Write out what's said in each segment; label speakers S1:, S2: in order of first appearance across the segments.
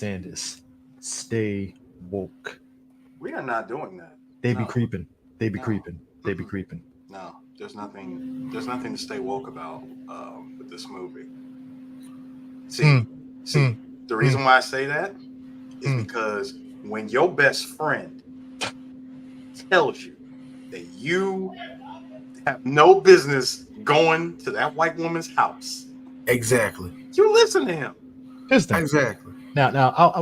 S1: saying this. Stay woke.
S2: We are not doing that.
S1: They be
S2: No.
S1: creeping. They be
S2: No.
S1: creeping. They be creeping.
S2: No, there's nothing. There's nothing to stay woke about with this movie. See, the reason why I say that is because when your best friend tells you that you have no business going to that white woman's house,
S3: exactly,
S2: you listen to him.
S1: Here's the thing.
S3: Exactly.
S1: Now,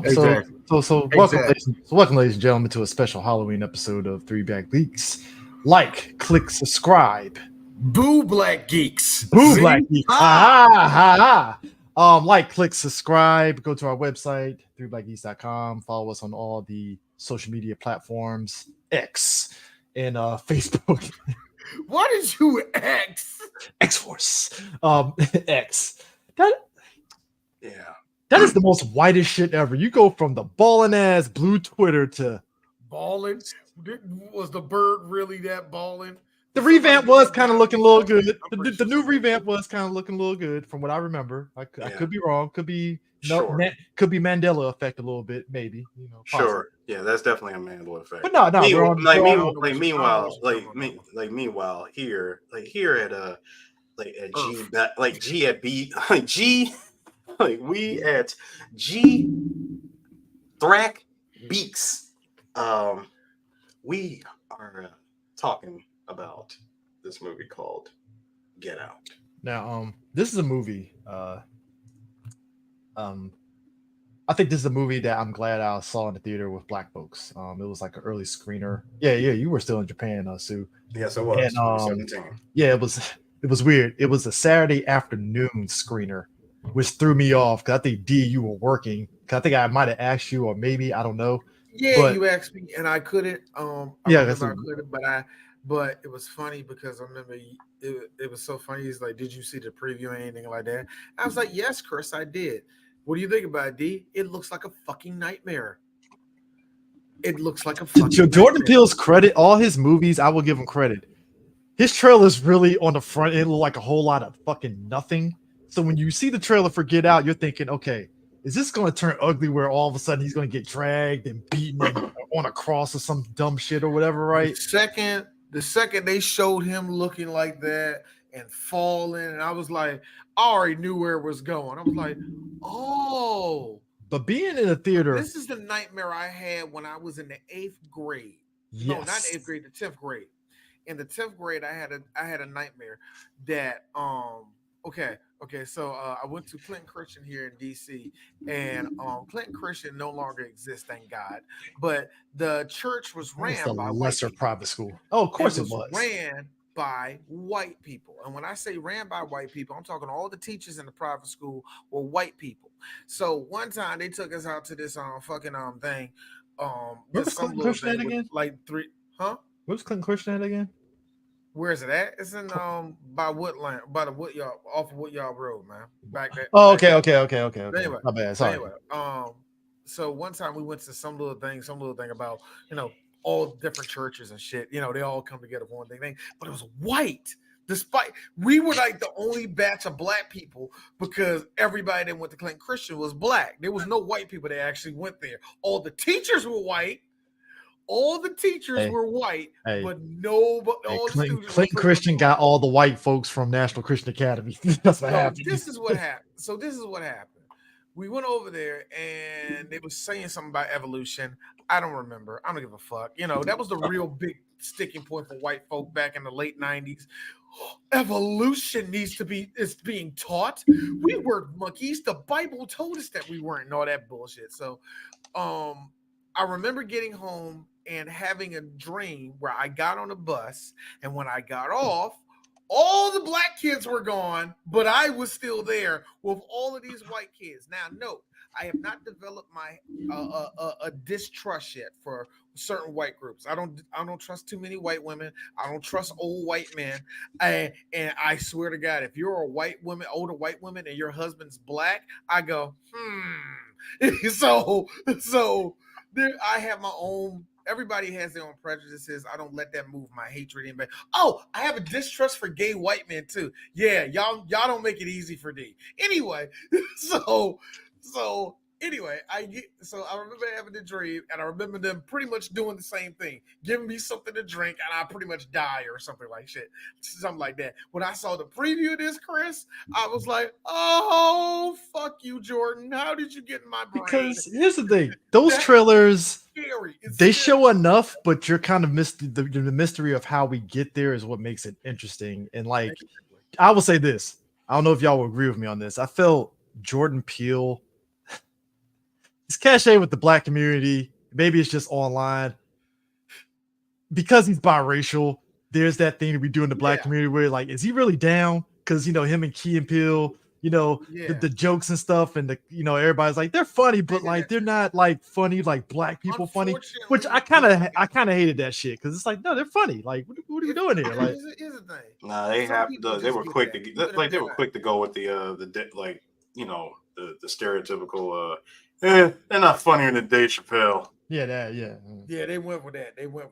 S3: Exactly.
S1: So welcome, ladies and gentlemen, to a special Halloween episode of 3BGPodcast Geeks. Like, click, subscribe.
S3: Boo, Black Geeks.
S1: Boo, Black Geeks. Ha ha. Like, click, subscribe. Go to our website, 3blackgeeks.com. Follow us on all the social media platforms, X and Facebook.
S3: What did you X?
S1: X-Force. X.
S2: Yeah.
S1: That is the most whitest shit ever. You go from the ballin' ass blue Twitter to
S3: balling. Was the bird really that balling?
S1: The revamp was kind of looking a little good. The new revamp was kind of looking a little good from what I remember. I could be wrong. Could be could be Mandela effect a little bit, maybe. You know,
S2: sure. Yeah, that's definitely a Mandela effect.
S1: But no.
S2: Meanwhile, here at G at B, like G, like we at G Thrack Beaks. We are talking about this movie called Get Out.
S1: Now, this is a movie. I think this is a movie that I'm glad I saw in the theater with black folks. It was like an early screener. Yeah, you were still in Japan, Sue.
S2: Yes, I was.
S1: And, yeah, it was weird. It was a Saturday afternoon screener, which threw me off because I think D, you were working. Because I think I might have asked you, or maybe I don't know.
S3: Yeah, you asked me, and I couldn't. I couldn't, but it was funny because I remember it was so funny. He's like, "Did you see the preview or anything like that?" I was like, "Yes, Chris, I did." What do you think about it, D? It looks like a fucking nightmare. It looks like a fucking
S1: Jordan Peele's credit, all his movies, I will give him credit. His trailer's really on the front end look like a whole lot of fucking nothing. So when you see the trailer for Get Out, you're thinking, okay, is this going to turn ugly where all of a sudden he's going to get dragged and beaten on a cross or some dumb shit or whatever, right?
S3: The second they showed him looking like that and falling, and I was like, I already knew where it was going. I was like, oh.
S1: But being in a theater.
S3: This is the nightmare I had when I was in the 8th grade.
S1: Yes.
S3: No, not 8th grade, the 10th grade. In the 10th grade, I had a nightmare that so I went to Clinton Christian here in DC, and Clinton Christian no longer exists, thank God. But the church was ran by
S1: lesser private school. Oh, of course it was
S3: ran by white people. And when I say ran by white people, I'm talking all the teachers in the private school were white people. So one time they took us out to this thing.
S1: Where was Clinton Christian at again? Where's Clinton Christian at again?
S3: Where is it at? It's in by Woodland, by the Woodyard, off of Woodyard Road, man. Back there.
S1: Oh, okay.
S3: Anyway,
S1: my bad. Sorry.
S3: So one time we went to some little thing about, all different churches and shit. They all come together for one thing, but it was white. Despite we were like the only batch of black people because everybody that went to Clinton Christian was black. There was no white people that actually went there. All the teachers were white. Were white, but
S1: Clinton Christian got all the white folks from National Christian Academy. That's what happened.
S3: This is what happened. We went over there and they were saying something about evolution. I don't remember. I don't give a fuck. That was the real big sticking point for white folk back in the late 90s. Evolution is being taught. We were monkeys. The Bible told us that we weren't, and all that bullshit. So I remember getting home and having a dream where I got on a bus, and when I got off, all the black kids were gone, but I was still there with all of these white kids. Now, note, I have not developed my a distrust yet for certain white groups. I don't trust too many white women. I don't trust old white men. And I swear to God, if you're older white woman, and your husband's black, I go, So there, I have my own. Everybody has their own prejudices. I don't let that move my hatred in. Oh, I have a distrust for gay white men too. Yeah, y'all don't make it easy for D. Anyway, so Anyway, I remember having the dream, and I remember them pretty much doing the same thing, giving me something to drink, and I pretty much die or something like that. When I saw the preview of this, Chris, I was like, "Oh, fuck you, Jordan! How did you get in my brain?"
S1: Because here's the thing: those
S3: That's
S1: trailers,
S3: scary. It's
S1: they
S3: scary.
S1: show enough, but you're kind of the mystery of how we get there is what makes it interesting. And like, I will say this: I don't know if y'all will agree with me on this. I felt Jordan Peele, his cachet with the black community, maybe it's just online, because he's biracial. There's that thing that we do in the black community where, like, is he really down? Because him and Key and Peele, the jokes and stuff, and everybody's like, they're funny, but like they're not like funny like black people funny. Which I kind of hated that shit, because it's like, no, they're funny. Like, what are we doing here? Like,
S3: here's the thing.
S2: Nah, they were quick to go with the stereotypical they're not funnier than Dave Chappelle.
S3: Yeah, they went with that.
S1: That was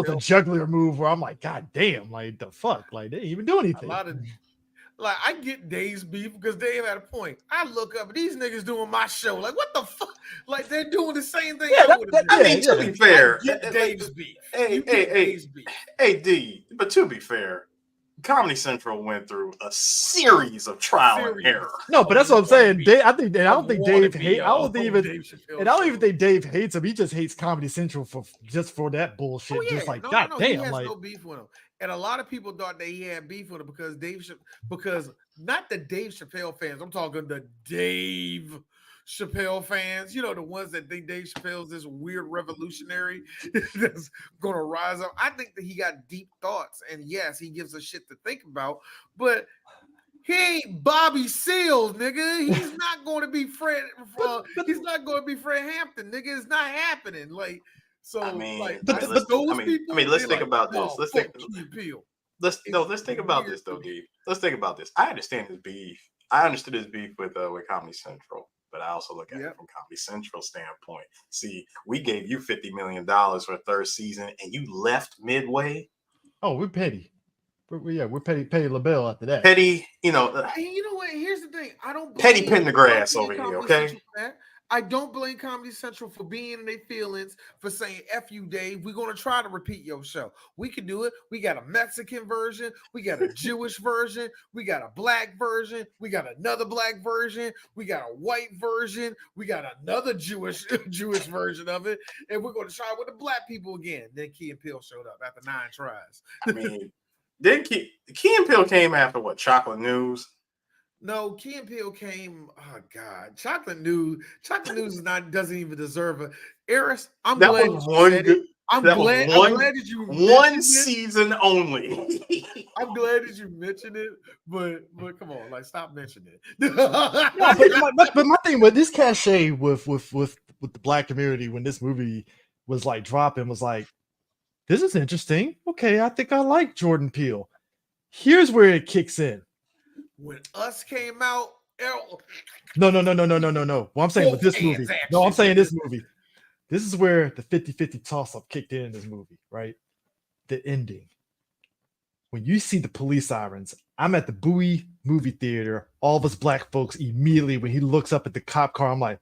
S1: a juggler move where I'm like, God damn, like the fuck, like they didn't even do anything.
S3: Like, I get Dave's beef because Dave had a point. I look up, these niggas doing my show. Like, what the fuck? Like, they're doing the same thing I would have done.
S2: To be fair,
S3: Dave's beef.
S2: Hey, D. But to be fair, Comedy Central went through a series of trial and error.
S1: No, but that's what I'm saying. I don't think Dave hates him. He just hates Comedy Central for that bullshit. God damn,
S3: he has no beef with him. And a lot of people thought that he had beef with him because not the Dave Chappelle fans. I'm talking the Dave Chappelle fans. The ones that think Dave Chappelle's this weird revolutionary that's gonna rise up. I think that he got deep thoughts, and yes, he gives us shit to think about, but he ain't Bobby Seals, nigga. He's not going to be Fred. He's not going to be Fred Hampton, nigga. It's not happening. Like, so, let's
S2: think about this. Let's think about this, though, D. Let's think about this. I understand his beef. I understood his beef with Comedy Central, but I also look at it from Comedy Central standpoint. See, we gave you $50 million for a third season, and you left midway.
S1: Oh, we're petty. We're petty LaBelle after that.
S2: Petty,
S3: you know what? Here's the thing. I don't
S2: petty pin the grass over here, okay?
S3: I don't blame Comedy Central for being in their feelings, for saying F you, Dave. We're going to try to repeat your show. We can do it. We got a Mexican version. We got a Jewish version. We got a black version. We got another black version. We got a white version. We got another Jewish version of it. And we're going to try with the black people again. Then Key and Peele showed up after 9 tries.
S2: I mean, Key and Peele came after what? Chocolate News?
S3: No, Key and Peele came. Oh God, Chocolate News doesn't even deserve it. Eris, I'm glad that you
S2: one season only.
S3: I'm glad that you mentioned it, but come on, like, stop mentioning it.
S1: but my thing with this cachet with the black community when this movie was like dropping was like, this is interesting. Okay, I think I like Jordan Peele. Here's where it kicks in.
S3: When Us came out,
S1: no. Well, I'm saying with this movie. No, I'm saying this movie. This is where the 50-50 toss-up kicked in this movie, right? The ending. When you see the police sirens, I'm at the Bowie movie theater. All of us black folks immediately, when he looks up at the cop car, I'm like,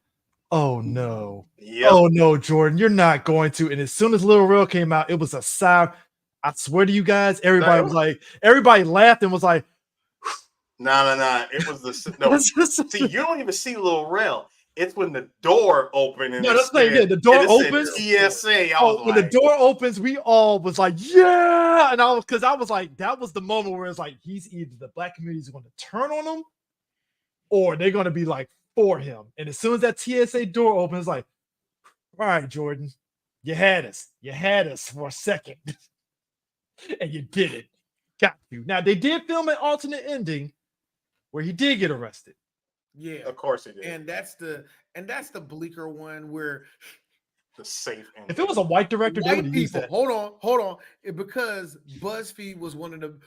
S1: oh no. Yep. Oh no, Jordan, you're not going to. And as soon as Little Real came out, it was a siren. I swear to you guys, everybody laughed and was like,
S2: No. It was See, you don't even see Lil Rel. It's when the door opened. And
S1: the door opens.
S2: TSA.
S1: When the door opens, we all was like, yeah. And I was like, that was the moment where it's like, he's either the black community is going to turn on him, or they're going to be like for him. And as soon as that TSA door opens, it's like, all right, Jordan, you had us for a second, and you did it. Got you. Now they did film an alternate ending where he did get arrested.
S3: Yeah,
S2: of course he did.
S3: And that's the bleaker one where
S2: the safe ending.
S1: If it was a white director, they would have used that.
S3: Hold on. Because BuzzFeed was one of the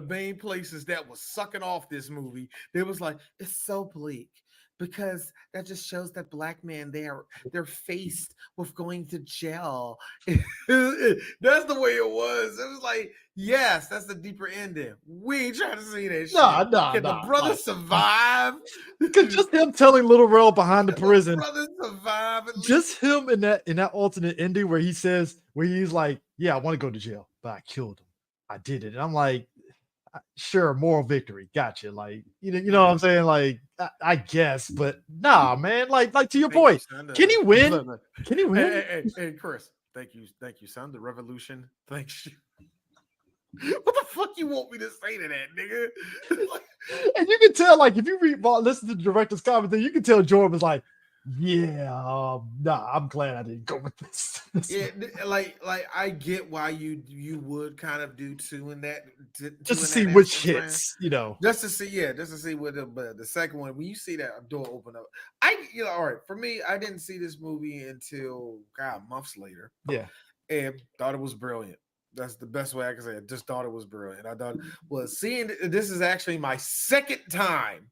S3: main places that was sucking off this movie. They was like, it's so bleak because that just shows that black men they're faced with going to jail. That's the way it was. It was like, Yes, that's the deeper ending. We ain't trying to see that shit.
S1: Nah.
S3: Can the brother
S1: Like,
S3: survive?
S1: just him telling Little Rel behind the
S3: Can
S1: prison.
S3: the brother survive at least?
S1: Just him in that alternate ending where he says, where he's like, "Yeah, I want to go to jail, but I killed him. I did it." And I'm like, sure, moral victory, gotcha. Like, you know what I'm saying? Like, I guess, but nah, man. Like to your point, can he win? Can he win?
S3: Hey, Chris. Thank you, son. The revolution. Thanks you. What the fuck you want me to say to that, nigga?
S1: And you can tell, like, if you listen to the director's commentary, you can tell Jordan was like, "Yeah, nah, I'm glad I didn't go with this."
S3: Yeah, like I get why you would kind of do two in that,
S1: just to see which hits, you know.
S3: Just to see what the second one, when you see that door open up, all right, for me, I didn't see this movie until months later.
S1: Yeah,
S3: and thought it was brilliant. That's the best way I can say it. Just thought it was brilliant. I thought seeing this is actually my second time.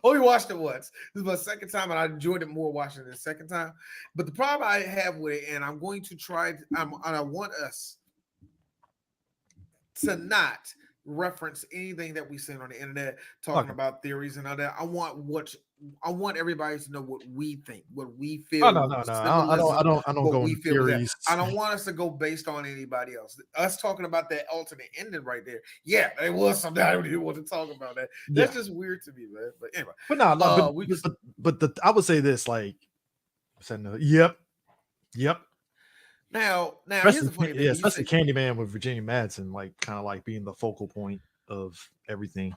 S3: Only watched it once. This is my second time, and I enjoyed it more watching it the second time. But the problem I have with it, and I'm going to try, and I want us to not reference anything that we seen on the internet talking about theories and all that. I want everybody to know what we think, what we feel.
S1: Oh, no. I don't go in theories.
S3: I don't want us to go based on anybody else. Us talking about that alternate ending right there. Yeah, there was something I didn't want to talk about that. That's just weird to me, man. But anyway.
S1: But I would say this, like, yep.
S3: Now here's the funny thing.
S1: Yeah, especially Candyman with Virginia Madsen, like kind of like being the focal point of everything.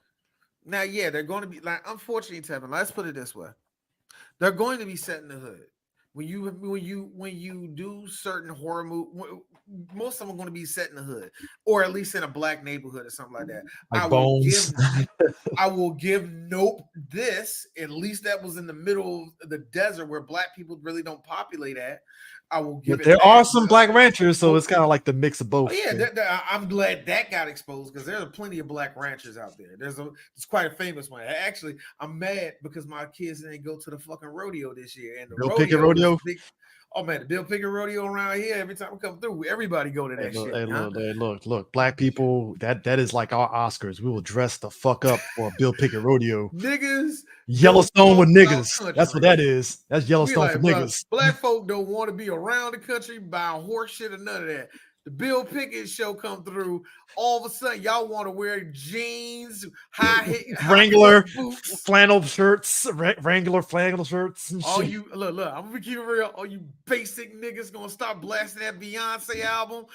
S3: Now, yeah, they're going to be like, unfortunately, Tevin, let's put it this way. They're going to be set in the hood. When you do certain horror movies, most of them are going to be set in the hood, or at least in a black neighborhood or something like that.
S1: Like Bones.
S3: I will give Nope this. At least that was in the middle of the desert where black people really don't populate at. I will give it.
S1: There are some black ranchers, so it's kind of like the mix of both.
S3: Oh, yeah, I'm glad that got exposed because there are plenty of black ranchers out there. It's quite a famous one. Actually, I'm mad because my kids didn't go to the fucking rodeo this year. And the
S1: Bill Pickett rodeo.
S3: Oh man, the Bill Pickett rodeo around here. Every time we come through, everybody go to that shit.
S1: Look, black people. That is like our Oscars. We will dress the fuck up for a Bill Pickett rodeo.
S3: Niggas,
S1: Yellowstone with niggas. That's what that is. That's Yellowstone for niggas.
S3: Black folk don't want to be around the country buying horse shit or none of that. The Bill Pickett show come through. All of a sudden, y'all want to wear jeans,
S1: Wrangler flannel shirts, Wrangler flannel shirts. And
S3: all
S1: shit.
S3: you look, I'm gonna keep it real. All you basic niggas gonna start blasting that Beyonce album,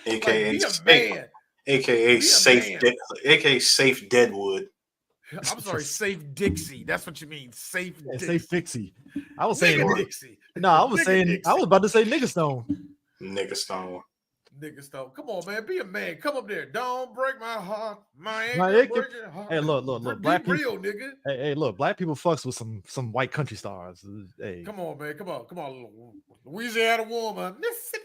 S2: aka
S3: man,
S2: aka Safe Deadwood.
S3: I'm sorry, Safe Dixie. That's what you mean, Safe
S1: Dixie. I was saying
S3: Dixie.
S1: No, I was saying Dixie. I was about to say Nigga Stone.
S2: Nigga Stone.
S3: Come on, man. Be a man. Come up there. Don't break my heart. My heart.
S1: Hey, look. Black people,
S3: real, nigga.
S1: Hey, look. Black people fucks with some white country stars. Hey,
S3: come on, man. Come on. Louisiana woman. Listen,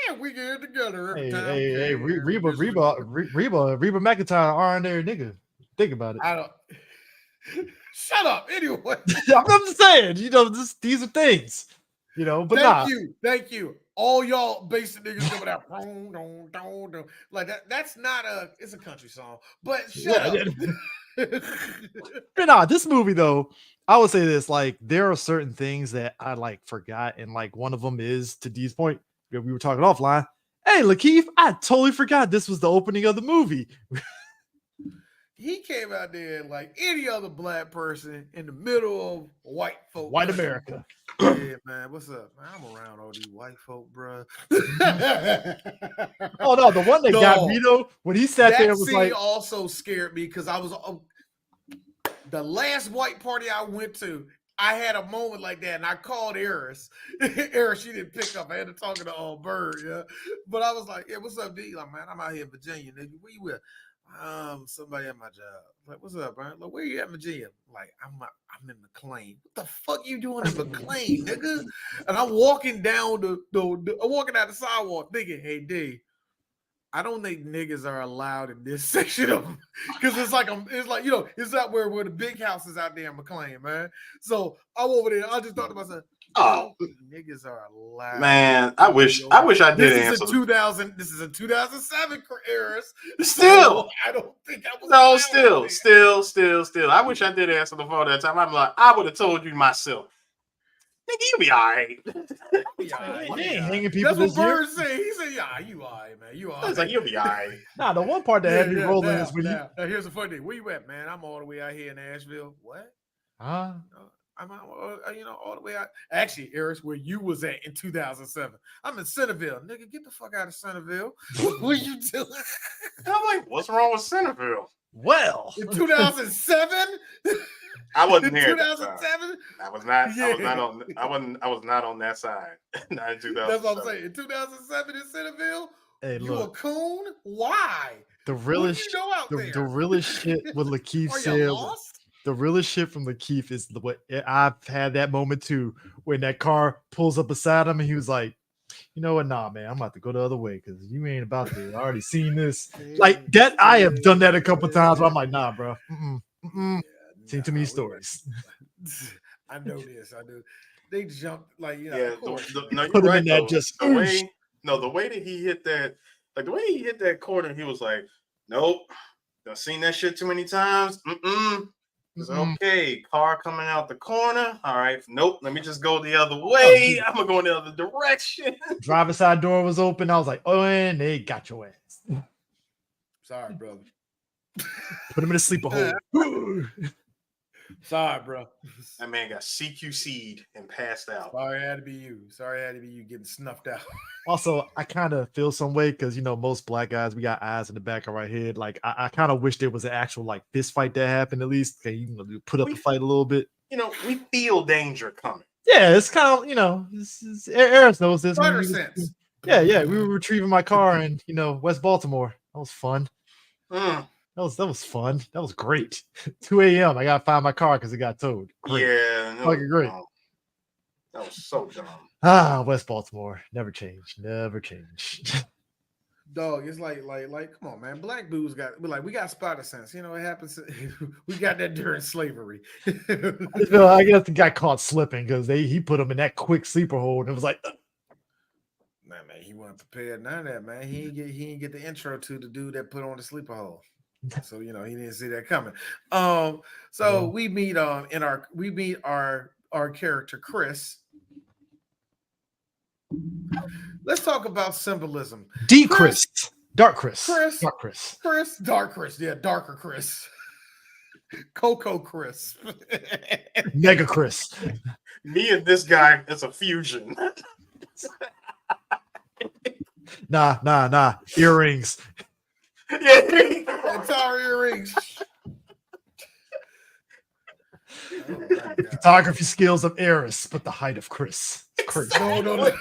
S3: man. We get together every time.
S1: Hey. Reba McEntire are there, nigga. Think about it.
S3: I don't. Shut up. Anyway,
S1: I'm just saying. These are things. But
S3: thank you. All y'all basic niggas coming out. Like that's not it's a country song. But shut up.
S1: But this movie though, I would say this, like there are certain things that I like forgot, and like one of them is, to Dee's point, we were talking offline. Hey, Lakeith, I totally forgot this was the opening of the movie.
S3: He came out there like any other black person in the middle of white
S1: America.
S3: Yeah, man. What's up, man? I'm around all these white folk, bro.
S1: Oh no, the one that got me though, when he sat there was like,
S3: also scared me because I was the last white party I went to. I had a moment like that, and I called Eris. Eris, she didn't pick up. I had to talk to the Bird, yeah. But I was like, "Yeah, what's up, D? Like, man, I'm out here in Virginia, nigga. Where you with?" Somebody at my job. Like, what's up, man? Like, where you at, Virginia? Like, I'm in McLean. What the fuck you doing in McLean, nigga? And I'm walking down I'm walking down the sidewalk, thinking, hey, D, I don't think niggas are allowed in this section of them because it's like it's not where the big house is out there in McLean, man. So I'm over there. I just thought to myself,
S2: Oh,
S3: niggas are alive.
S2: man, I wish I did answer.
S3: This is a 2007 Eris.
S2: Still,
S3: So I don't think I was.
S2: no,
S3: allowed
S2: still. I wish I did answer the phone that time. I'm like, I would have told you myself. Nigga, you be all right.
S1: He ain't hanging people
S3: That's what
S1: this year.
S3: Bird said. He said, "Yeah, you all right, man. You all
S2: I
S3: right."
S2: was like, you'll be all right.
S1: Nah, the one part that had me rolling is when
S3: now, here's the funny thing. Where you at, man? I'm all the way out here in Asheville. What?
S1: Huh?
S3: I'm out, all the way out. Actually, Eris, where you was at in 2007. I'm in Centerville. Nigga, get the fuck out of Centerville. What are you doing?
S2: I'm like, what's wrong with Centerville?
S1: Well,
S3: In 2007?
S2: I wasn't here.
S3: 2007?
S2: I was not. Yeah. I was not on that side. Not in 2007.
S3: That's what I'm saying. In 2007 in Centerville,
S1: hey,
S3: you a coon? Why?
S1: The realest, the realest shit with Lakeith said. The realest shit from Lakeith is what I've had that moment too, when that car pulls up beside him and he was like, you know what, nah, man, I'm about to go the other way because you ain't about to. I already seen this. Like that, I have done that a couple times where I'm like, nah, bro. Seen too many stories.
S3: I know this. I do. They jumped like, you know.
S2: Yeah,
S3: no,
S2: you're right. The way that he hit that, like the way he hit that corner, he was like, nope, I've seen that shit too many times. It's okay. Car coming out the corner. All right. Nope. Let me just go the other way. I'm gonna go in the other direction.
S1: Driver's side door was open. I was like, oh, and they got your ass.
S3: Sorry, brother.
S1: Put him in a sleeper hole.
S3: Sorry, bro.
S2: That man got CQC'd and passed out.
S3: Sorry, I had to be you. Sorry, I had to be you getting snuffed out.
S1: Also, I kind of feel some way because, you know, most black guys, we got eyes in the back of our head. Like, I kind of wish there was an actual, like, fist fight that happened at least. Okay, you know, put up the fight a little bit.
S2: You know, we feel danger coming.
S1: Yeah, it's kind of, you know, Eris knows this.
S3: Sense.
S1: Yeah, we were retrieving my car in, you know, West Baltimore. That was fun. That was fun. That was great. 2 a.m. I gotta find my car because it got towed. Great.
S2: Yeah,
S1: fucking great.
S2: That was so
S1: dumb. West Baltimore never changed.
S3: Dog, it's like, come on, man. Black dudes we got spider sense. You know, it happens. We got that during slavery.
S1: I guess the guy caught slipping because he put him in that quick sleeper hole, and it was like,
S3: man, he wasn't prepared. None of that, man. He didn't get the intro to the dude that put on the sleeper hole. So, you know, he didn't see that coming. So we meet our character Chris. Let's talk about symbolism.
S1: Chris. Dark Chris.
S3: Dark Chris. Yeah, darker Chris. Coco Chris.
S1: Mega Chris.
S2: Me and this guy is a fusion.
S1: Nah. Earrings.
S3: Entire earrings.
S1: Photography skills of Eris, but the height of Chris.
S3: No.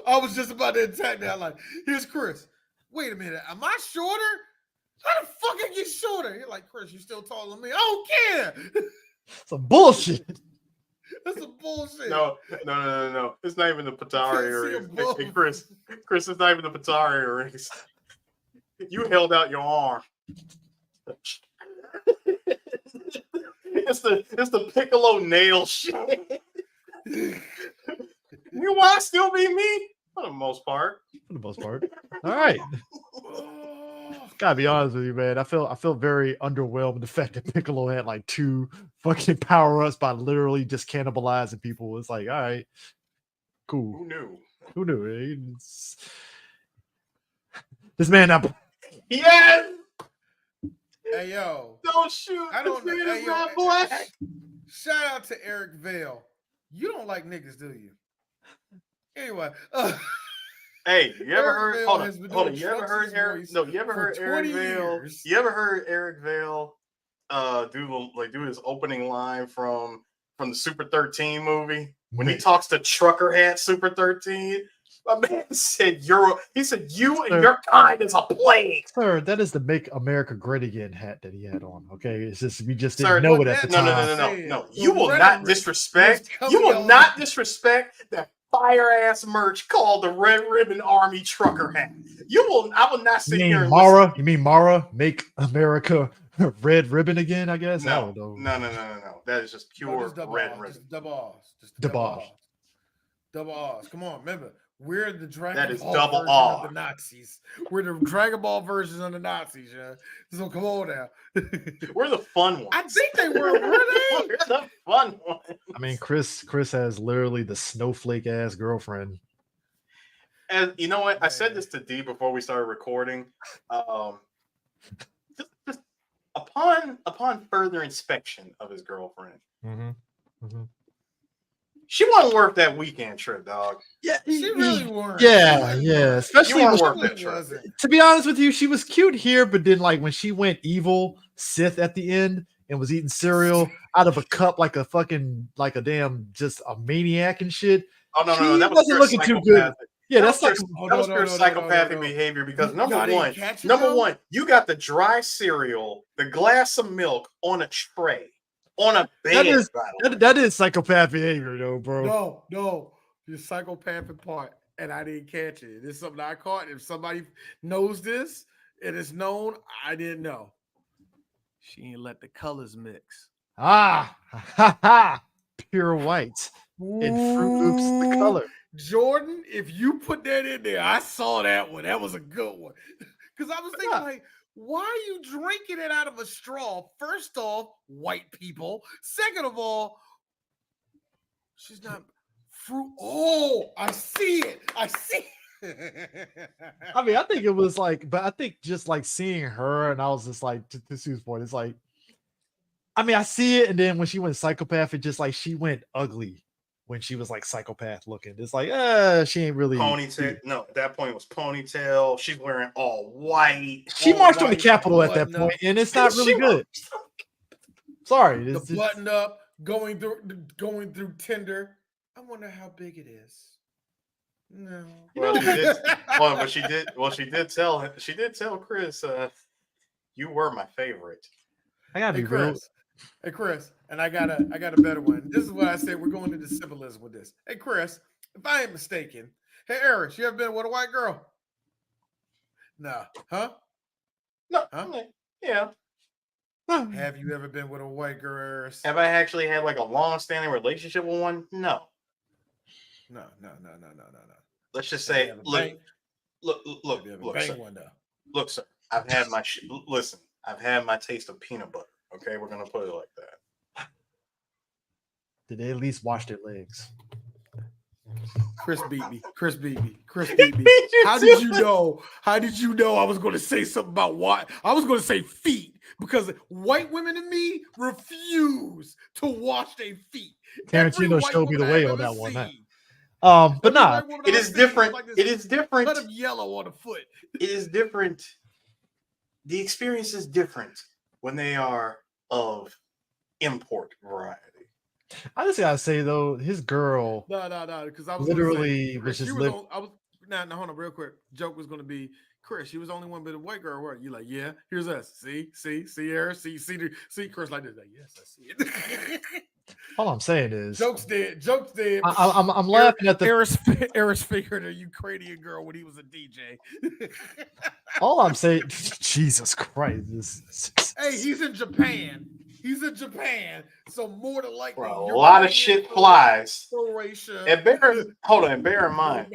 S3: I was just about to attack that. Like, here's Chris. Wait a minute. Am I shorter? How the fuck I get shorter? You're like, Chris, you still taller than me. I don't care.
S1: Some bullshit.
S3: That's some bullshit.
S2: No. It's not even the Patari earrings. Hey, Chris, it's not even the Patari earrings. You held out your arm. It's the Piccolo nail shit. You want to still be me? For the most part. All
S1: right. Gotta be honest with you, man. I feel very underwhelmed with the fact that Piccolo had like 2 fucking power-ups by literally just cannibalizing people. It's like, all right, cool. Who knew? This man up.
S2: Yes.
S3: Hey yo,
S2: don't shoot.
S3: I don't know. Hey, yo,
S2: black.
S3: Shout out to Eric Vale. You don't like niggas, do you? Anyway,
S2: hey, you ever heard? Hold on. You ever heard Eric? No, you ever heard Eric Vale? You ever heard Eric Vale do his opening line from the Super 13 movie when he talks to Trucker Hat Super 13? My man said you and your kind is a plague.
S1: Sir, that is the Make America Great Again hat that he had on. Okay, it's just we just didn't know it at the time.
S2: No. You will not disrespect. You will not disrespect that fire ass merch called the Red Ribbon Army Trucker hat. I will not sit here.
S1: You mean Mara? Make America Red ribbon again, I guess. I
S2: No,
S1: don't know.
S2: no. That is just pure
S3: just double
S2: red
S3: R's,
S2: ribbon.
S3: just double R's, just
S1: Double
S3: double
S1: R's.
S3: R's. Double R's. Come on, remember, we're the Dragon
S2: That is
S3: Ball
S2: double
S3: version
S2: R.
S3: of the Nazis. We're the Dragon Ball versions of the Nazis, yeah. So come on now.
S2: We're the fun ones.
S3: I think they were really.
S2: We're the fun ones.
S1: I mean, Chris has literally the snowflake ass girlfriend.
S2: And you know what? I said this to D before we started recording. Just upon further inspection of his girlfriend, she wasn't worth that weekend trip, dog.
S1: Yeah,
S3: She really weren't.
S1: Yeah. Especially
S2: You
S1: when
S2: weren't worth that trip.
S1: to be honest with you, she was cute here, but then like when she went evil Sith at the end and was eating cereal out of a cup like a fucking like a damn just a maniac and shit.
S2: Oh no,
S1: she
S2: that was
S1: wasn't looking too good. Yeah, that's like
S2: that was pure psychopathic behavior because number one, you got the dry cereal, the glass of milk on a tray, on a bed.
S1: That is psychopath behavior, though, bro.
S3: No, the psychopathic part, and I didn't catch it. This is something I caught. If somebody knows this, it is known. I didn't know. She ain't let the colors mix.
S1: Pure white and Fruit Loops the color.
S3: Jordan, if you put that in there, I saw that one. That was a good one. Because I was thinking, like, why are you drinking it out of a straw? First off, white people. Second of all, she's not fruit. Oh, I see it. I
S1: mean, I think it was like, but I think just like seeing her, and I was just like, to Sue's point, it's like, I mean, I see it, and then when she went psychopath, it just like she went ugly. When she was like psychopath looking, it's like, she ain't really
S2: ponytail. No, at that point it was ponytail. She's wearing all white.
S1: She marched on the Capitol at that point, and it's not really good. Sorry,
S3: the button up, going through Tinder. I wonder how big it is. No,
S2: well, she did tell Chris, you were my favorite.
S1: I gotta be real.
S3: Hey Chris, and I got a better one. This is what I said. We're going into symbolism with this. Hey Chris, if I ain't mistaken, hey Eris, you ever been with a white girl? No, huh?
S2: No, yeah.
S3: Have you ever been with a white girl, Eris?
S2: Have I actually had like a long-standing relationship with one? No.
S3: No.
S2: Let's just say, look, sir. Look, sir. I've had my listen. I've had my taste of peanut butter. Okay, we're gonna put it like that.
S1: Did they at least wash their legs?
S3: Chris beat me. How did you know? How did you know I was going to say something about what? I was going to say feet because white women and me refuse to wash their feet.
S1: Tarantino showed me the way on that one. But nah,
S2: it is different. It is different.
S3: Cut of yellow on the foot.
S2: It is different. The experience is different when they are of import variety.
S1: I just gotta say though, his girl.
S3: No, because I was
S1: literally
S3: was just hold on, real quick. Joke was gonna be Chris. She was the only one but a white girl. Right? You like, yeah. Here's us. See, Eric. See, Chris like this. Like, yes, I see it.
S1: All I'm saying is,
S3: jokes dead.
S1: I'm laughing at the
S3: Eris figured a Ukrainian girl when he was a DJ.
S1: All I'm saying, Jesus Christ,
S3: hey, he's in Japan. So more than likely,
S2: a lot of shit flies.
S3: Croatia.
S2: And bear in mind,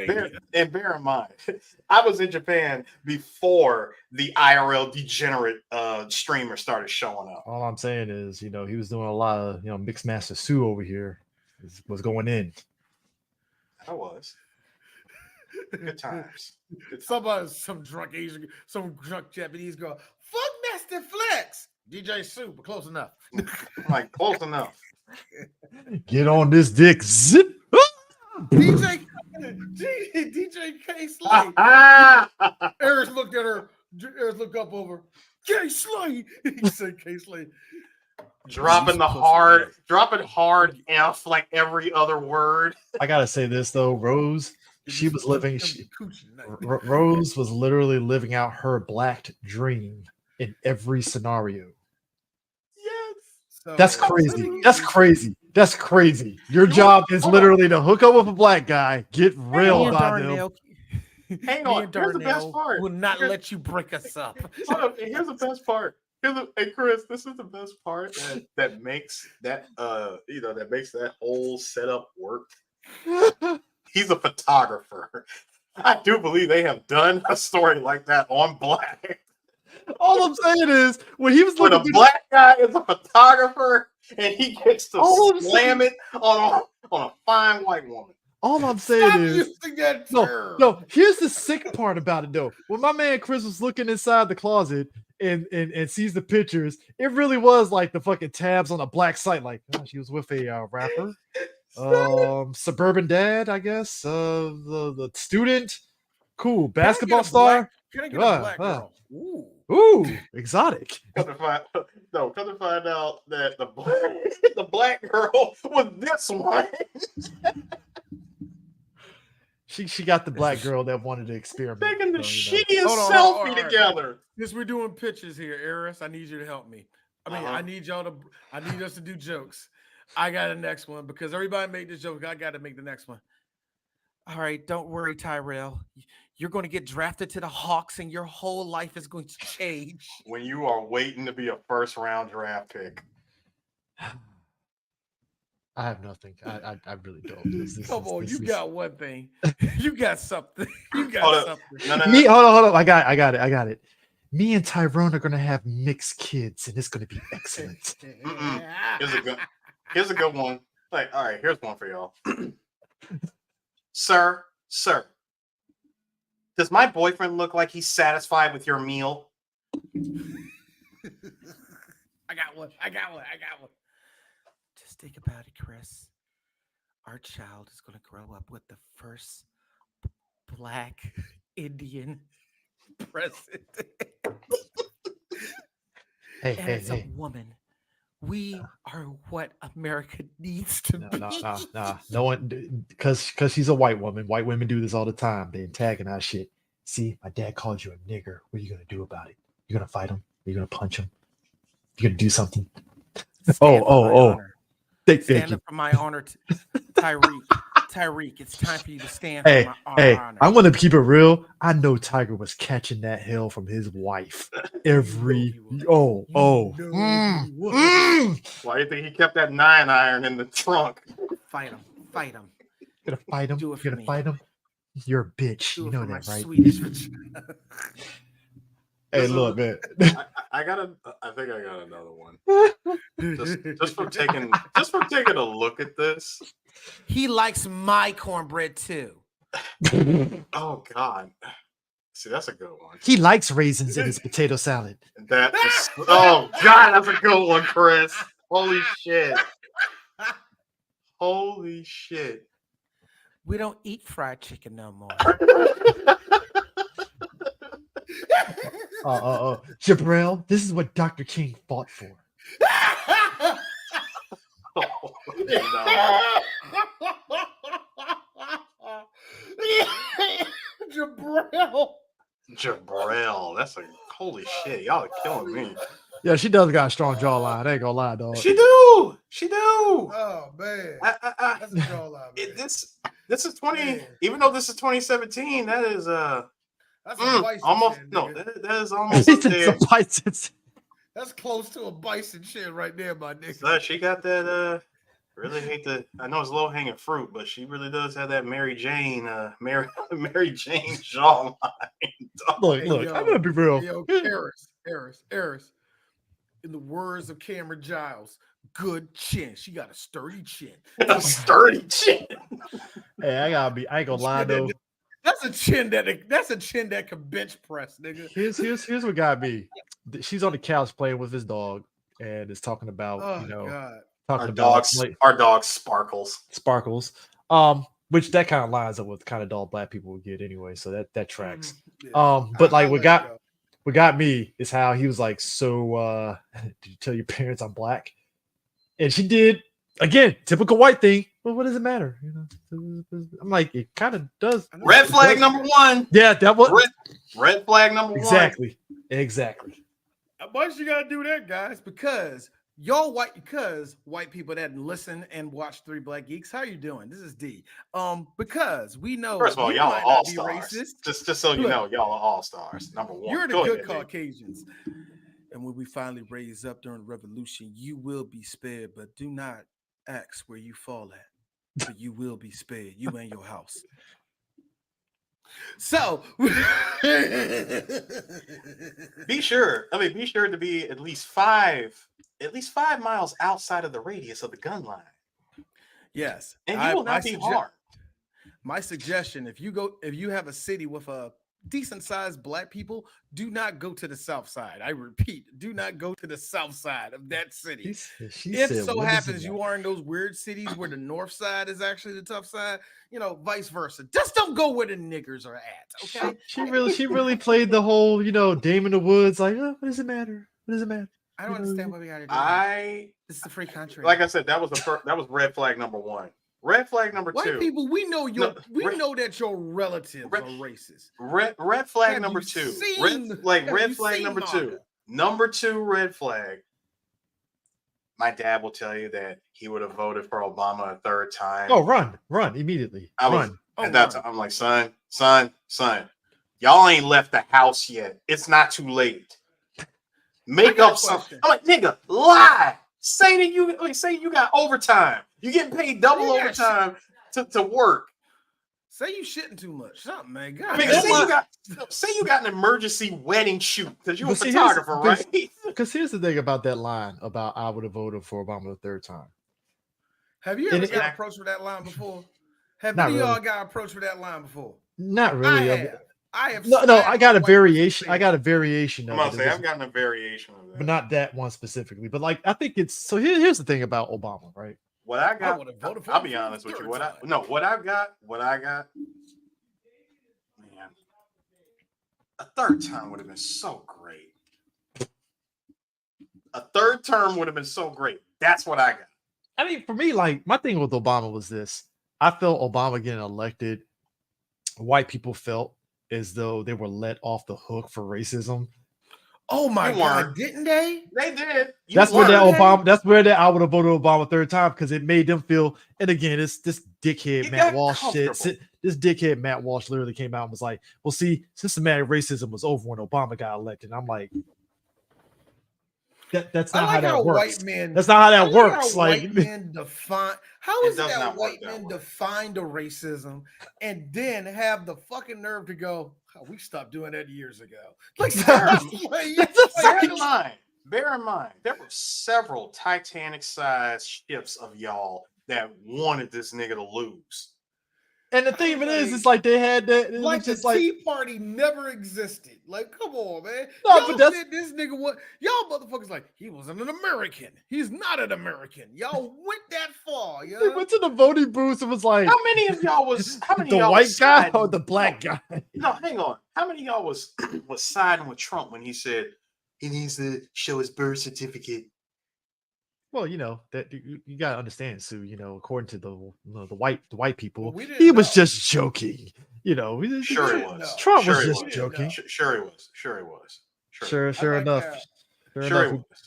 S2: I was in Japan before the IRL degenerate streamer started showing up.
S1: All I'm saying is, he was doing a lot of, Mixed Master Sue over here was going in.
S2: I was. Good times.
S3: Some drunk Asian, some drunk Japanese girl. Fuck Master Flex. DJ Sue, but close enough.
S2: Like close enough.
S1: Get on this dick. Zip.
S3: DJ K Slay. Eris looked at her. Eris looked up over. K Slay. He said K Slay.
S2: Dropping hard F like every other word.
S1: I gotta say this though, Rose. She was living. Rose was literally living out her black dream in every scenario.
S3: So,
S1: That's crazy. Your job is literally to hook up with a black guy, get real by them.
S2: Hang on, here's the best part.
S3: Will not let you break us up.
S2: Here's the best part. Hey Chris, this is the best part that makes that that makes that whole setup work. He's a photographer. I do believe they have done a story like that on Black.
S1: All I'm saying is when he was
S2: When
S1: looking
S2: a
S1: through
S2: black guy is a photographer and he gets to
S1: all I'm
S2: slam
S1: saying,
S2: it on a fine white woman.
S1: all I'm saying
S3: Stop
S1: is
S3: using that
S1: no,
S3: term.
S1: no. Here's the sick part about it, though. When my man Chris was looking inside the closet and sees the pictures, it really was like the fucking tabs on a black site. Like she was with a rapper, suburban dad, I guess. The student, cool basketball star.
S3: Can I get a black
S1: Uh,
S3: girl? Ooh.
S1: Ooh, exotic.
S2: Come to find out that the black girl was this one.
S1: She got the black girl that wanted to experiment.
S2: Taking the
S1: so, you know.
S2: shittiest
S3: Hold on,
S2: selfie
S3: all right.
S2: together.
S3: Since we're doing pictures here, Eris, I need you to help me. I mean, I need us to do jokes. I got a next one because everybody made this joke. I got to make the next one. All right, don't worry, Tyrell. You're going to get drafted to the Hawks and your whole life is going to change.
S2: When you are waiting to be a first round draft pick.
S1: I have nothing. I really don't.
S3: Come on, you got one thing. You got something. You got
S2: Hold
S3: something.
S2: No.
S1: Hold on. I got it. Me and Tyrone are gonna have mixed kids, and it's gonna be excellent.
S2: Here's a good one. Like, all right, here's one for y'all. Sir, does my boyfriend look like he's satisfied with your meal?
S3: I got one. Just think about it, Chris. Our child is going to grow up with the first black Indian president.
S1: Hey,
S3: a woman. We are what America needs to be.
S1: Nah. No one, because she's a white woman. White women do this all the time. They antagonize shit. See, my dad called you a nigger. What are you gonna do about it? You're gonna fight him? You're gonna punch him? You're gonna do something?
S3: Stand up for my honor, Tyreek. Tyreek, it's time for you to stand for my honor.
S1: I want to keep it real. I know Tiger was catching that hell from his wife every.
S2: Why do you think he kept that 9-iron in the trunk?
S3: Fight him.
S1: Gonna fight him. You're gonna fight him. You're a bitch. You know that, right? Hey, look, man.
S2: I think I got another one. just from taking a look at this.
S3: He likes my cornbread too.
S2: Oh God. See, that's a good one.
S1: He likes raisins in his potato salad.
S2: Oh God, that's a good one, Chris. Holy shit. Holy shit.
S3: We don't eat fried chicken no more.
S1: Jabril, this is what Dr. King fought for.
S2: Oh, no. Jabril, that's a holy shit. Y'all are killing me.
S1: Yeah, she does got a strong jawline. I ain't gonna lie, dog.
S2: She do.
S3: Oh man, that's a jawline.
S2: This is 20. Man. Even though this is 2017, that is
S3: that's a bison
S2: almost
S3: shit,
S2: no. That is almost up there.
S3: That's close to a bison shit right there, my nigga.
S2: So she got that. Really hate to. I know it's low hanging fruit, but she really does have that Mary Jane jawline.
S1: Look. I'm gonna be real.
S3: Yo, Eris. In the words of Cameron Giles, good chin. She got a sturdy chin.
S2: A sturdy chin.
S1: Hey, I ain't gonna lie though.
S3: That's a chin that can bench press, nigga.
S1: Here's what got me. She's on the couch playing with his dog and is talking about
S3: God.
S2: Our dog Sparkles.
S1: Which that kind of lines up with the kind of dog black people would get anyway. So that tracks.
S3: Yeah.
S1: But like what got me is how he was like, so did you tell your parents I'm black? And she did. Again, typical white thing. Well, what does it matter? I'm like, it kind of does.
S2: Red flag number one.
S1: Yeah, that was
S2: red flag number one.
S1: Exactly.
S3: Why you gotta do that, guys? Because white people that listen and watch Three Black Geeks, how you doing? This is D. Because we know.
S2: First of all, y'all are all stars. Just so you know, y'all are all stars. Number one.
S3: You're the good Caucasians.
S4: And when we finally raise up during the revolution, you will be spared, but do not ask where you fall at, for you will be spared, you and your house. So
S2: Be sure to be at least 5 miles outside of the radius of the gun line,
S4: yes,
S2: and you will not be harmed.
S4: my suggestion: if you have a city with a decent sized black people, do not go to the south side. I repeat, do not go to the south side of that city.
S1: She
S4: If
S1: said,
S4: so
S1: "What is
S4: happens
S1: it
S4: you
S1: like?"
S4: are in those weird cities where the north side is actually the tough side, vice versa. Just don't go where the niggers are at. Okay.
S1: She really played the whole, Dame in the Woods. Like, what does it matter? What does it matter?
S4: I don't understand why we gotta do that.
S2: I
S4: This is a free country.
S2: Like I said, that was red flag number one. Red flag number
S4: White
S2: two.
S4: people, we know
S2: red-
S4: know that your relatives are racist.
S2: Red flag
S4: Have
S2: number
S4: you
S2: two.
S4: seen-
S2: Red
S4: have you
S2: flag
S4: seen
S2: number
S4: manga?
S2: two. Number two red flag. My dad will tell you that he would have voted for Obama a third time.
S1: Oh, run immediately. Run.
S2: At that time, I'm like, son, y'all ain't left the house yet. It's not too late. Make up something. I'm like, nigga, lie. Say you got overtime. You getting paid double overtime to work.
S4: Say you shitting too much. Something, man. God,
S2: I mean, say you got an emergency wedding shoot because you're a
S1: But see,
S2: photographer, right?
S1: Because here's the thing about that line about I would have voted for Obama the third time.
S4: Have you ever got approached with that line before? Have any of y'all got approached with that line before?
S1: Not really.
S4: I have.
S1: No, I got a variation. I got a variation of it.
S2: I've gotten a variation of that,
S1: but not that one specifically. But like, I think it's so. Here's the thing about Obama, right?
S2: What I got, I'll be honest with you. What I got. Man, a third time would have been so great. A third term would have been so great. That's what I got.
S1: I mean, for me, like my thing with Obama was this: I felt Obama getting elected, white people felt as though they were let off the hook for racism.
S4: Oh my God, didn't they?
S2: They did.
S1: That's where that I would have voted Obama third time because it made them feel. And again, this dickhead Matt Walsh shit. This dickhead Matt Walsh literally came out and was like, "Well, see, systematic racism was over when Obama got elected." And I'm like, that's not how that works. That's not how that works. Like,
S4: white men define. How is it that white men define the racism and then have the fucking nerve to go? Oh, we stopped doing that years ago. Like,
S2: bear in mind, there were several Titanic-sized ships of y'all that wanted this nigga to lose.
S1: And the thing of it is, it's like they had that.
S4: Like the Tea Party never existed. Like, come on, man.
S1: No,
S4: y'all
S1: but that's
S4: this nigga. What y'all motherfuckers like? He wasn't an American. He's not an American. Y'all went that far. Yeah.
S1: They went to the voting booth and was like,
S2: "How many of y'all was
S1: the white guy or the black guy?"
S2: No, hang on. How many of y'all was siding with Trump when he said he needs to show his birth certificate?
S1: Well, that you gotta understand, Sue. According to the white people, he was just joking.
S2: Sure he was.
S1: Trump was just joking.
S2: Sure he was.
S1: Sure enough.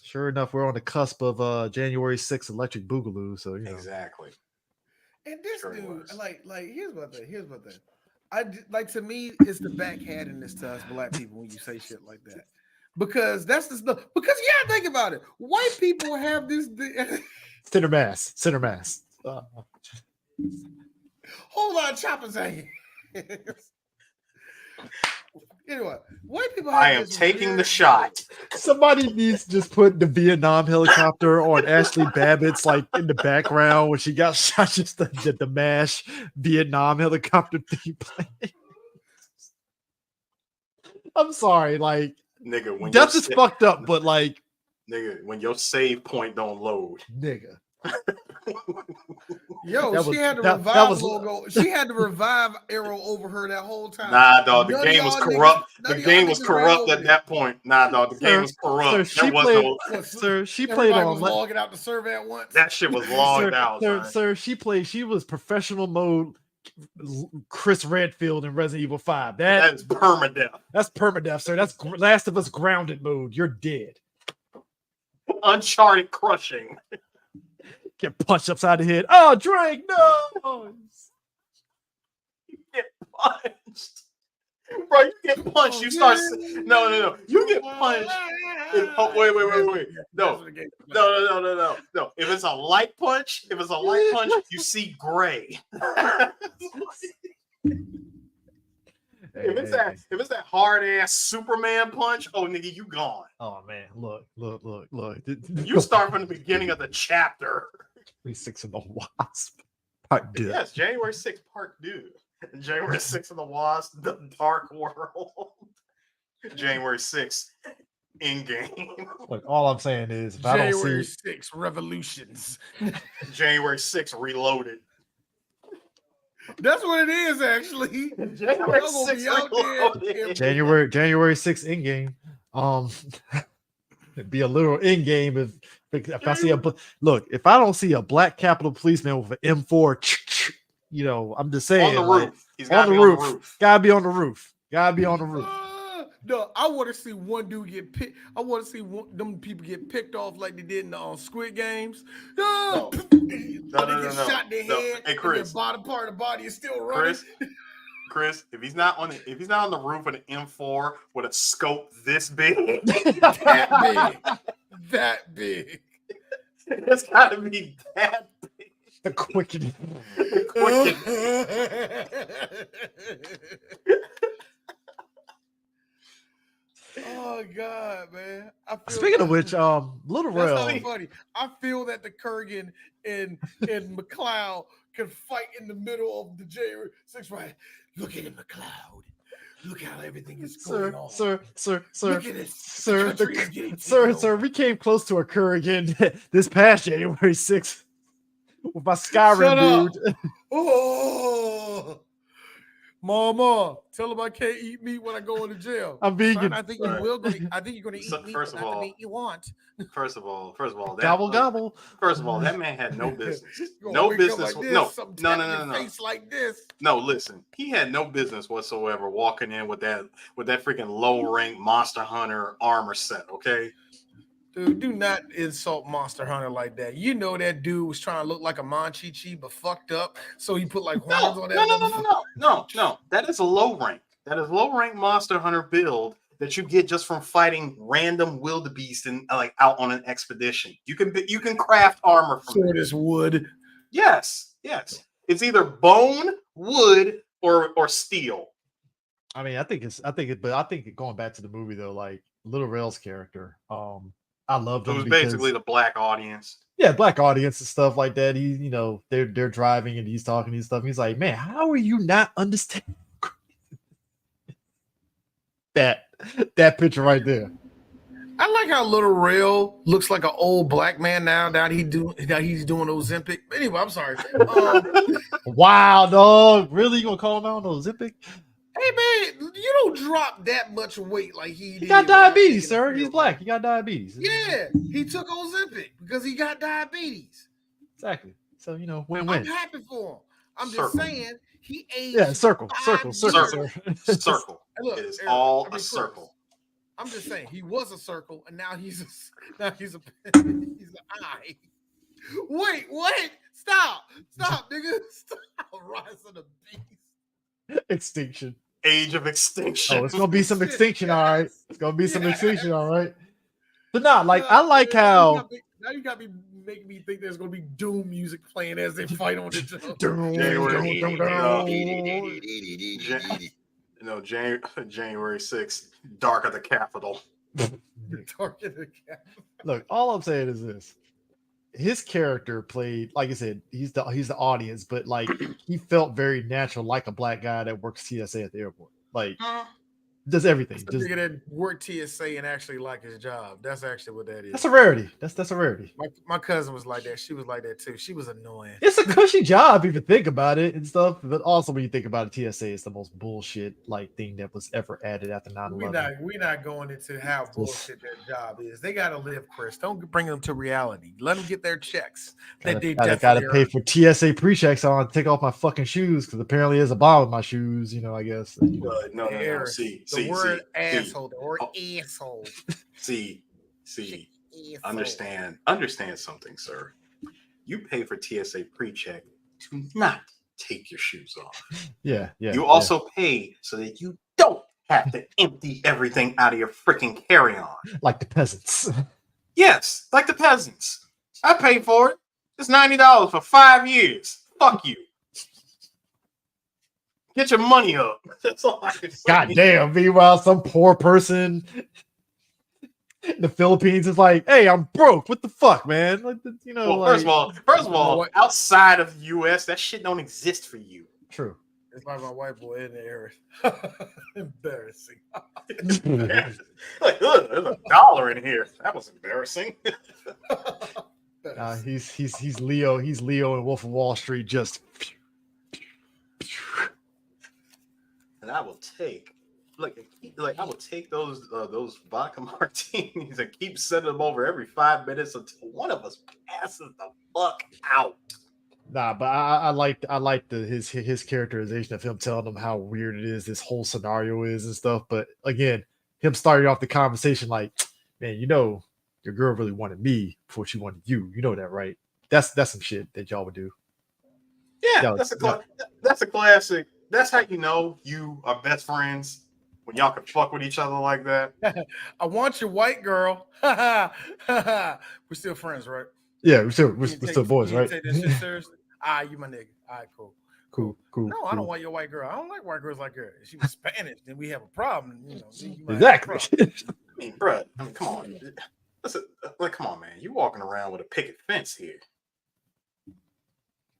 S1: Sure enough, we're on the cusp of January 6th electric boogaloo. So
S2: exactly.
S4: And this dude, like, here's what to me, it's the backhandedness to us black people when you say shit like that. Because that's the stuff. Because think about it. White people have this
S1: center mass.
S4: Hold on, choppers hanging. Anyway, white people.
S2: I am taking the shot.
S1: Somebody needs to just put the Vietnam helicopter on Ashley Babbitt's like in the background when she got shot. Just the MASH Vietnam helicopter thing playing. I'm sorry, like.
S2: Nigga, when
S1: that's just fucked up, but like,
S2: nigga, when your save point don't load,
S1: nigga.
S4: She had to revive logo. She had to revive arrow over her that whole time.
S2: Nah, dog, the game was corrupt. The game was corrupt at that point. Nah, dog, the game was corrupt.
S1: She played on
S4: logging out the server at once.
S2: That shit was logged out.
S1: Sir, she was professional mode. Chris Redfield in Resident Evil 5.
S2: That is permadeath.
S1: That's permadeath, sir. That's Last of Us grounded mode. You're dead.
S2: Uncharted crushing.
S1: Get punched upside the head. Oh, Drake, no.
S2: You get punched. Bro, you get punched. You start. No. You get punched. Wait. No. If it's a light punch, you see gray. If it's that hard ass Superman punch, oh nigga, you gone.
S1: Oh man, look.
S2: You start from the beginning of the chapter.
S1: 6 of the Wasp. Part 2.
S2: Yes, January 6th, part 2. January 6th of the Wasp, the Dark World. January 6th, Endgame.
S1: Look, all I'm saying is, if
S3: January
S1: I don't see
S3: 6 Revolutions.
S2: January 6th, Reloaded.
S4: That's what it is, actually.
S2: January 6th,
S1: January 6th Endgame. It'd be a literal Endgame if I see if I don't see a black Capitol policeman with an M4, I'm just saying
S2: on the roof. He's gotta be on the roof.
S1: Gotta be on the roof.
S4: No, I want to see one dude get picked. I want to see them people get picked off like they did in the Squid Games.
S2: No.
S4: They get shot in the head.
S2: Hey, Chris.
S4: And the bottom part of the body is still running.
S2: Chris, if he's not on the roof with an M4 with a scope this big,
S4: that big,
S2: it's got to be that big.
S1: The quickening.
S4: Oh God, man!
S1: Speaking of which, Little Rel.
S4: That's so funny. I feel that the Kurgan and McLeod can fight in the middle of the January 6th riot. Look at him, McLeod. Look how everything is going on.
S1: Sir.
S4: Look at this.
S1: Sir, we came close to a Kurgan this past January 6th with my Skyrim dude.
S4: Oh. Mama, tell him I can't eat meat when I go into jail.
S1: I'm vegan.
S4: I think you will. I think you're going to eat meat,
S2: first
S4: but
S2: of
S4: not
S2: all,
S4: the meat you want.
S2: First of all,
S1: Gobble.
S2: First of all, that man had no business.
S4: No business.
S2: Like no.
S4: Face like this.
S2: No, listen. He had no business whatsoever walking in with that freaking low rank Monster Hunter armor set. Okay.
S4: Dude, do not insult Monster Hunter like that. You know that dude was trying to look like a Mon-Chi-Chi, but fucked up. So he put like horns on that.
S2: No. That is a low rank. That is low rank Monster Hunter build that you get just from fighting random wildebeest and like out on an expedition. You can craft armor from
S4: Sword is wood.
S2: Yes. It's either bone, wood, or steel.
S1: I mean, I think going back to the movie though, like Little Rel's character, I loved him.
S2: It was basically the black audience.
S1: Yeah, black audience and stuff like that. He, they're driving and he's talking and stuff. He's like, man, how are you not understanding that picture right there?
S4: I like how Little Rel looks like an old black man now that he's doing Ozempic. Anyway, I'm sorry.
S1: Wow, dog. Really? You gonna call him out on Ozempic?
S4: Hey man, you don't drop that much weight like he did.
S1: He got diabetes, sir. He's black. He got diabetes.
S4: Yeah, he took Ozempic because he got diabetes.
S1: Exactly. So win-win.
S4: I'm happy for him. I'm just saying he aged.
S1: Yeah, circle.
S2: Circle.
S4: Look,
S2: it is
S4: Eric,
S2: all a circle.
S4: I'm just saying he was a circle and now he's an eye. Wait, what? Stop, nigga. Stop. Rise of the beast.
S1: Extinction.
S2: Age of extinction.
S1: Oh, it's gonna be some extinction, all right. It's gonna be some extinction, all right. But not like I like how
S4: now you got me making me think there's gonna be doom music playing as they fight on the jump.
S2: January 6th, Dark of the Capitol.
S4: Dark of the Capitol.
S1: Look, all I'm saying is this. His character played, like I said, he's the audience, but like he felt very natural, like a black guy that works TSA at the airport. Like does everything.
S4: That's a nigga that work TSA and actually like his job. That's actually what that is.
S1: That's a rarity. That's a rarity.
S4: My cousin was like that. She was like that too. She was annoying.
S1: It's a cushy job if you think about it and stuff. But also when you think about it, TSA is the most bullshit like thing that was ever added after 9/11.
S4: We're not going into how bullshit their job is. They gotta live, Chris. Don't bring them to reality. Let them get their checks.
S1: Gotta pay for TSA pre-checks. I want to take off my fucking shoes because apparently there's a bomb in my shoes. I guess.
S2: No.
S4: See, word asshole or asshole.
S2: See. Understand something, sir. You pay for TSA pre-check to not take your shoes off.
S1: Yeah.
S2: You also pay so that you don't have to empty everything out of your freaking carry-on.
S1: Like the peasants.
S2: Yes, like the peasants. I paid for it. It's $90 for 5 years. Fuck you. Get your money up. That's all I can say.
S1: God damn. Meanwhile, some poor person in the Philippines is like, hey, I'm broke. What the fuck, man? Like, you know,
S2: Well,
S1: like,
S2: first of all, outside of the US, that shit don't exist for you.
S1: True.
S4: It's like my white boy in there. Embarrassing.
S2: Like, there's $1 in here. That was embarrassing.
S1: He's Leo. He's Leo in Wolf of Wall Street. Just.
S2: And I will take, I will take those vodka martinis and keep sending them over every 5 minutes until one of us passes the fuck out.
S1: Nah, but I like his characterization of him telling them how weird it is, this whole scenario is and stuff. But again, him starting off the conversation like, man, you know, your girl really wanted me before she wanted you. You know that, right? That's some shit that y'all would do.
S2: Yeah, that's a classic. That's how you know you are best friends, when y'all can fuck with each other like that.
S4: I want your white girl. We're still friends, right?
S1: Yeah, we're still boys, right?
S4: Take this shit seriously. You my nigga. All right, cool.
S1: Cool.
S4: I don't want your white girl. I don't like white girls like her. If she was Spanish, then we have a problem. You know,
S1: exactly.
S2: I mean, bro, come on. Listen, come on, man. You walking around with a picket fence here.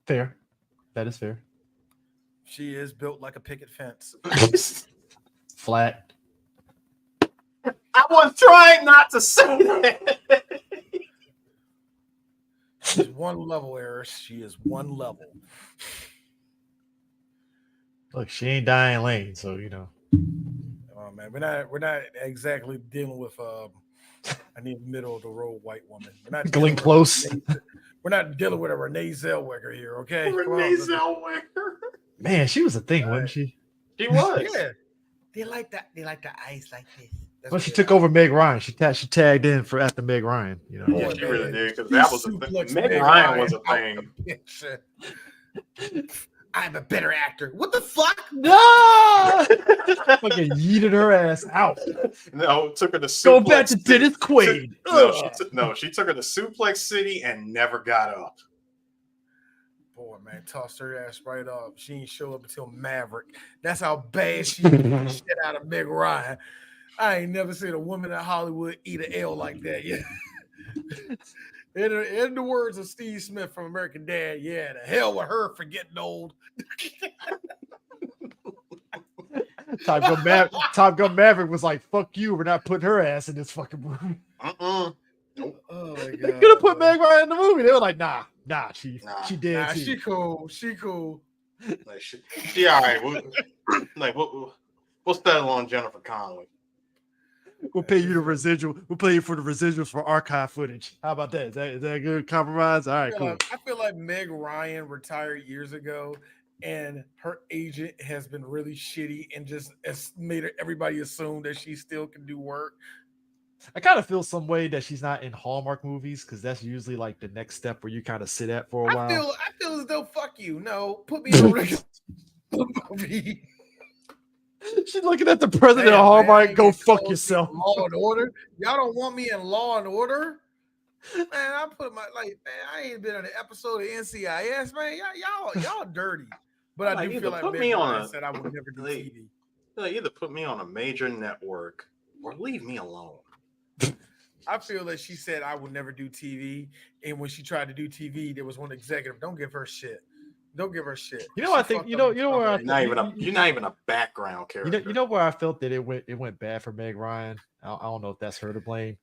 S1: Fair. That is fair.
S4: She is built like a picket fence.
S1: Flat.
S2: I was trying not to say that.
S4: She's one level, Eris. She is one level.
S1: Look, she ain't Diane Lane, so you know.
S4: Oh man, we're not exactly dealing with I need middle of the road white woman. We're not
S1: Glenn Close.
S4: We're not dealing with a Renee Zellweger here, okay?
S2: Renee Zellweger.
S1: Man, she was a thing, wasn't she?
S2: She was.
S4: Yeah. They like the ice like this.
S1: Well, she took over Meg Ryan. She tagged in for after Meg Ryan. You know,
S2: yeah, she really did, because that was a thing. Meg Ryan was a thing.
S4: I'm a better actor. What the fuck?
S1: No! Fucking yeeted her ass out.
S2: No, took her to Suplex.
S1: Go back to Dennis Quaid.
S2: She took her to Suplex City and never got up.
S4: Boy, man, tossed her ass right up. She ain't show up until Maverick. That's how bad she beat the shit out of Meg Ryan. I ain't never seen a woman in Hollywood eat an L like that yet. In the words of Steve Smith from American Dad, yeah, the hell with her for getting old.
S1: Top Gun Maverick was like, fuck you, we're not putting her ass in this fucking movie.
S2: Nope.
S4: Oh my God.
S1: They could have put Meg Ryan in the movie. They were like, nah, she did.
S4: Nah, she cool.
S2: Like, she all right. We'll settle on Jennifer Connelly.
S1: We'll pay you the residual. We'll pay you for the residuals for archive footage. How about that? Is that a good compromise? All right, cool.
S4: I feel like Meg Ryan retired years ago, and her agent has been really shitty and just made everybody assume that she still can do work.
S1: I kind of feel some way that she's not in Hallmark movies, because that's usually like the next step where you kind of sit at for a while.
S4: I feel as though fuck you. No, put me in a regular movie.
S1: She's looking at the president of Hallmark. Man, go fuck yourself.
S4: Law and Order. Y'all don't want me in Law and Order. Man, I put man, I ain't been on an episode of NCIS, man. Y'all dirty. But I do feel like Meg Ryan said I would never do TV.
S2: Either put me on a major network or leave me alone.
S4: I feel that she said I would never do TV, and when she tried to do TV, there was one executive. Don't give her shit. Don't give her shit.
S1: You know, I think you know where I
S2: you're not even a background character.
S1: You know where I felt that it went bad for Meg Ryan. I don't know if that's her to blame.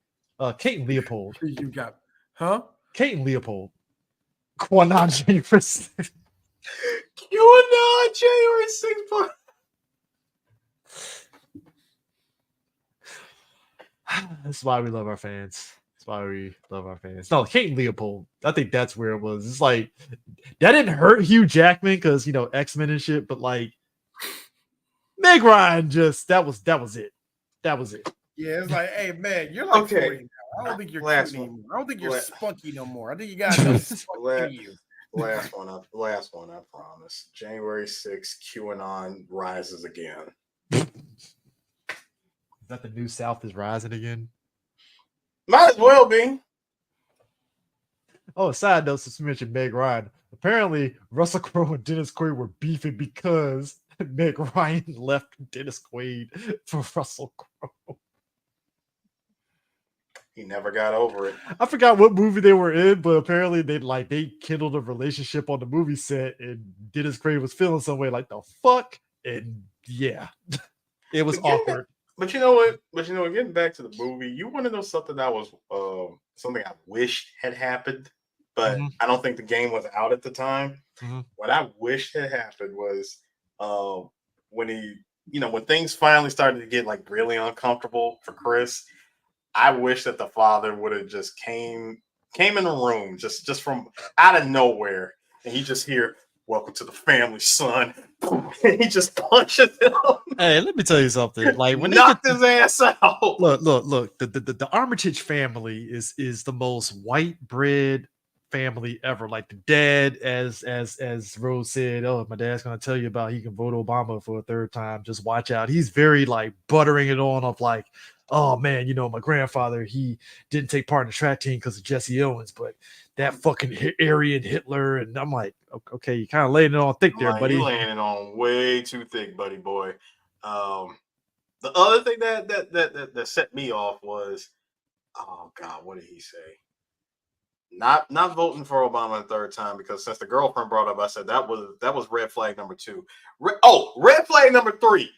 S1: Kate and Leopold.
S4: You got, huh?
S1: Kate and Leopold. QAnon January 6th.
S2: QAnon January 6th.
S1: That's why we love our fans. No, Kate and Leopold. I think that's where it was. It's like that didn't hurt Hugh Jackman because X-Men and shit, but like Meg Ryan that was it. That was it.
S4: Yeah, it's like, hey man, you're like 40 now. I don't think you're cute anymore. I don't think you're spunky no more. I think you got no spunky in you.
S2: Last one, I promise. January 6th, QAnon rises again.
S1: that the New South is rising again?
S2: Might as well be.
S1: Oh, side note, since you mentioned Meg Ryan, apparently Russell Crowe and Dennis Quaid were beefing because Meg Ryan left Dennis Quaid for Russell Crowe.
S2: He never got over it.
S1: I forgot what movie they were in, but apparently they kindled a relationship on the movie set, and Dennis Quaid was feeling some way like the fuck, and yeah, it was awkward.
S2: But you know what? Getting back to the movie, you want to know something that was something I wished had happened, but I don't think the game was out at the time. What I wished had happened was when when things finally started to get like really uncomfortable for Chris. I wish that the father would have just came in the room just from out of nowhere, and he just hear, "Welcome to the family, son." And he just punches him.
S1: Hey, let me tell you something. Like when
S2: knocked his ass out.
S1: Look. The Armitage family is the most white bread family ever. Like the dad, as Rose said, oh, my dad's gonna tell you about he can vote Obama for a third time. Just watch out. He's very like buttering it on of like, oh man, my grandfather, he didn't take part in the track team because of Jesse Owens, but that fucking Aryan Hitler, and I'm like, okay, you kind of laying it on thick there, buddy.
S2: You laying it on way too thick, buddy boy. The other thing that set me off was, oh God, what did he say? Not voting for Obama a third time, because since the girlfriend brought up, I said that was red flag number 2. Red flag number 3.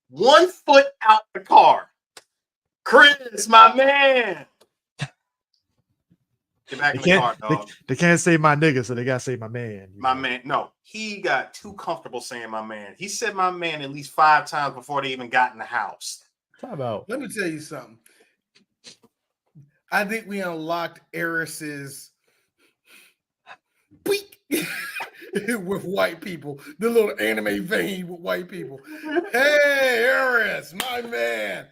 S2: 1 foot out the car. Chris, my man. Get back in the car, dog.
S1: They can't say my nigga, so they gotta say my man.
S2: My man. No, he got too comfortable saying my man. He said my man at least 5 times before they even got in the house.
S1: Talk about.
S4: Let me tell you something. I think we unlocked Eris's beak with white people. The little anime vein with white people. Hey, Eris, my man.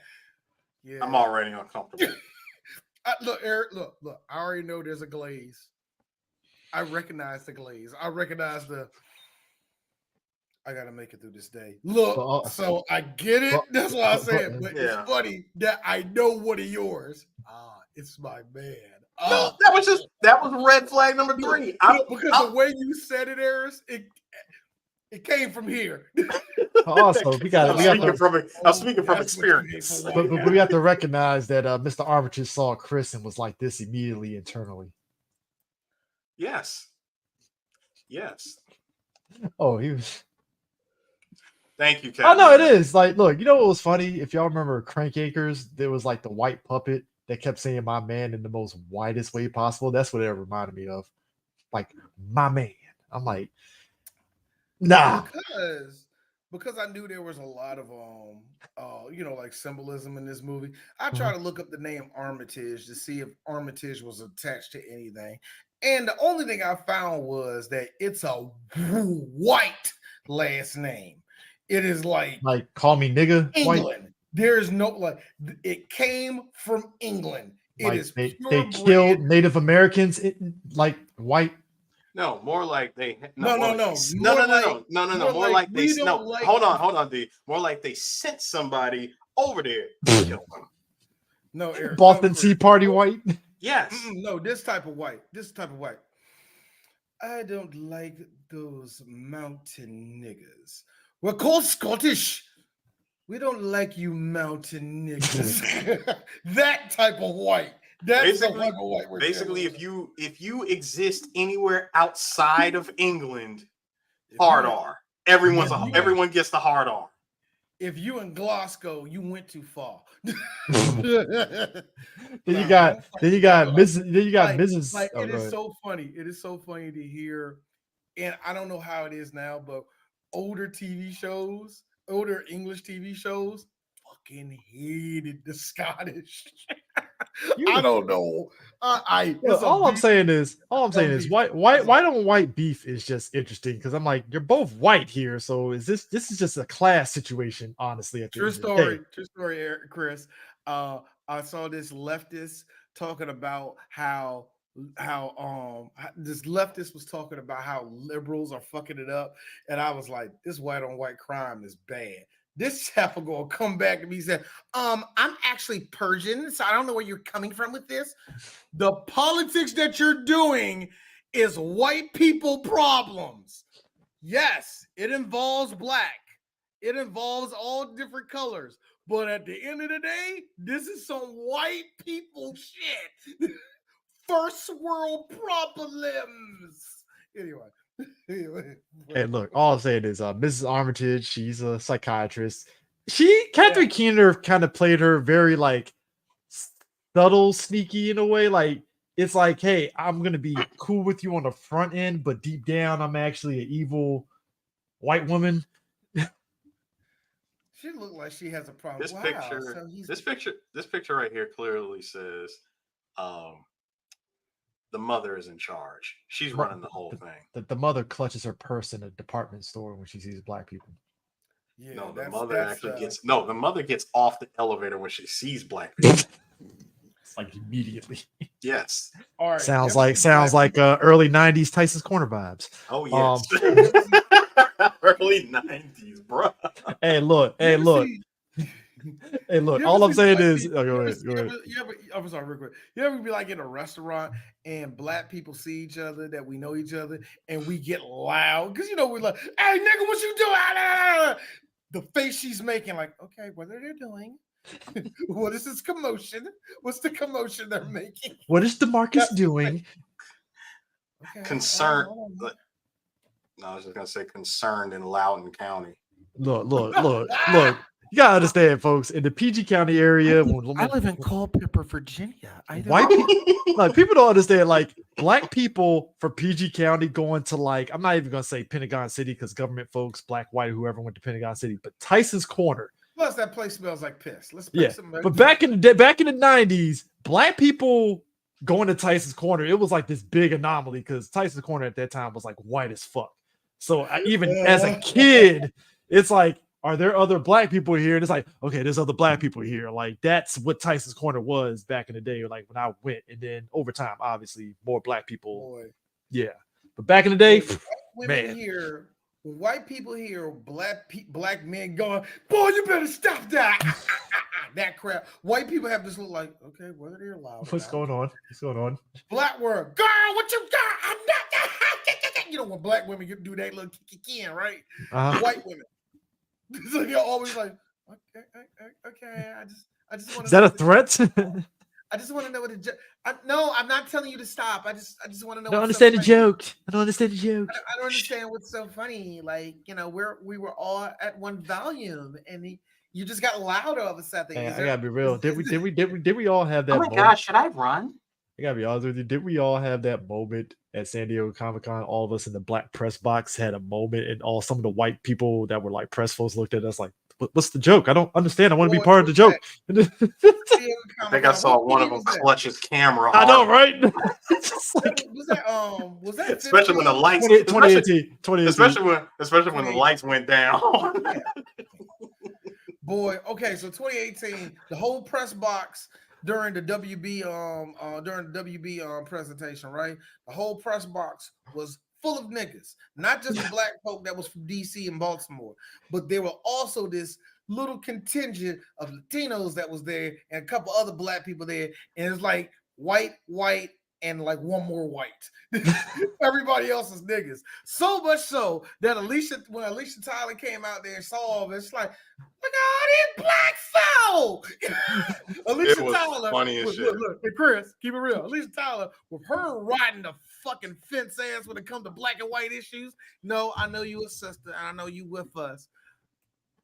S2: Yeah. I'm already uncomfortable.
S4: Look, Eric, look. I already know there's a glaze. I recognize the glaze. I recognize I gotta make it through this day. Look, so I get it. That's what I said. But it's funny that I know one of yours. It's my man.
S2: No, that was red flag number 3.
S4: Because the way you said it, Eris, it came from here.
S1: Also,
S2: I'm speaking from experience.
S1: But we have to recognize that Mr. Armitage saw Chris and was like this immediately internally.
S2: Yes.
S1: Oh, he was.
S2: Thank you, Kevin.
S1: Oh no, it is. Like, look, you know what was funny? If y'all remember Crank Acres, there was like the white puppet that kept saying my man in the most whitest way possible. That's what it reminded me of. Like, my man. I'm like, nah.
S4: Because I knew there was a lot of like symbolism in this movie. I tried to look up the name Armitage to see if Armitage was attached to anything. And the only thing I found was that it's a white last name. It is like
S1: call me nigga.
S4: England.
S1: White.
S4: There is no it came from England.
S1: They killed Native Americans like white.
S2: No, more like they.
S4: No.
S2: More like they. No, hold on, D. More like they sent somebody over there to kill them.
S4: No, Eric,
S1: Boston Tea Party white.
S2: Yes.
S4: No, this type of white. I don't like those mountain niggas. We're called Scottish. We don't like you mountain niggas. That type of white. That's the type of white we're
S2: basically if you exist anywhere outside of England, hard R. Everyone gets the hard R.
S4: If you in Glasgow, you went too far.
S1: Then you got Mrs.
S4: Like it is so funny. It is so funny to hear, and I don't know how it is now, but older English TV shows fucking hated the Scottish. I don't know.
S1: All I'm saying is white on white beef is just interesting because I'm like, you're both white here, so this is just a class situation, honestly.
S4: True story, Eric, Chris. I saw this leftist talking about how this leftist was talking about how liberals are fucking it up, and I was like, this white on white crime is bad. this chapel gonna come back to me and say, I'm actually Persian, so I don't know where you're coming from with this. The politics that you're doing is white people problems. Yes, it involves black. It involves all different colors. But at the end of the day, this is some white people shit. First world problems. Anyway.
S1: Hey, look, all I'm saying is Mrs. Armitage, she's a psychiatrist. Catherine Keener kind of played her very like subtle, sneaky in a way. Like, it's like, hey, I'm gonna be cool with you on the front end, but deep down, I'm actually an evil white woman.
S4: She looked like she has a problem.
S2: This picture right here clearly says the mother is in charge. She's running the whole thing.
S1: The mother clutches her purse in a department store when she sees black people.
S4: Yeah,
S2: no, the mother gets off the elevator when she sees black people.
S1: It's like immediately.
S2: Yes.
S4: All right.
S1: Sounds like early 90s Tyson's Corner vibes.
S2: Oh yes. Early 90s, bro.
S1: Hey, look. All I'm saying is, go ahead.
S4: I'm sorry, real quick. You ever be like in a restaurant and black people see each other, that we know each other, and we get loud because we're like, "Hey, nigga, what you doing?" The face she's making, like, okay, what are they doing? What is this commotion? What's the commotion they're making?
S1: What is DeMarcus doing?
S2: Okay, concerned. I was just gonna say concerned in Loudoun County.
S1: Look. You gotta understand, folks. In the PG County area,
S4: I live in Culpeper, Virginia.
S1: White people, like, people don't understand. Like, black people for PG County going to, like, I'm not even gonna say Pentagon City because government folks, black, white, whoever went to Pentagon City, but Tyson's Corner.
S4: Plus, that place smells like piss.
S1: But back in the 90s, black people going to Tyson's Corner, it was like this big anomaly because Tyson's Corner at that time was like white as fuck. So even as a kid, it's like, are there other black people here? And it's like, okay, there's other black people here. Like, that's what Tyson's Corner was back in the day, like when I went. And then over time, obviously, more black people.
S4: Boy.
S1: Yeah. But back in the day,
S4: white people hear black men going, boy, you better stop that. That crap. White people have this look like, okay, what are they loud?
S1: What's going on?
S4: Black world, girl, what you got? I'm not. When black women do that little kick in, right? White women. So you're always like, okay. I just want to.
S1: Is that a threat?
S4: I just want to know what no, I'm not telling you to stop. I just want to know.
S1: I don't understand the joke. I don't understand
S4: understand what's so funny. Like, we were all at one volume, and you just got loud all of a sudden.
S1: Hey, I gotta be real. Did we all have that?
S2: Oh my gosh, should I run?
S1: I gotta be honest with you. Did we all have that moment at San Diego Comic-Con? All of us in the black press box had a moment, and some of the white people that were like press folks looked at us like, "What's the joke? I don't understand. I want to be part of the joke."
S2: I think I saw one of them clutch his camera.
S1: I know, right?
S4: Was that
S2: especially when the lights
S1: 2018,
S2: especially when the lights went down.
S4: Boy, okay, so 2018, the whole press box during the WB presentation, right? The whole press box was full of niggas, not just the black folk that was from DC and Baltimore, but there were also this little contingent of Latinos that was there and a couple other black people there, and it's like white, and like one more white. Everybody else is niggas. So much so that when Alicia Tyler came out there and saw all of it, it's like, look at all these black folk. Alicia Tyler,
S2: funny as shit.
S4: Look, hey, Chris, keep it real. Alicia Tyler, with her riding the fucking fence ass when it comes to black and white issues. No, I know you a sister, and I know you with us.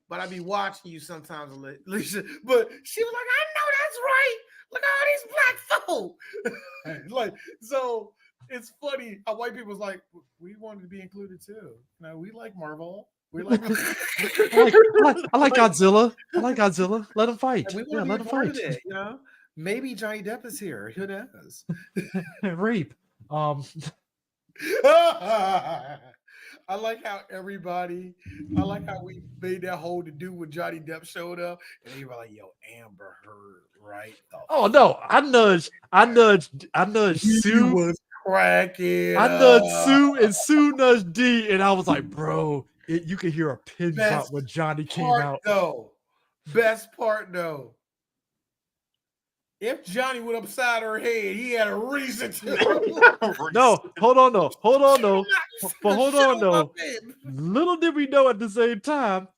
S4: But I be watching you sometimes, Alicia. But she was like, I know that's right. Look at all these black folk. Like, so it's funny how white people's like, we wanted to be included too. No, we like Marvel. We like
S1: I like Godzilla. I like Godzilla. Let him fight.
S4: Let him fight. It, maybe Johnny Depp is here. Who knows?
S1: Rape.
S4: I like how we made that whole to do when Johnny Depp showed up, and they were like, "Yo, Amber Heard, right?"
S1: Oh no, I nudged Sue.
S4: Was cracking.
S1: I nudged Sue, and Sue nudged D, and I was like, "Bro, You could hear a pin drop
S4: Best
S1: when Johnny came
S4: part
S1: out.
S4: though. Best part though. If Johnny went upside her head, he had a reason to.
S1: No, hold on, no, hold on, no,
S4: Knock
S1: but
S4: the
S1: hold
S4: shit
S1: on,
S4: out
S1: no.
S4: of my head.
S1: Little did we know at the same time,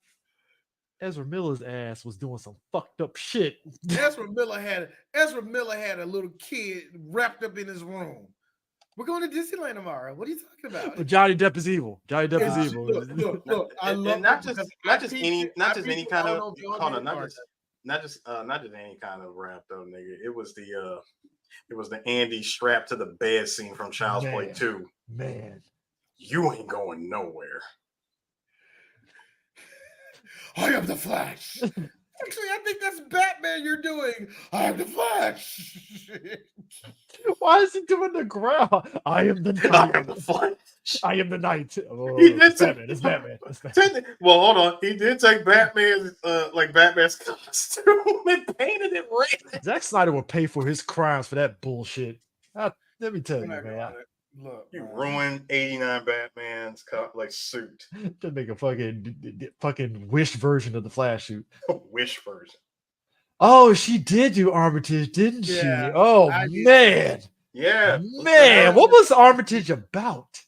S1: Ezra Miller's ass was doing some fucked up shit.
S4: Ezra Miller had a little kid wrapped up in his room. We're going to Disneyland tomorrow. What are you talking about?
S1: But Johnny Depp is evil. Johnny Depp is evil.
S4: Look, I love
S2: and not
S4: it
S2: just
S4: because
S2: any kind of hold on,
S4: not
S2: not just any kind of rap though, nigga. It was the Andy strapped to the bed scene from Child's Play 2.
S1: Man,
S2: you ain't going nowhere.
S4: I am the Flash. Actually, I think that's Batman you're doing. I am the Flash.
S1: why is he doing the growl? I am the
S2: I
S1: knight.
S2: am the Flash.
S1: I am the knight. Oh,
S2: He did
S1: it's Batman. It's Batman. It's Batman.
S2: Well, hold on. He did take Batman's costume and painted it red.
S1: Zack Snyder will pay for his crimes for that bullshit. Let me tell you, man.
S4: Look,
S2: You ruined 89 Batman's suit.
S1: Just make a fucking Wish version of the Flash suit.
S2: Wish version.
S1: Oh, she did do Armitage, didn't she?
S4: Yeah,
S1: Oh man,
S2: yeah,
S1: man. What was Armitage about?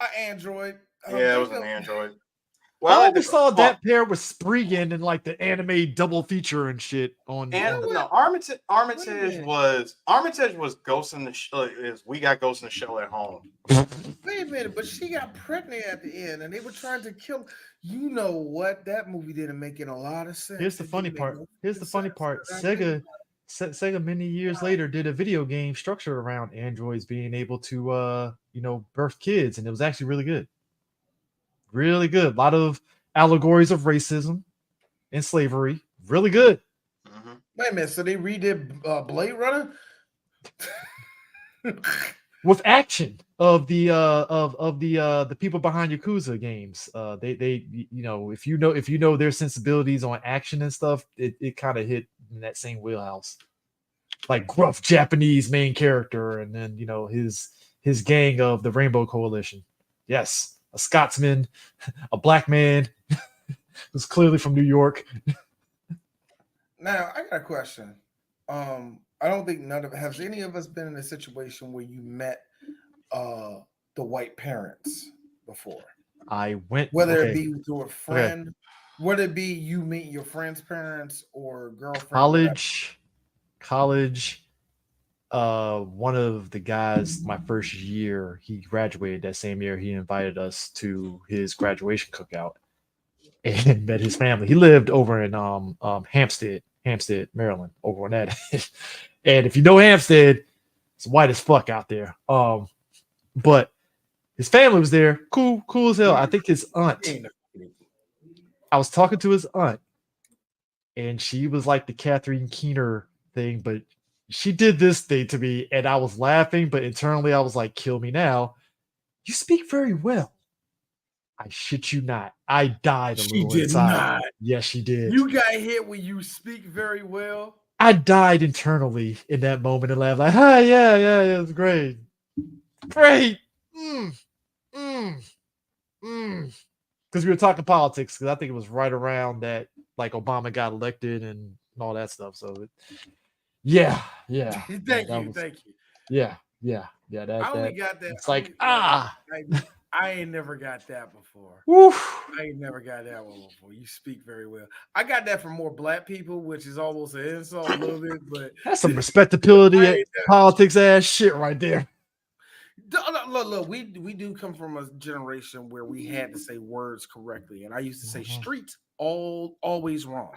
S4: An android.
S2: Yeah, it was an android.
S1: Well, I always saw that pair with Spriggan and like the anime double feature and shit on.
S2: No, Armitage was Ghost in the Shell. We got Ghost in the Shell at home.
S4: Wait a minute, but she got pregnant at the end, and they were trying to kill. You know what? That movie didn't make it a lot of sense.
S1: Here's the funny part. Sega many years later did a video game structured around androids being able to birth kids, and it was actually really good. Really good. A lot of allegories of racism and slavery. Really good.
S2: Mm-hmm.
S4: Wait a minute. So they redid Blade Runner
S1: with action of the people behind Yakuza games. They if you know their sensibilities on action and stuff, it kind of hit in that same wheelhouse. Like gruff Japanese main character, and then his gang of the Rainbow Coalition. Yes. A Scotsman, a black man who's clearly from New York.
S4: Now, I got a question. I don't think has any of us been in a situation where you met the white parents before?
S1: I went,
S4: whether it be through a friend, whether it be you meet your friend's parents or girlfriend.
S1: College. One of the guys my first year, he graduated that same year. He invited us to his graduation cookout and met his family. He lived over in Hampstead, Maryland, over on that. And if you know Hampstead, it's white as fuck out there. But his family was there, cool as hell. I think his aunt. I was talking to his aunt, and she was like the Catherine Keener thing, but she did this thing to me, and I was laughing, but internally I was like, kill me now. You speak very well. I shit you not. I died a little inside. She did not. Yes, she did.
S4: You got hit when you speak very well.
S1: I died internally in that moment and laughed like, "Hi, yeah, it was great. Great. Because we were talking politics, because I think it was right around that, like, Obama got elected and all that stuff. So yeah.
S4: Thank you.
S1: Yeah.
S4: I only got that.
S1: It's like
S4: I ain't never got that before.
S1: Woof.
S4: I ain't never got that one before. You speak very well. I got that from more black people, which is almost an insult a little bit, but
S1: that's some respectability politics ass shit right there.
S4: Look, we do come from a generation where we had to say words correctly, and I used to say streets always wrong.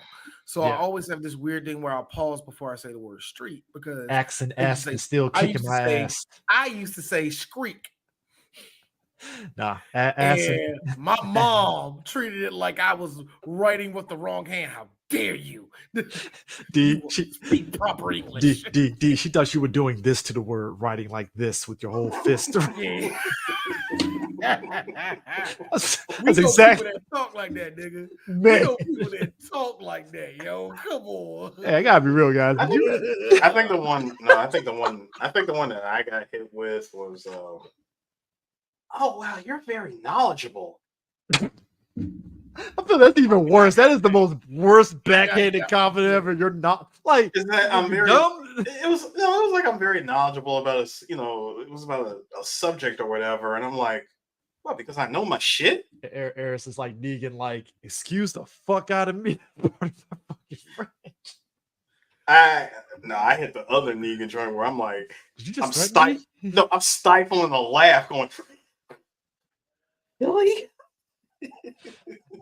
S4: So I always have this weird thing where I'll pause before I say the word street because
S1: accent ass is still kicking my ass.
S4: I used to say screek.
S1: Nah,
S4: and my mom treated it like I was writing with the wrong hand. How dare you?
S1: She
S4: speak proper English.
S1: She thought you were doing this to the word, writing like this with your whole fist. That's exactly.
S4: People that talk like that, nigga.
S1: Man.
S4: We know people that talk like that, yo. Come on.
S1: Hey, I gotta be real, guys.
S2: I think the one that I got hit with was oh wow, you're very knowledgeable.
S1: I feel that's even worse. That is the most worst backhanded compliment ever. You're not like
S2: Is that I'm very
S1: dumb.
S2: it was like I'm very knowledgeable about it was about a subject or whatever, and I'm like, what, because I know my shit?
S1: Eris is like Negan, like, excuse the fuck out of me.
S2: I hit the other Negan joint where I'm like,
S1: Did you just threaten me?
S2: No, I'm stifling a laugh going, really?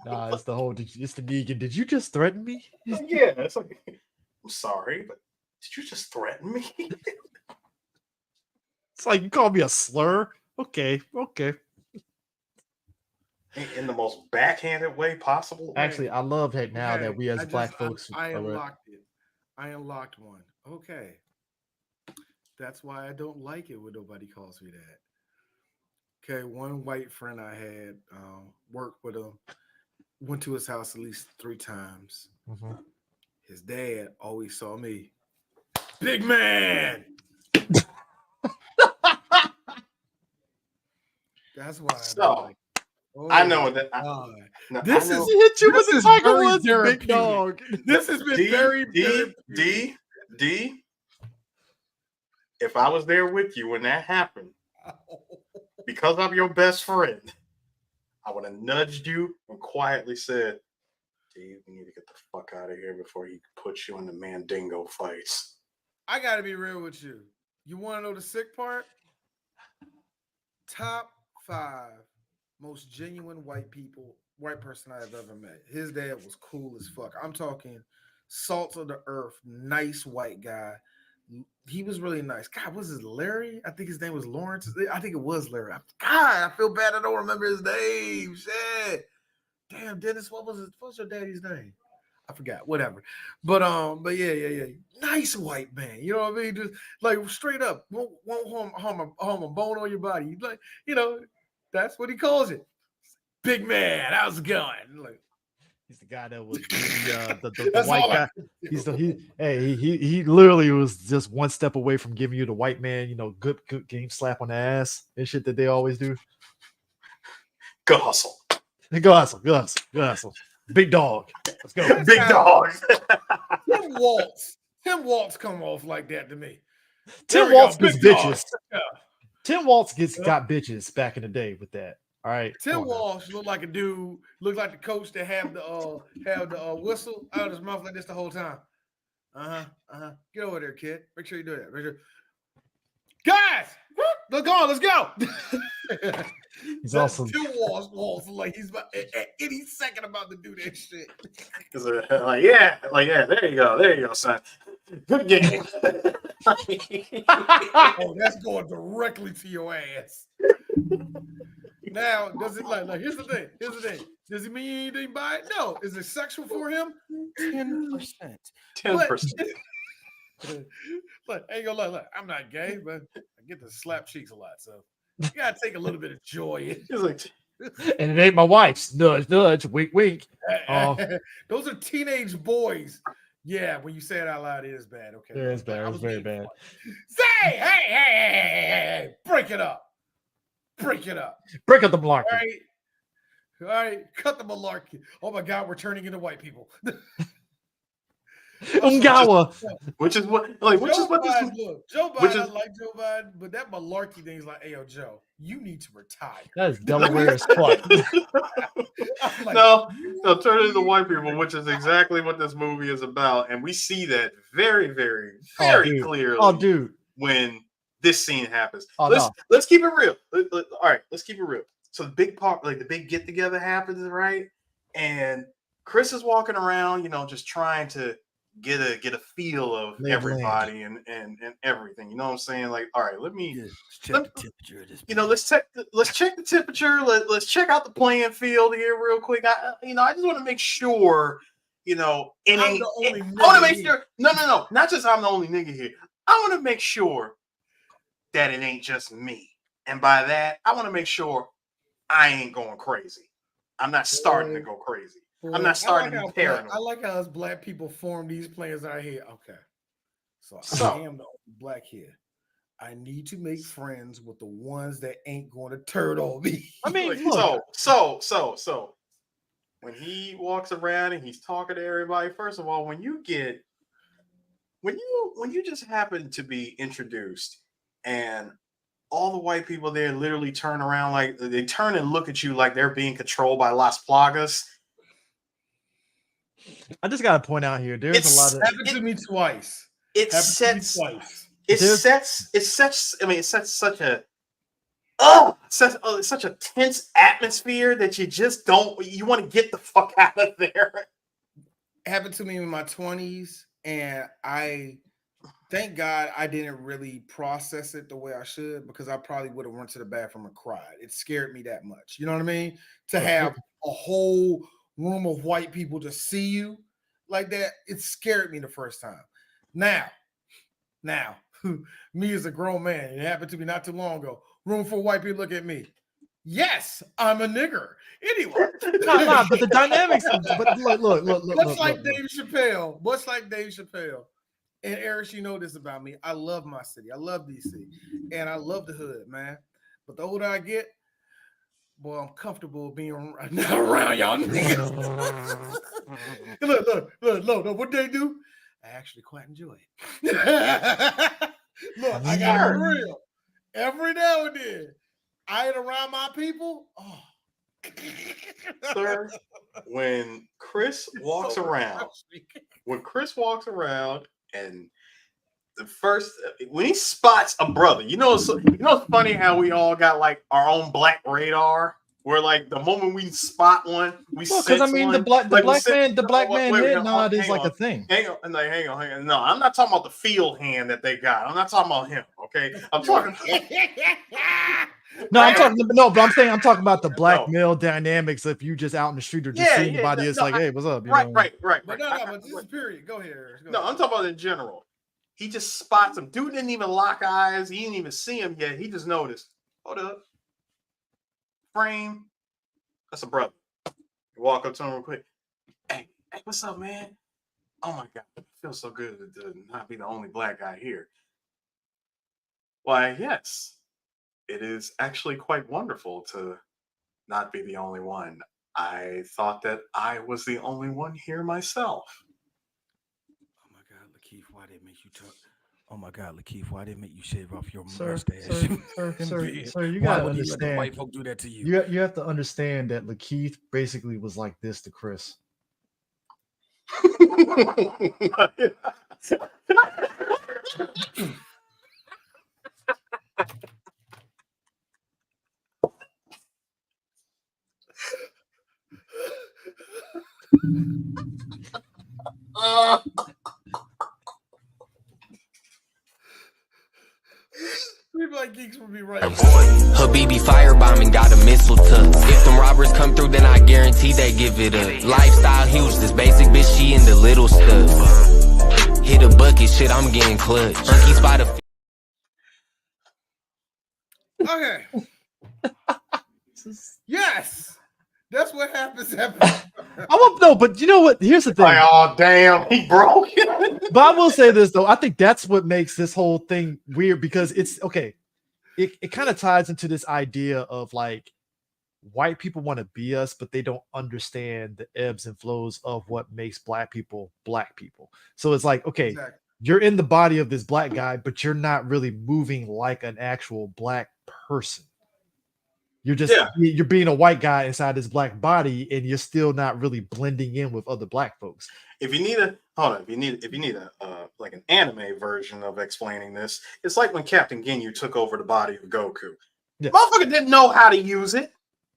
S1: Nah, it's the whole. It's the Negan. Did you just threaten me?
S2: Yeah, it's like, I'm sorry, but did you just threaten me?
S1: It's like you call me a slur. Okay.
S2: In the most backhanded way possible.
S1: Actually, I love that now that we as black folks.
S4: I unlocked it. I unlocked one. Okay. That's why I don't like it when nobody calls me that. Okay, one white friend I had worked with him, went to his house at least 3 times.
S1: Mm-hmm.
S4: His dad always saw me. Big man. That's why I don't like it. Oh,
S2: I know that.
S4: This is
S1: hit you with
S4: this
S1: the
S4: is
S1: Tiger
S4: very
S1: Woods big
S4: therapeutic.
S1: dog.
S4: This has been very
S2: D. If I was there with you when that happened, because I'm your best friend, I would have nudged you and quietly said, D, we need to get the fuck out of here before he puts you in the Mandingo fights.
S4: I gotta be real with you. You want to know the sick part? Top 5 most genuine white person I've ever met. His dad was cool as fuck. I'm talking salt of the earth, nice white guy. He was really nice. God, was it Larry? I think his name was Lawrence. I think it was Larry. God, I feel bad. I don't remember his name. Shit. Damn, Dennis, what's your daddy's name? I forgot. Whatever. But yeah. Nice white man. You know what I mean? Just like straight up, won't harm a bone on your body. Like, that's what he calls it. Big man, how's it going? Like,
S1: he's the guy that was the white guy. He literally was just one step away from giving you the white man, good game slap on the ass and shit that they always do.
S2: Go hustle.
S1: Go hustle. Big dog. Let's go.
S2: Big dog.
S4: Tim Waltz come off like that to me.
S1: Tim Waltz gets bitches. Yeah. Tim Waltz got bitches back in the day with that. All right.
S4: Tim Walsh looked like a dude, looked like the coach that have the whistle out of his mouth like this the whole time. Get over there, kid. Make sure you do that. Make sure. Guys, let's go.
S1: He's awesome.
S4: Tim Walsh like he's about any second about to do that shit.
S2: There you go, son. Good game.
S4: Oh, that's going directly to your ass. Now, does it like here's the thing. Does it mean anything by it? No. Is it sexual for him? 10%.
S2: 10%.
S4: Look, I ain't gonna lie. I'm not gay, but I get to slap cheeks a lot, so you gotta take a little bit of joy in.
S1: And it ain't my wife's. Nudge, nudge, wink, wink.
S4: Those are teenage boys. Yeah, when you say it out loud, it is bad. Okay,
S1: yeah, it's bad. It was very bad.
S4: Say, hey, break it up. Break it up.
S1: Break up the malarkey.
S4: All right, cut the malarkey. Oh my God, we're turning into white people.
S1: Ungawa.
S2: Which is what
S4: Joe Biden, I like Joe Biden, but that malarkey thing is like, hey, yo, Joe, you need to retire.
S1: That is Delaware as fuck.
S2: Like, no, turn into white people, which is exactly what this movie is about. And we see that very, very, very clearly.
S1: Oh, dude.
S2: When this scene happens. Let's keep it real. All right, let's keep it real. So the big part, like the big get together happens, right? And Chris is walking around, just trying to get a feel of everybody and everything. You know what I'm saying? Like, all right, let's check the temperature of this. Let's check the temperature. Let's check out the playing field here real quick. I just want to make sure, I want to make sure. No, not just I'm the only nigga here. I want to make sure that it ain't just me. And by that, I want to make sure I ain't going crazy. I'm not starting to go crazy. I'm not starting to be paranoid.
S4: I like how us black people form these plans out here. Okay. So I am the only black here. I need to make friends with the ones that ain't going to turd on me.
S1: I mean,
S2: Like,
S1: look,
S2: so when he walks around and he's talking to everybody, first of all, when you just happen to be introduced and all the white people there literally turn around, like they turn and look at you like they're being controlled by Las Plagas.
S1: I just gotta point out here, there's a lot of
S4: happened to me twice.
S2: It
S4: Happened to me
S2: sets
S4: twice.
S2: it
S1: There's-
S2: sets such a such a tense atmosphere that you just you want to get the fuck out of there.
S4: Happened to me in my 20s, and I thank God I didn't really process it the way I should, because I probably would have went to the bathroom and cried. It scared me that much. You know what I mean? To have a whole room of white people to see you like that, it scared me the first time. Now, me as a grown man, it happened to me not too long ago. Room for white people look at me. Yes, I'm a nigger. Anyway,
S1: but the dynamics. But look.
S4: Much like Dave Chappelle. And Eric, you know this about me. I love my city. I love DC, and I love the hood, man. But the older I get, boy, I'm comfortable being not around y'all niggas. Look, what they do? I actually quite enjoy it. Look, I got to be real. Every now and then, I ain't around my people. Oh.
S2: Sir, when Chris walks around and when he spots a brother, it's funny how we all got like our own black radar. Where like the moment we spot one,
S1: because I mean the black man head nod is like a thing.
S2: Hang on. No, I'm not talking about the field hand that they got. I'm not talking about him. Okay, I'm talking.
S1: I'm talking about the black male dynamics. If you just out in the street or just see anybody, it's like, hey, what's up?
S2: Right.
S4: But but this is period. Go ahead.
S2: No, I'm talking about in general. He just spots him. Dude didn't even lock eyes. He didn't even see him yet. He just noticed. Hold up. Frame. That's a brother. You walk up to him real quick. Hey, what's up, man? Oh my God. It feels so good to not be the only black guy here. Why, yes. It is actually quite wonderful to not be the only one. I thought that I was the only one here myself.
S4: Oh my God, Lakeith, why did it make you talk? Oh my God, Lakeith, why didn't make you shave off your mustache?
S1: Sir, you gotta understand.
S4: White folk do that to you.
S1: You have to understand that Lakeith basically was like this to Chris.
S4: People like geeks would be right.
S5: Habibi firebombing got a missile tuck. If them robbers come through, then I guarantee they give it up. Lifestyle huge, this basic bitch, she in the little stuff. Hit a bucket, shit, I'm getting clutch. Monkey spot a.
S4: Okay. Yes. That's what happens.
S1: But you know what? Here's the thing.
S2: Like, oh damn, he broke it.
S1: But I will say this though. I think that's what makes this whole thing weird, because it's okay. It kind of ties into this idea of like white people want to be us, but they don't understand the ebbs and flows of what makes black people. So it's like, okay,
S4: Exactly.
S1: You're in the body of this black guy, but you're not really moving like an actual black person. You're just you're being a white guy inside this black body, and you're still not really blending in with other black folks.
S2: If you need a like an anime version of explaining this, it's like when Captain Ginyu took over the body of Goku.
S1: Yeah.
S2: Motherfucker didn't know how to use it.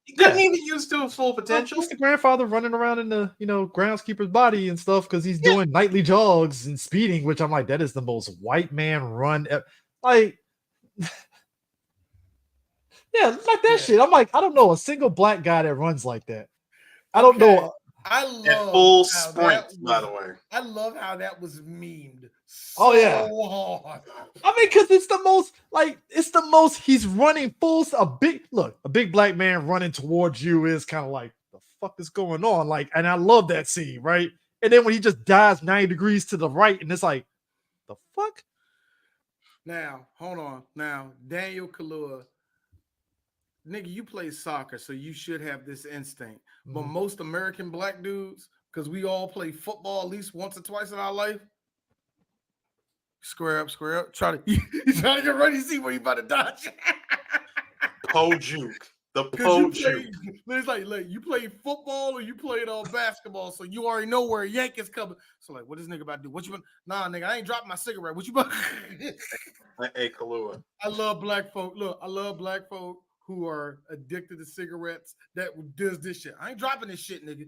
S2: He couldn't even use it to its full potential.
S1: It's the grandfather running around in the groundskeeper's body and stuff because he's doing nightly jogs and speeding, which I'm like, that is the most white man run. Like, like that shit. I'm like, I don't know a single black guy that runs like that. I don't know.
S4: I love
S2: at full sprint, by the way.
S4: I love how that was memed.
S1: Oh yeah.
S4: Hard.
S1: I mean, because it's the most he's running full. A big black man running towards you is kind of like, the fuck is going on? Like, and I love that scene, right? And then when he just dives 90 degrees to the right, and it's like, the fuck?
S4: Now, hold on. Now, Daniel Kaluuya, nigga, you play soccer, so you should have this instinct. But most American black dudes, because we all play football at least once or twice in our life, square up. Try to get ready to see where you about to dodge.
S2: Pojuke. The Pojuke.
S4: It's like you play football or you played basketball, so you already know where a yank is coming. So like, what this nigga about to do? What you been? Nah, nigga, I ain't dropping my cigarette. What you about?
S2: Hey, Kaluuya.
S4: I love black folk. Look, I love black folk who are addicted to cigarettes that does this shit. I ain't dropping this shit, nigga.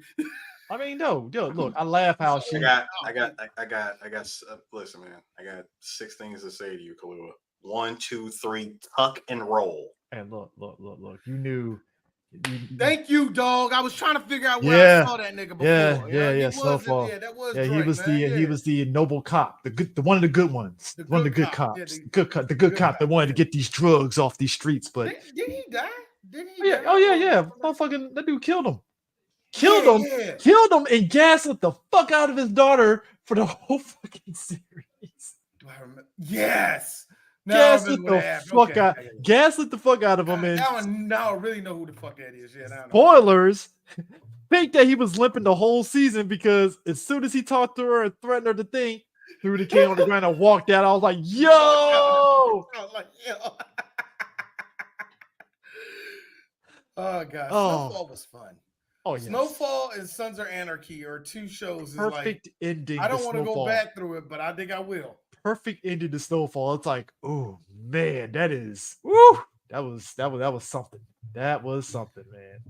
S1: I mean, no, yo, look, I laugh how she.
S2: I got. Listen, man, I got 6 things to say to you, Kaluuya. 1, 2, 3, tuck and roll.
S1: And look. You knew.
S4: Thank you, dog. I was trying to figure out where I saw that nigga before.
S1: Yeah. Snowfall.
S4: Yeah, that was.
S1: Yeah,
S4: Drake,
S1: he was the noble cop, the one of the good ones, one of the good cops, the good cop that wanted to get these drugs off these streets. But
S4: did he die?
S1: Yeah. Oh yeah. Motherfucking that dude killed him. Killed him, and gaslit the fuck out of his daughter for the whole fucking series.
S4: Yes.
S1: Gaslit the fuck out of him. And
S4: now I really know who the fuck that is. Yeah.
S1: Spoilers. Think that he was limping the whole season because as soon as he talked to her and threatened her to think, threw the kid on the ground and walked out. I was like, yo.
S4: Oh god, Snowfall was fun.
S1: Oh yeah,
S4: Snowfall and Sons of Anarchy are 2 shows.
S1: Perfect ending.
S4: I don't want to go back through it, but I think I will.
S1: Perfect ending to Snowfall. It's like, oh man, that was something. That was something, man.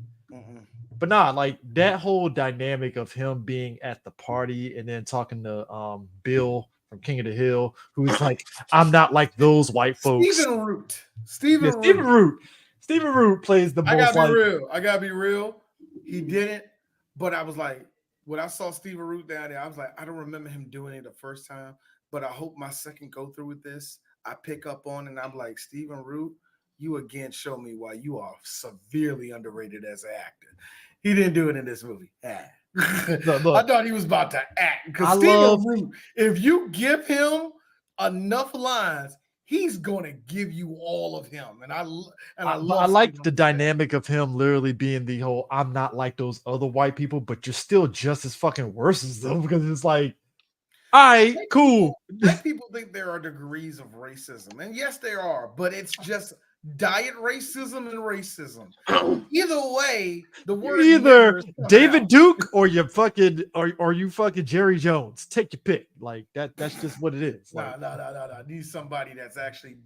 S1: But like that whole dynamic of him being at the party and then talking to Bill from King of the Hill, who's like, I'm not like those white folks.
S4: Stephen Root.
S1: Stephen Root plays the most.
S4: I gotta be real. He didn't, but I was like, when I saw Stephen Root down there, I was like, I don't remember him doing it the first time, but I hope my second go through with this, I pick up on, and I'm like, Stephen Root, you again show me why you are severely underrated as an actor. He didn't do it in this movie. I thought he was about to act because Stephen Root, if you give him enough lines, he's going to give you all of him. And I like
S1: the dynamic of him literally being the whole, I'm not like those other white people, but you're still just as fucking worse as them, because it's like, all right, cool.
S4: Black people think there are degrees of racism. And yes, there are, but it's just diet racism and racism. Either way, the word
S1: either David Duke or you fucking or you fucking Jerry Jones. Take your pick. Like that's just what it is.
S4: No. Need somebody that's actually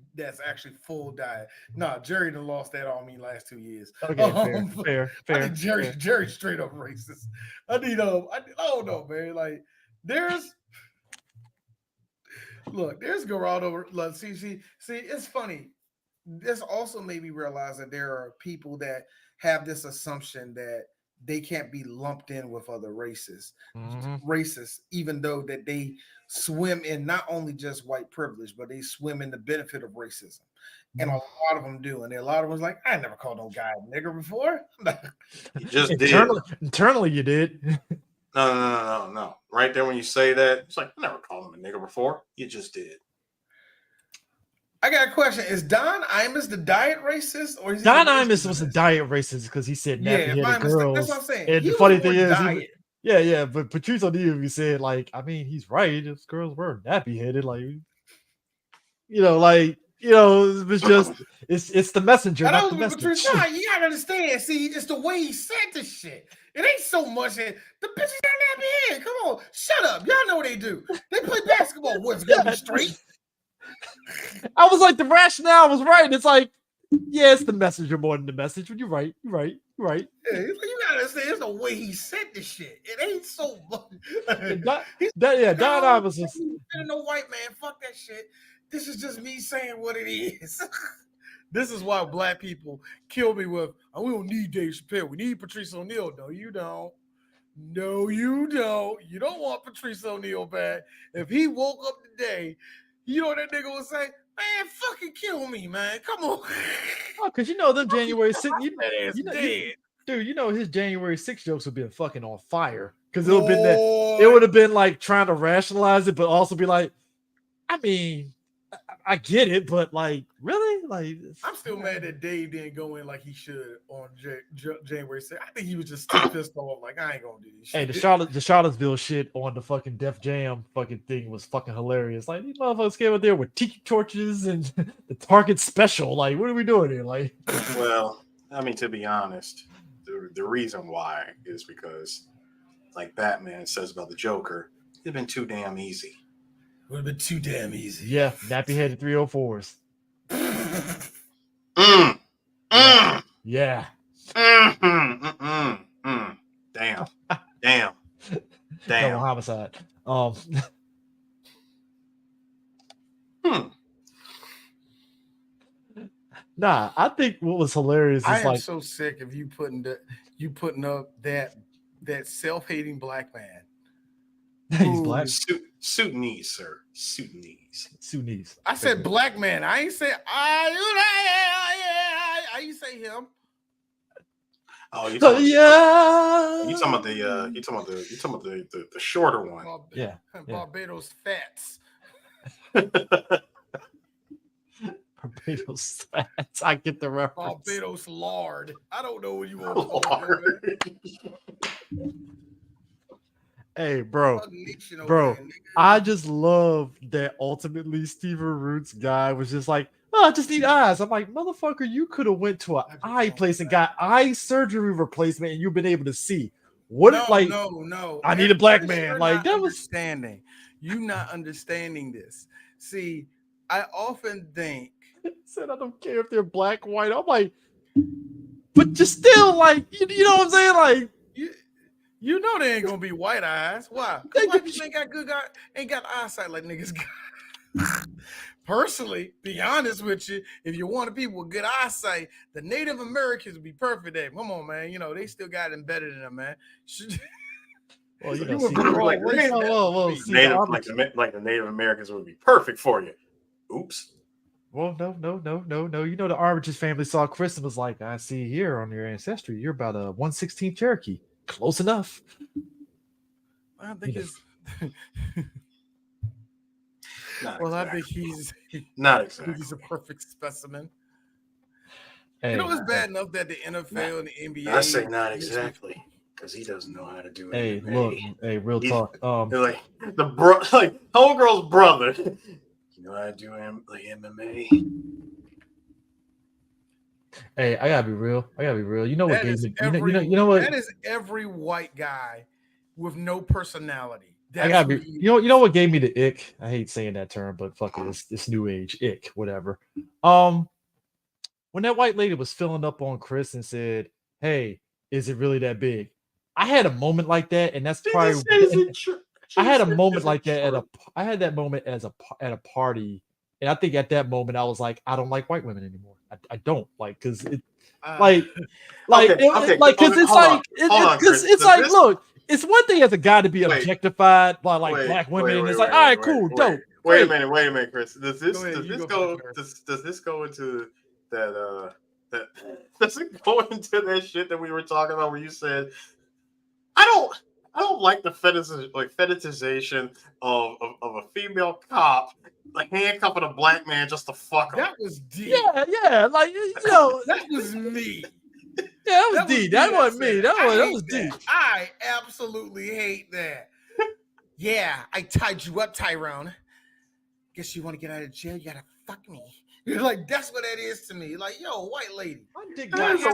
S4: full diet. No, Jerry done lost that on me last 2 years.
S1: Okay, fair.
S4: I need Jerry straight up racist. I don't know, man. Like there's Geraldo. Look, see, it's funny. This also made me realize that there are people that have this assumption that they can't be lumped in with other races, even though that they swim in not only just white privilege, but they swim in the benefit of racism. And a lot of them do. And a lot of them like, I never called no guy a nigger before.
S2: You just
S1: internally you did.
S2: No. Right there when you say that, it's like, I never called him a nigger before. You just did.
S4: I got a question. Is Don Imus the diet racist, or is
S1: Don Imus was a diet racist because he said nappy-headed girls?
S4: That's what I'm saying.
S1: And the funny thing is, but Patrice O'Neal said, like, I mean, he's right. If girls were nappy-headed, like, it's just it's the messenger, not the message.
S4: Patrice, you gotta understand. See, just the way he said this shit. It ain't so much that the bitches got nappy head. Come on, shut up. Y'all know what they do. They play basketball. What's gonna be straight?
S1: I was like, the rationale was right. It's like, yeah, it's the messenger more than the message. But you're right.
S4: Yeah, you gotta understand. It's the way he said this shit. It ain't so much.
S1: Don Imus was
S4: no white man. Fuck that shit. This is just me saying what it is. This is why black people kill me with, we don't need Dave Chappelle. We need Patrice O'Neal. No, you don't. No, you don't. You don't want Patrice O'Neal back. If he woke up today, you know what that nigga would say? Man, fucking kill me, man. Come on.
S1: Oh, because them January 6th. Dude, his January 6th jokes would be fucking on fire. Because it would have been like trying to rationalize it, but also be like, I mean, I get it, but like, really, like,
S4: I'm still mad that Dave didn't go in like he should on January 2nd. I think he was just too pissed off. Like, I ain't gonna do this
S1: hey,
S4: shit.
S1: the Charlottesville shit on the fucking Def Jam fucking thing was fucking hilarious. Like, these motherfuckers came out there with tiki torches and the Target special. Like, what are we doing here? Like,
S2: Well, I mean, to be honest, the reason why is because, like Batman says about the Joker, it's been too damn easy.
S4: Would have been too damn easy.
S1: yeah, nappy headed 304s. Yeah.
S2: Damn.
S1: Double homicide. Nah, I think what was hilarious is
S4: I am
S1: like,
S4: so sick of you putting up that self-hating black man.
S1: he's black.
S2: Sudanese, sir. Sudanese.
S4: I said black man. I ain't say I ain't say him.
S2: Oh, you
S1: So,
S2: talking,
S1: yeah.
S2: you talking about the shorter one.
S1: Yeah.
S4: Barbados fats.
S1: Barbados fats. I get the reference.
S4: Barbados lard. I don't know what you want to call it.
S1: Hey, bro, I just love that ultimately Steven Root's guy was just like, oh, I just need eyes. I'm like, motherfucker, you could have went to an eye place and got eye surgery replacement and you've been able to see. What
S4: No.
S1: I need a black man. Like, that was
S4: understanding. You not understanding this. See, I often think
S1: said I don't care if they're black, white. I'm like, but just still, like, you know what I'm saying? Like,
S4: you know they ain't gonna be white eyes. Why? Because white people ain't got eyesight like niggas got. Personally, be honest with you, if you wanted people with good eyesight, the Native Americans would be perfect there. Come on, man. You know, they still got it embedded in them, man.
S2: Well, you know, the Native Americans would be perfect for you. Oops.
S1: Well, no. You know, the Armitage family saw Chris and was like, I see here on your ancestry, you're about a 1/16 Cherokee. Close enough.
S4: I think it's. I think he's
S2: not exactly.
S4: He's a perfect specimen.
S1: Hey,
S4: you know, it's bad enough that the NFL and the NBA.
S2: I say not exactly because he doesn't know how to do it.
S1: Hey, look, real talk.
S2: Like homegirl's brother. You know how to do MMA.
S1: Hey, I gotta be real. You know what gave me? You know what?
S4: That is every white guy with no personality.
S1: I gotta be. You know what gave me the ick? I hate saying that term, but fuck it, it's new age ick, whatever. When that white lady was filling up on Chris and said, "Hey, is it really that big?" I had a moment like that, and that's probably. I had a moment like that I had that moment at a party, and I think at that moment I was like, I don't like white women anymore. I don't like because it look, it's one thing as a guy to be objectified by black women, and it's like, all right, cool, dope.
S2: Wait a minute, Chris. Does this go into that does it go into that shit that we were talking about where you said I don't like the fetishization of a female cop handcuffing a black man just to fuck him.
S4: That was deep.
S1: Yeah, like
S4: that was me.
S1: Yeah, that was deep. That wasn't me. That was deep.
S4: I absolutely hate that. Yeah, I tied you up, Tyrone. Guess you want to get out of jail? You gotta fuck me. You're like, that's what that is to me. Like, yo, white lady.
S2: That is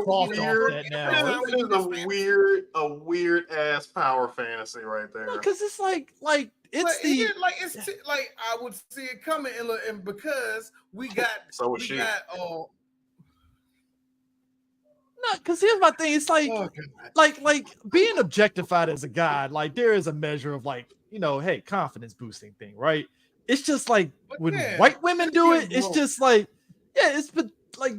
S2: a weird ass power fantasy right there.
S1: Because it's like
S4: I would see it coming, and because we got
S1: no, because here's my thing. It's like being objectified as a guy, like there is a measure of hey, confidence boosting thing, right? It's just like when white women do it, it's just like,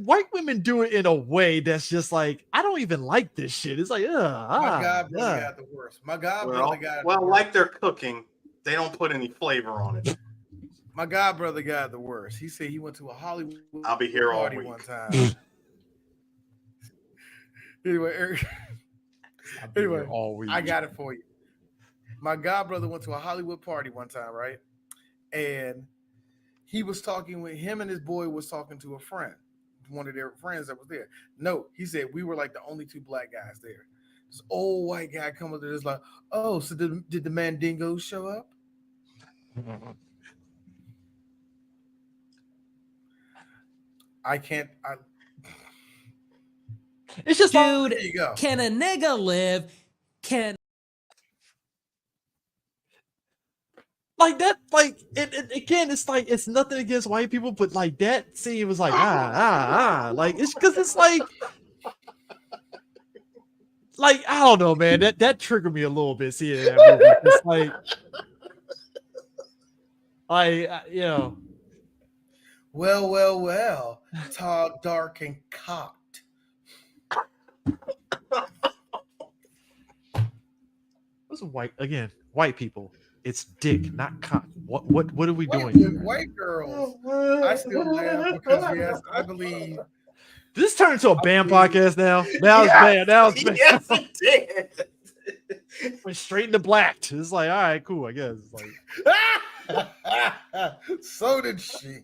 S1: white women do it in a way that's just like, I don't even like this shit. It's like,
S4: my God brother got the worst. My God brother got
S2: well, like they're cooking, they don't put any flavor on it.
S4: My God brother got the worst. He said he went to a Hollywood
S2: I'll be here
S4: party
S2: all week.
S4: one time. Anyway, Eric.
S1: all week.
S4: I got it for you. My God brother went to a Hollywood party one time, right? And he was talking with him and his boy was talking to a friend, one of their friends that was there. No, he said we were like the only two black guys there. This old white guy come up there, is like, oh, so did the Mandingos show up?
S1: It's just
S6: Dude,
S4: there you go.
S6: can a nigga live? Can
S1: like that, like it again, it's like it's nothing against white people, but like that scene was like like it's because it's like I don't know, man, that triggered me a little bit seeing that movie. It's like you know,
S4: well, tall, dark, and cocked.
S1: what's white people, it's dick, not cock. What are we doing here?
S4: White girls. I still laugh because yes, I believe
S1: This turned into a band podcast now. Now it's bad. Now it's bad.
S2: Yes, it did.
S1: Went straight into black. It's like, all right, cool, I guess. It's like
S4: so did she.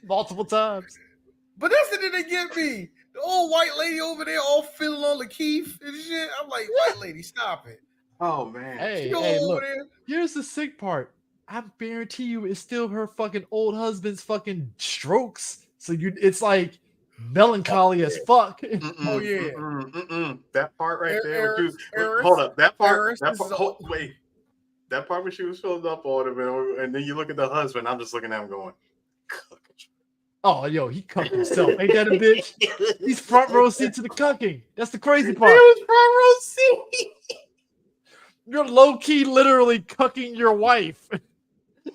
S1: multiple times.
S4: But that's the thing that get me. The old white lady over there all feeling on Lakeith and shit. I'm like, white lady, stop it.
S2: Oh man.
S1: Hey,
S4: Go
S1: hey,
S4: over
S1: look.
S4: there.
S1: Here's the sick part. I guarantee you, it's still her fucking old husband's fucking strokes. So it's like melancholy as fuck.
S4: Oh yeah.
S2: That part right there.
S4: Eris,
S2: Hold up. That part.
S4: Eris,
S2: That part wait. That part when she was filling up on him, and then you look at the husband. I'm just looking at him going,
S1: Oh, yo, he cucked himself. Ain't that a bitch? He's front row seat to the cucking. That's the crazy part.
S2: He was front row seat.
S1: You're low key, literally cucking your wife.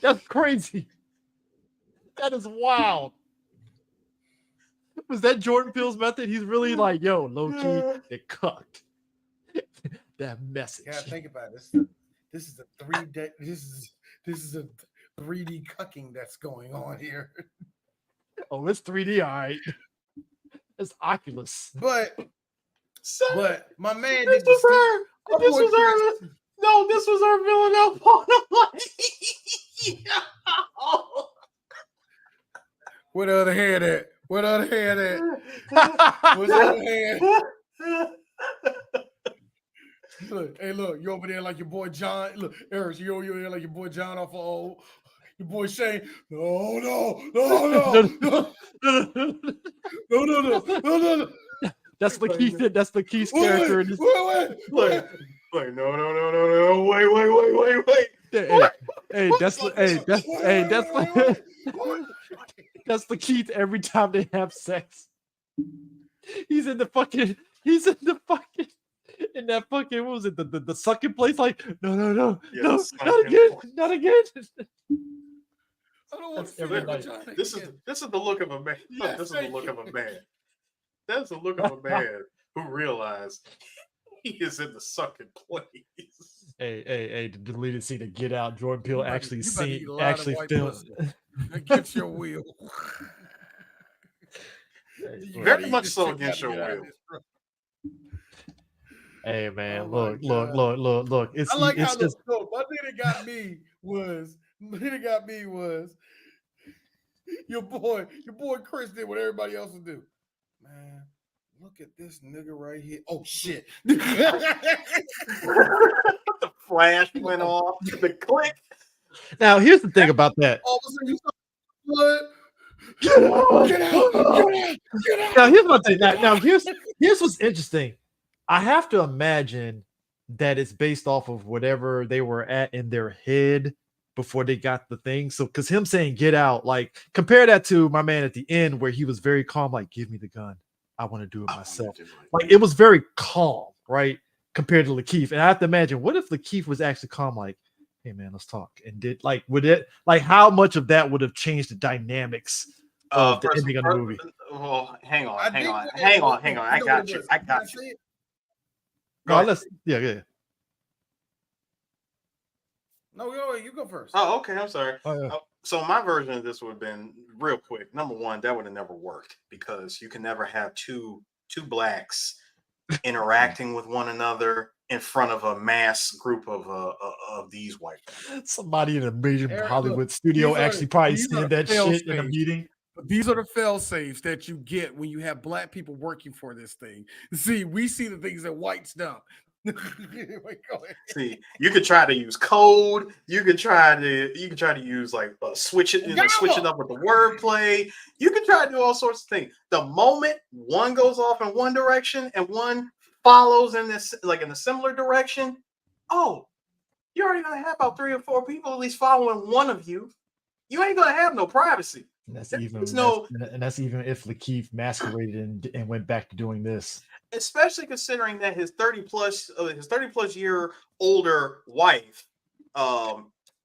S1: That's crazy. That is wild. Was that Jordan Peele's method? He's really like, yo, low key, they cucked. That message.
S4: Yeah, think about it. This is a 3D. This is a 3D cucking that's going on here.
S1: Oh, it's 3D, all right. It's Oculus.
S4: But my man
S2: This
S4: did
S2: was her. This was her. No, this was her villain up on him.
S4: Where the other hand at? Where the other hand at? Where's the other hand? Look, hey, look, you over there like your boy John. Look, Eris, you over there like your boy John off of your boy Shane. No.
S1: That's Lakeith. That's Lakeith's character.
S4: Wait.
S2: No. Wait.
S1: That's Lakeith every time they have sex. He's in that fucking, what was it, the sucking place? Like, no,
S2: Yes,
S1: not again.
S4: I don't want to see
S1: every
S4: that
S1: night.
S4: vagina
S2: This
S4: again.
S2: is the look of a man.
S4: Yes,
S2: This is the
S4: thank
S2: look
S4: you.
S2: of a man. That's the look of a man who realized he is in the sucking place.
S1: Hey, the deleted scene to Get Out. Jordan Peele actually
S4: filmed.
S1: filmed.
S4: Against your will. You
S2: Very
S4: gotta eat
S2: much
S4: this
S2: so
S4: shit,
S2: against
S4: gotta
S2: your
S4: get out of
S2: will.
S4: this, bro.
S1: Hey man,
S4: Oh my
S1: look.
S4: I like how
S1: just
S4: one thing that got me was your boy Chris did what everybody else would do. Man, look at this nigga right here. Oh shit.
S2: The flash went off. The click.
S1: now here's the thing about that.
S4: All of a sudden you saw blood. Get out.
S1: Now here's my thing. Now here's what's interesting. I have to imagine that it's based off of whatever they were at in their head before they got the thing. So, because him saying "get out," like compare that to my man at the end where he was very calm, like "give me the gun, I want to do it myself." Like it was very calm, right? Compared to Lakeith, and I have to imagine what if Lakeith was actually calm, like, "Hey man, let's talk," and did like would it like how much of that would have changed the dynamics of the ending of the movie?
S2: Well, hang on.
S4: I
S2: I got you.
S1: No, let's yeah.
S4: No, you go first.
S2: Oh, okay. I'm sorry.
S1: Oh, yeah.
S2: So my version of this would have been real quick. Number one, that would have never worked because you can never have two blacks interacting with one another in front of a mass group of these white people.
S1: Somebody in a major
S4: Eric,
S1: Hollywood
S4: look,
S1: studio actually probably
S4: these are
S1: said that
S4: fail
S1: shit in a
S4: safes.
S1: meeting.
S4: But these are the fail safes that you get when you have black people working for this thing. See, we see the things that whites don't.
S2: See, you could try to use code. You could try to use like switch it up with the wordplay. You can try to do all sorts of things. The moment one goes off in one direction and one follows in this in a similar direction, oh, you're already gonna have about 3 or 4 people at least following one of you. You ain't gonna have no privacy.
S1: And that's even if Lakeith masqueraded and went back to doing this.
S2: Especially considering that his 30 plus year older wife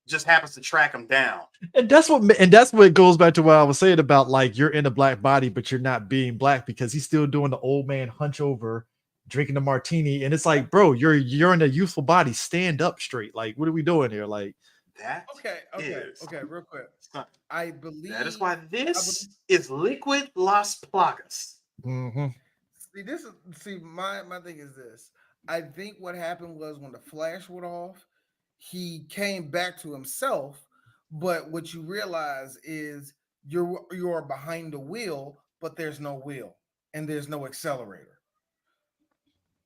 S2: just happens to track him down.
S1: And that's what goes back to what I was saying about like you're in a black body, but you're not being black because he's still doing the old man hunch over, drinking a martini, and it's like, bro, you're in a youthful body. Stand up straight. Like, what are we doing here? Like
S2: that.
S4: Okay, real quick. I believe
S2: that is why this is Liquid Las Plagas.
S1: Mm-hmm.
S4: My thing is this. I think what happened was when the flash went off, he came back to himself. But what you realize is you're behind the wheel, but there's no wheel and there's no accelerator.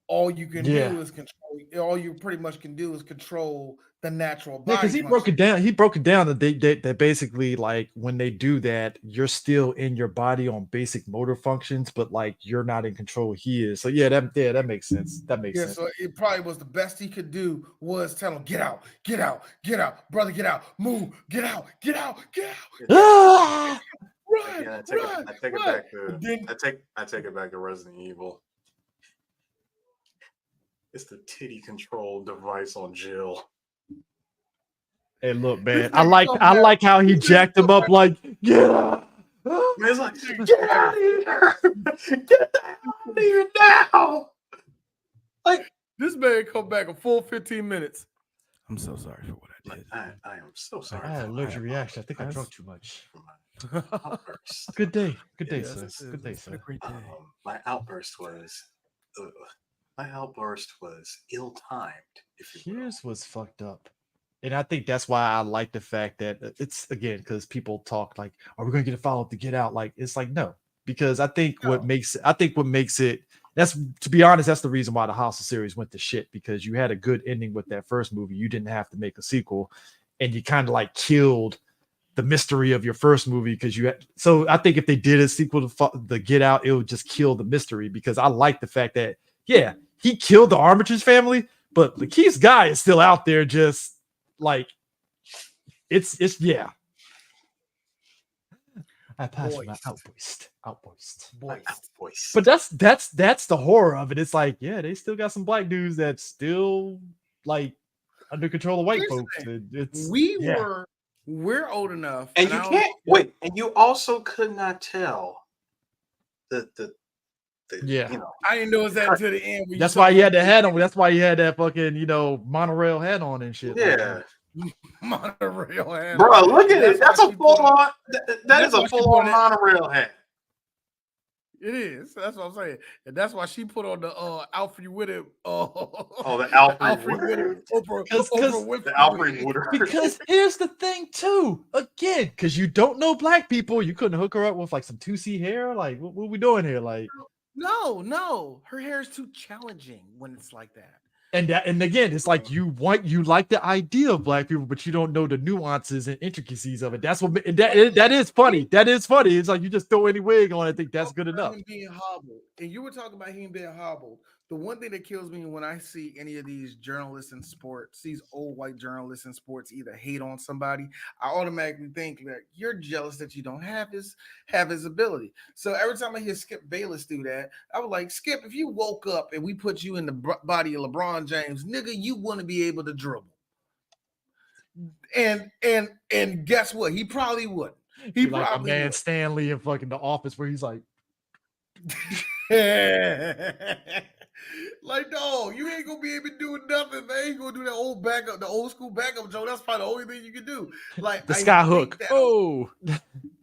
S4: All you can do is control. All you pretty much can do is control the natural body.
S1: Because he broke it down. He broke it down that basically like when they do that, you're still in your body on basic motor functions, but like you're not in control. He is. So that makes sense. That makes sense.
S4: So it probably was the best he could do was tell him, get out, brother, get out, move, get out.
S1: Ah!
S4: Run,
S2: I take it back to Resident Evil. It's the titty control device on Jill.
S1: Hey, look, man. I like how he jacked him up. Like, get out.
S2: It's like, get out of here! Get out of here now!
S4: Like this man come back a full 15 minutes. I'm so sorry for what I did.
S2: I am so sorry.
S1: I had an allergic reaction. I think I drunk too much.
S2: Outburst.
S1: Good day, sir. Good day, sir.
S4: Great day.
S2: My outburst was ill-timed.
S1: Here's what's fucked up. And I think that's why I like the fact that it's again because people talk like, "Are we going to get a follow-up to Get Out?" Like it's like no, because I think what makes it. That's to be honest, that's the reason why the Hostel series went to shit because you had a good ending with that first movie. You didn't have to make a sequel, and you kind of like killed the mystery of your first movie because you had. So I think if they did a sequel to the Get Out, it would just kill the mystery because I like the fact that he killed the Armitage family, but Lakeith's guy is still out there just. Like it's I passed my outburst. But that's the horror of it. It's like, they still got some black dudes that still like under control of white folks.
S4: We're old enough,
S2: and you can't wait. And you also could not tell the
S4: I didn't know it was that to the end.
S1: That's why he had the hat on. That's why he had that fucking monorail hat on and shit.
S2: Yeah.
S4: Monorail hat.
S2: Bro, look at it. That's a full on. That is a full on monorail hat.
S4: It is. That's what I'm saying. And that's why she put on the Alfred Woodard.
S2: The Alfred Woodard.
S4: The
S2: Alfred Woodard.
S1: Because here's the thing, too. Again, because you don't know black people, you couldn't hook her up with like some 2C hair. Like, what are we doing here? Like,
S4: no. Her hair is too challenging when it's like that.
S1: And again, it's like you like the idea of black people, but you don't know the nuances and intricacies of it. That's what that is funny. That is funny. It's like you just throw any wig on. I think that's good enough.
S4: Him being hobbled, and you were talking about him being hobbled. The one thing that kills me when I see any of these journalists in sports, these old white journalists in sports, either hate on somebody, I automatically think that you're jealous that you don't have his ability. So every time I hear Skip Bayless do that, I was like, Skip, if you woke up and we put you in the body of LeBron James, nigga, you wouldn't be able to dribble. And guess what? He probably wouldn't. He
S1: probably like a man would. Stanley in fucking The Office where he's like.
S4: Like, no, you ain't gonna be able to do nothing. They ain't gonna do that old backup, the old school backup, Joe. That's probably the only thing you can do. Like
S1: the sky hook.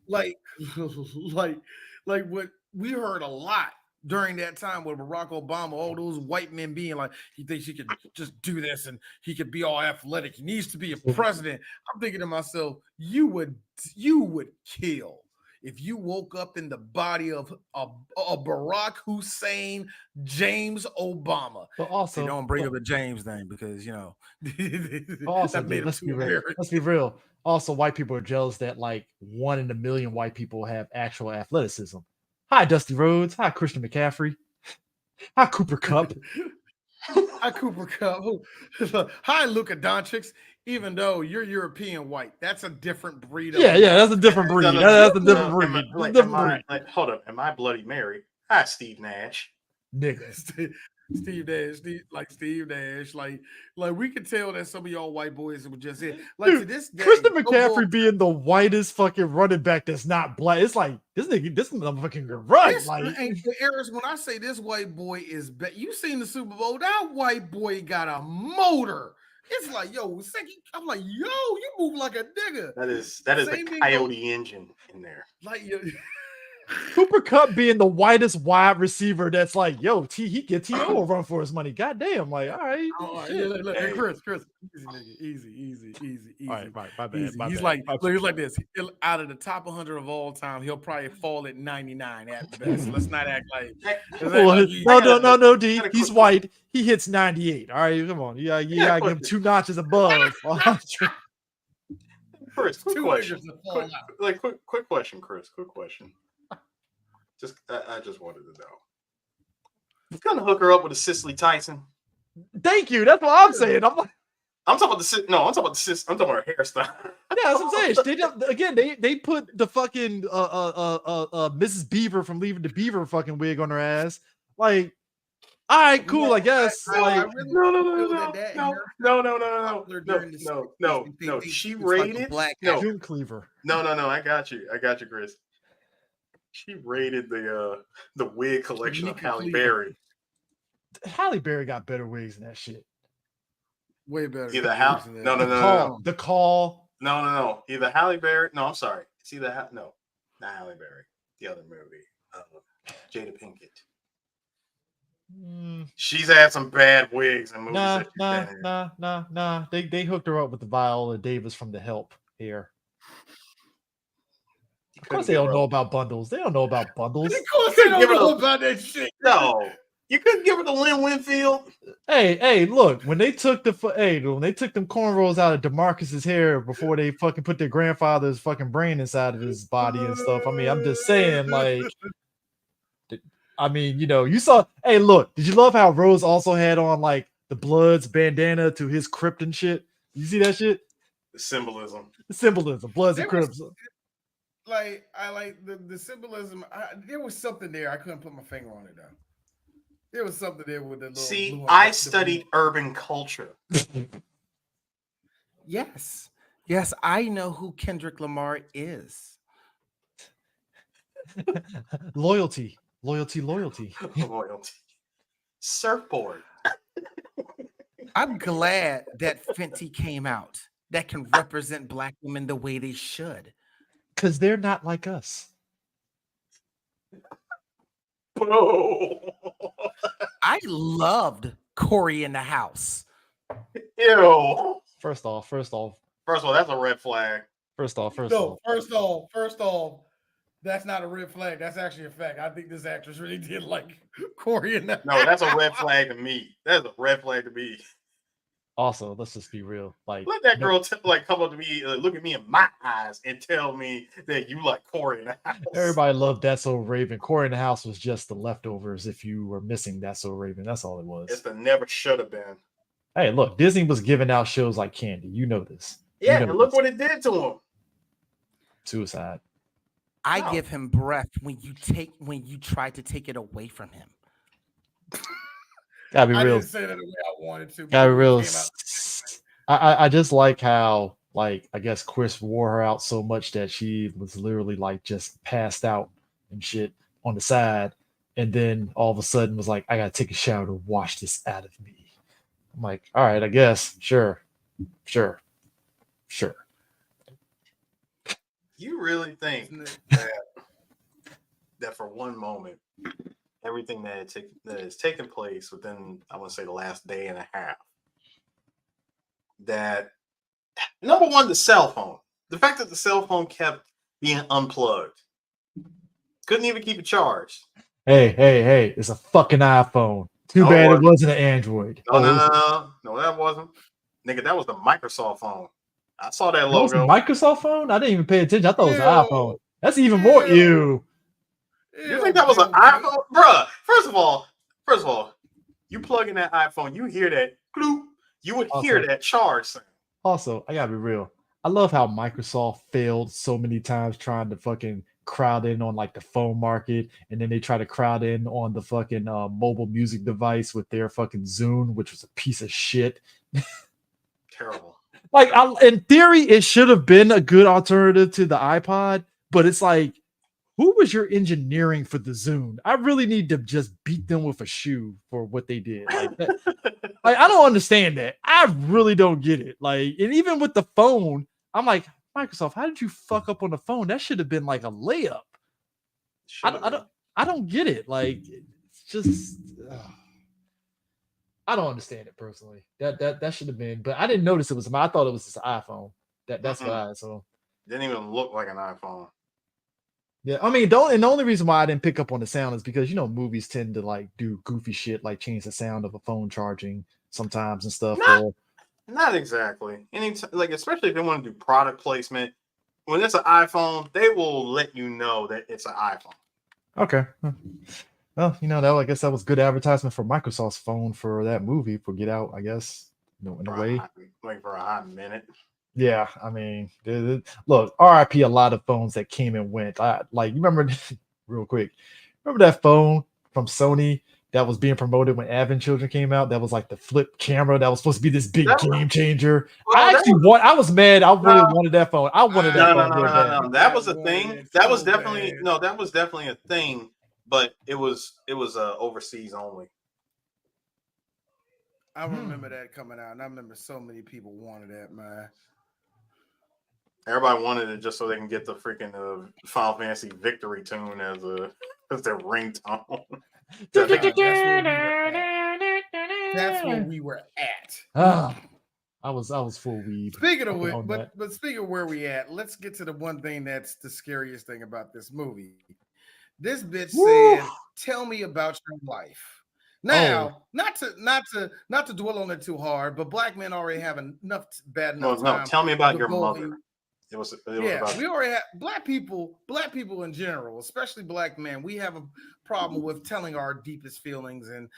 S4: Like what we heard a lot during that time with Barack Obama, all those white men being like, he thinks he could just do this and he could be all athletic. He needs to be a president. I'm thinking to myself, you would kill if you woke up in the body of a Barack Hussein James Obama.
S1: But also,
S4: they don't bring up the James name because
S1: also,
S4: that made him
S1: let's
S4: too
S1: be real.
S4: American.
S1: Let's be real. Also, white people are jealous that like 1 in a million white people have actual athleticism. Hi, Dusty Rhodes. Hi, Christian McCaffrey. Hi, Cooper Kupp.
S4: Hi, Cooper Kupp. Hi, Luka Doncic. Even though you're European white, that's a different breed.
S1: Yeah, that's a different breed. That's a different breed.
S2: Hold up. Am I Bloody Mary? Hi, Steve Nash.
S1: Nigga.
S4: Steve Nash. Like we could tell that some of y'all white boys were just here. Like to this day,
S1: Christian McCaffrey being the whitest fucking running back that's not black. It's like this motherfucking can run.
S4: Eris, when I say this white boy is you seen the Super Bowl, that white boy got a motor. It's like, yo, I'm like, yo, you move like a nigga.
S2: That is the Coyote engine in there.
S4: Like
S1: Cooper Kupp being the whitest wide receiver that's like, yo, he get T.O. a run for his money. God damn, like, all right.
S4: Look, hey, Chris, easy, nigga, easy.
S1: All right, my bad.
S4: Easy. He's like this. Out of the top 100 of all time, he'll probably fall at 99 at best. Let's not act like.
S1: No, D. He's white. He hits 98. All right, come on. You gotta give him 2 notches above.
S2: Chris, quick question. Quick question, Chris. Quick question. I just wanted to know. You gonna hook her up with a Cicely Tyson?
S1: Thank you. That's what I'm saying. I'm talking about
S2: I'm talking about her hairstyle.
S1: Yeah, that's what I'm saying. They put the fucking Mrs. Beaver from Leaving the Beaver fucking wig on her ass. Like, all right, cool, I guess.
S2: No. She rated
S1: June Cleaver.
S2: No. I got you, Chris. She rated the wig collection of Halle Berry.
S1: Halle Berry got better wigs than that shit.
S4: Way better.
S2: Either
S1: The Call.
S2: No. Either Halle Berry. No, I'm sorry. It's either not Halle Berry. The other movie, Jada Pinkett. She's had some bad wigs and movies.
S1: Nah. They hooked her up with the Viola Davis from The Help here. Of course they don't know about bundles. They don't know about bundles.
S4: Of course they don't know about that shit.
S2: No. You couldn't give her the Lynn Winfield.
S1: Hey, look, when they took them cornrows out of DeMarcus's hair before they fucking put their grandfather's fucking brain inside of his body and stuff. I mean, I'm just saying, like, you saw. Hey, look, did you love how Rose also had on like the Bloods bandana to his crypt and shit? You see that shit?
S2: The symbolism,
S1: Bloods and Crips.
S4: I like the symbolism. There was something there. I couldn't put my finger on it though. There was something there with the little.
S2: See, I studied urban culture.
S4: Yes, I know who Kendrick Lamar is.
S1: Loyalty.
S2: Surfboard.
S4: I'm glad that Fenty came out. That can represent Black women the way they should.
S1: Because they're not like us.
S4: I loved Corey in the House.
S2: Ew.
S1: First off,
S2: that's a red flag.
S1: First off,
S4: that's not a red flag. That's actually a fact. I think this actress really did like Corey in the House.
S2: No, that's a red flag to me. That's a red flag to me.
S1: Also, let's just be real. Like,
S2: let that girl come up to me, look at me in my eyes, and tell me that you like Corey in the House.
S1: Everybody loved That's So Raven. Corey in the House was just the leftovers. If you were missing That's So Raven, that's all it was.
S2: It's the never should have been.
S1: Hey, look, Disney was giving out shows like candy. You know this.
S2: Yeah, and look what it did to him.
S1: Suicide.
S4: I give him breath when you try to take it away from him.
S1: Gotta be real.
S4: I didn't say that the way I wanted to.
S1: Gotta be real. I just like how, like, I guess Chris wore her out so much that she was literally like just passed out and shit on the side, and then all of a sudden was like, I gotta take a shower to wash this out of me. I'm like, all right, I guess, sure.
S2: You really think that for one moment everything that has taken place within, I want to say, the last day and a half. That number one, the cell phone. The fact that the cell phone kept being unplugged, couldn't even keep it charged.
S1: Hey! It's a fucking iPhone. Too
S2: No,
S1: bad it
S2: wasn't.
S1: wasn't an Android.
S2: No, that wasn't. Nigga, that was the Microsoft phone. I saw that
S1: That was a
S2: logo.
S1: Microsoft phone. I didn't even pay attention. I thought it was an
S4: Ew.
S1: iPhone. That's even more ew.
S2: You think that was an iPhone, bruh? First of all, you plug in that iPhone, you hear that gloop, you would hear that charge sound.
S1: Also, I gotta be real. I love how Microsoft failed so many times trying to fucking crowd in on like the phone market, and then they try to crowd in on the fucking mobile music device with their fucking Zune, which was a piece of shit.
S2: Terrible.
S1: Like, in theory, it should have been a good alternative to the iPod, but it's like, who was your engineering for the Zune? I really need to just beat them with a shoe for what they did. Like, like, I don't understand that. I really don't get it. Like, and even with the phone, I'm like, Microsoft, how did you fuck up on the phone? That should have been like a layup. I don't get it. Like, it's just I don't understand it personally. That should have been, but I didn't notice it was I thought it was just an iPhone. That's what I saw.
S2: Didn't even look like an iPhone.
S1: Yeah, I mean, the only reason why I didn't pick up on the sound is because movies tend to like do goofy shit, like change the sound of a phone charging sometimes and stuff.
S2: Not exactly. Like, especially if they want to do product placement, when it's an iPhone, they will let you know that it's an iPhone.
S1: Okay. Well, I guess that was good advertisement for Microsoft's phone for that movie for Get Out, I guess. In a way.
S2: Like for a hot minute.
S1: Yeah, I mean, look, RIP a lot of phones that came and went. You remember, real quick, remember that phone from Sony that was being promoted when Advent Children came out? That was like the flip camera that was supposed to be this big game changer. I was mad. I really wanted that phone. I wanted that phone.
S2: No. That was a thing. That was definitely a thing, but it was overseas only.
S4: I remember that coming out, and I remember so many people wanted that, man.
S2: Everybody wanted it just so they can get the freaking Final Fantasy Victory tune as their ringtone.
S4: That's where we were at.
S1: I was full weed.
S4: Speaking of which, but speaking of where we at, let's get to the one thing that's the scariest thing about this movie. This bitch said, "Tell me about your life." Now, not to dwell on it too hard, but black men already have enough bad enough time.
S2: No, tell me about your mother. It was about
S4: we already have black people in general, especially black men. We have a problem with telling our deepest feelings and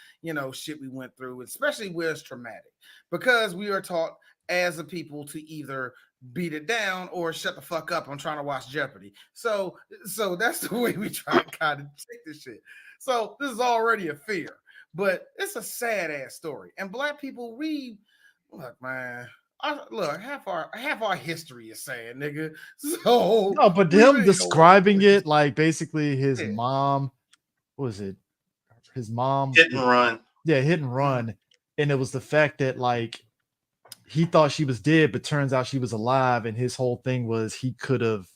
S4: shit we went through, especially where it's traumatic, because we are taught as a people to either beat it down or shut the fuck up. I'm trying to watch Jeopardy. So that's the way we try to kind of take this shit. So this is already a fear, but it's a sad ass story. And black people, look, man. Half our history is sad, nigga. So
S1: no, but him describing it like basically his mom, what was it? His mom
S2: hit and run.
S1: Yeah, hit and run. And it was the fact that like he thought she was dead, but turns out she was alive. And his whole thing was he could have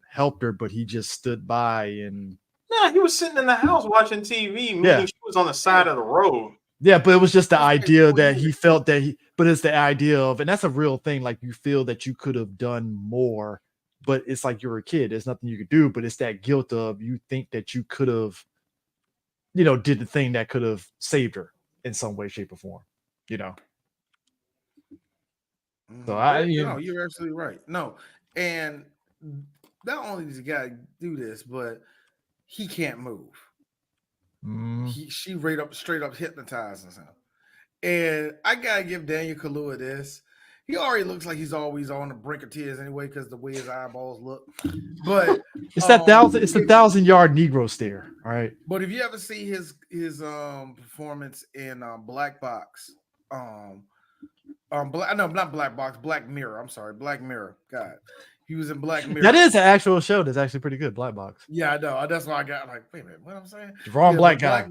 S1: helped her, but he just stood by and
S2: he was sitting in the house watching TV, meaning she was on the side of the road.
S1: Yeah, but it was just the idea that he felt that but it's the idea of, and that's a real thing. Like you feel that you could have done more, but it's like you're a kid. There's nothing you could do, but it's that guilt of you think that you could have, did the thing that could have saved her in some way, shape, or form, So
S4: you're absolutely right. No, and not only does the guy do this, but he can't move. She straight up hypnotizing him. And I gotta give Daniel Kaluuya this. He already looks like he's always on the brink of tears anyway, because the way his eyeballs look. But
S1: it's that 1,000-yard Negro stare. All right.
S4: But if you ever see his performance in Black Box, Black Mirror. I'm sorry, Black Mirror. God. He was in Black Mirror.
S1: That is an actual show that's actually pretty good, Black Box.
S4: Yeah, I know. That's why I got like, wait a minute, what I'm saying?
S1: Wrong black guy.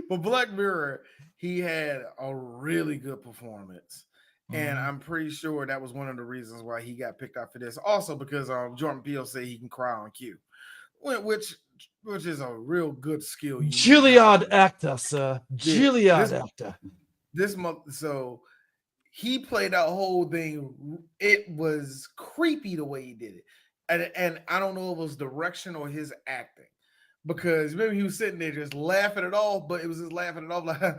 S4: But Black Mirror, he had a really good performance. And I'm pretty sure that was one of the reasons why he got picked out for this. Also because Jordan Peele said he can cry on cue. Which a real good skill.
S1: Gilead actor, sir. Gilead actor.
S4: This month, so he played that whole thing. It was creepy the way he did it, and I don't know if it was direction or his acting, because maybe he was sitting there just laughing it off, but it was just laughing it off like I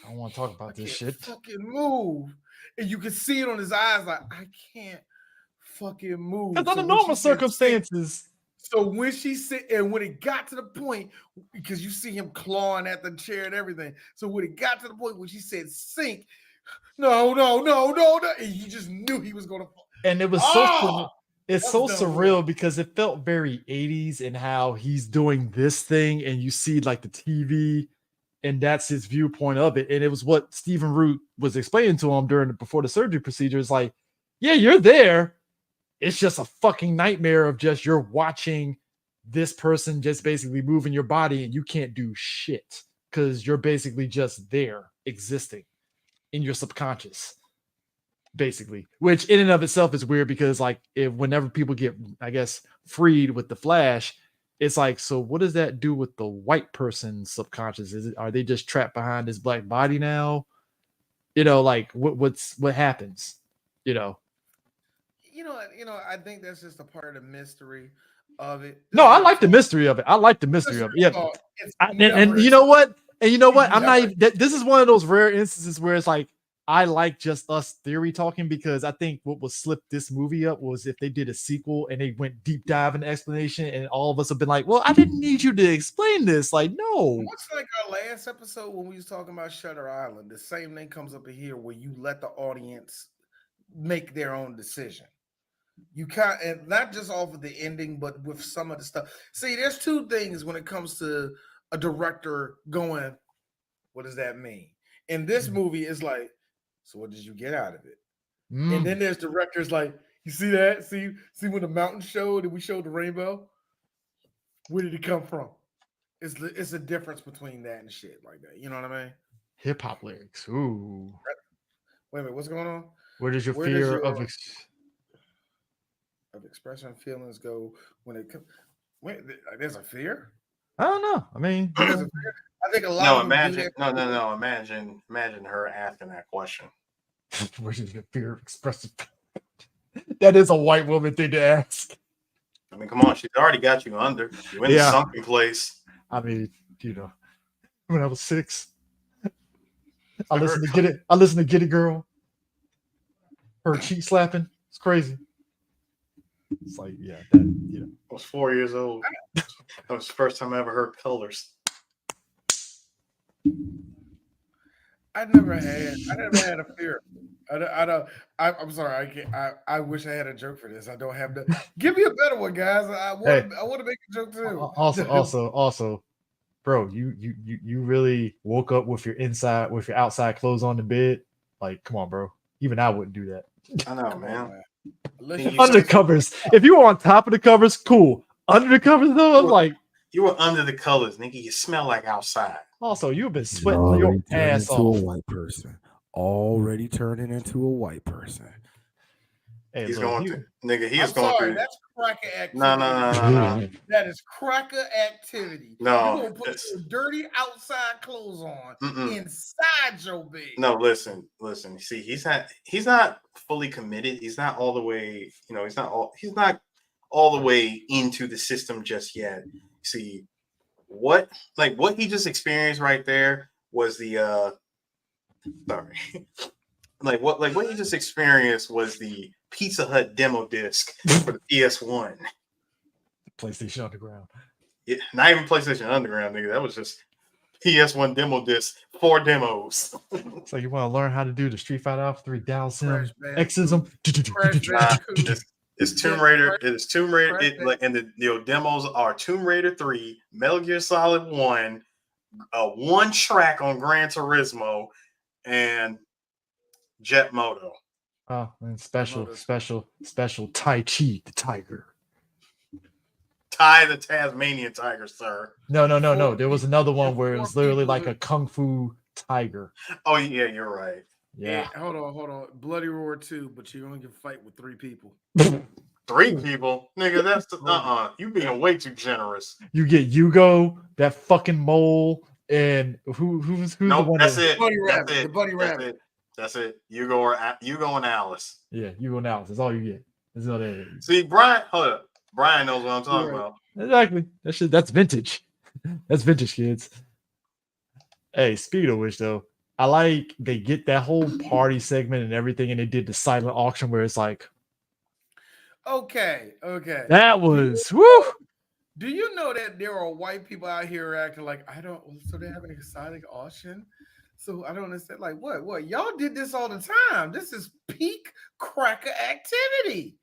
S1: don't want to talk about this shit.
S4: Fucking move, and you can see it on his eyes like I can't fucking move.
S1: Because under normal circumstances.
S4: So when she said, and when it got to the point, because you see him clawing at the chair and everything. So when it got to the point when she said sink, no, and he just knew he was gonna.
S1: And it was so surreal because it felt very 80s in how he's doing this thing, and you see like the TV, and that's his viewpoint of it. And it was what Stephen Root was explaining to him before the surgery procedure. It's like, yeah, you're there. It's just a fucking nightmare of just you're watching this person just basically moving your body and you can't do shit because you're basically just there existing in your subconscious, basically, which in and of itself is weird because like whenever people get, I guess, freed with the Flash, it's like, so what does that do with the white person's subconscious? Are they just trapped behind this black body now? Like what happens,
S4: I think that's just a part of the mystery of it.
S1: No, I like the mystery of it. Yeah. And you know what? I'm not even. This is one of those rare instances where it's like I like just us theory talking, because I think what would slip this movie up was if they did a sequel and they went deep dive in explanation, and all of us have been like, "Well, I didn't need you to explain this." Like, no.
S4: Much like our last episode when we was talking about Shutter Island, the same thing comes up in here where you let the audience make their own decision. You can't, and not just off of the ending, but with some of the stuff. See, there's two things when it comes to a director going, what does that mean? In this movie, it's like, so what did you get out of it? And then there's directors like, you see that? See when the mountain showed and we showed the rainbow? Where did it come from? It's a difference between that and shit like that. You know what I mean?
S1: Hip hop lyrics. Ooh.
S4: Wait a minute, what's going on?
S1: Where does your fear of
S4: expression feelings go when it comes? Wait, there's a fear?
S1: I don't know. I mean,
S4: I think a lot.
S2: Imagine her asking that question.
S1: Where does your fear of expressive? That is a white woman thing to ask.
S2: I mean, come on, she's already got you under. You're in the sunken place.
S1: I mean, when I was 6, I listened to Get It Girl. Her cheek slapping. It's crazy. It's like, yeah,
S2: I was 4 years old. That was the first time I ever heard Colors.
S4: I never had a fear. I'm sorry. I wish I had a joke for this. I don't have the. Give me a better one, guys. I want to make a joke too.
S1: Also, bro, you really woke up with your outside clothes on the bed. Like, come on, bro. Even I wouldn't do that.
S2: I know, man.
S1: Under the covers. If you were on top of the covers, cool. Under the covers, though, I'm like,
S2: you were under the colors, nigga. You smell like outside.
S1: Also, you've been sweating your ass off.
S7: A white person. Already turning into a white person.
S2: Hey, he's going through, nigga. He's going through.
S4: That's cracker activity.
S2: No.
S4: That is cracker activity.
S2: No,
S4: you're gonna put your dirty outside clothes on inside your bed.
S2: No, listen. See, he's not fully committed. He's not all the way. He's not all the way into the system just yet. See, what he just experienced right there was the what he just experienced was the Pizza Hut demo disc for the PS1.
S1: PlayStation Underground.
S2: Yeah, not even PlayStation Underground, nigga. That was just PS1 demo disc, 4 demos.
S1: So you want to learn how to do the Street Fighter Alpha 3 Down Sim, Exism?
S2: It's Tomb Raider. It is Tomb Raider. And the demos are Tomb Raider 3, Metal Gear Solid 1, one track on Gran Turismo, and Jet Moto.
S1: Oh, and special Tai Chi, the tiger.
S2: The Tasmanian tiger, sir.
S1: No. There was another one where it was literally like a kung fu tiger.
S2: Oh yeah, you're right.
S1: Yeah.
S4: Hold on. Bloody Roar 2, but you only can fight with 3 people.
S2: 3 people, nigga. That's the You being way too generous.
S1: You get Hugo, that fucking mole, and who's the one?
S2: That's it.
S4: Buddy
S2: That's
S4: Rabbit,
S2: it.
S4: the Buddy
S2: That's
S4: Rabbit.
S2: it. That's it. Hugo and Alice.
S1: Yeah, Hugo and Alice. That's all you get. That's all that is.
S2: See, Brian. Hold up. Brian knows what I'm talking about.
S1: Exactly. That's vintage. That's vintage, kids. Hey, speaking of which, though, I like they get that whole party segment and everything, and they did the silent auction where it's like,
S4: Okay.
S1: that was woo.
S4: Do you know that there are white people out here acting like so they have an exotic auction? So I don't understand. Like what? Y'all did this all the time. This is peak cracker activity.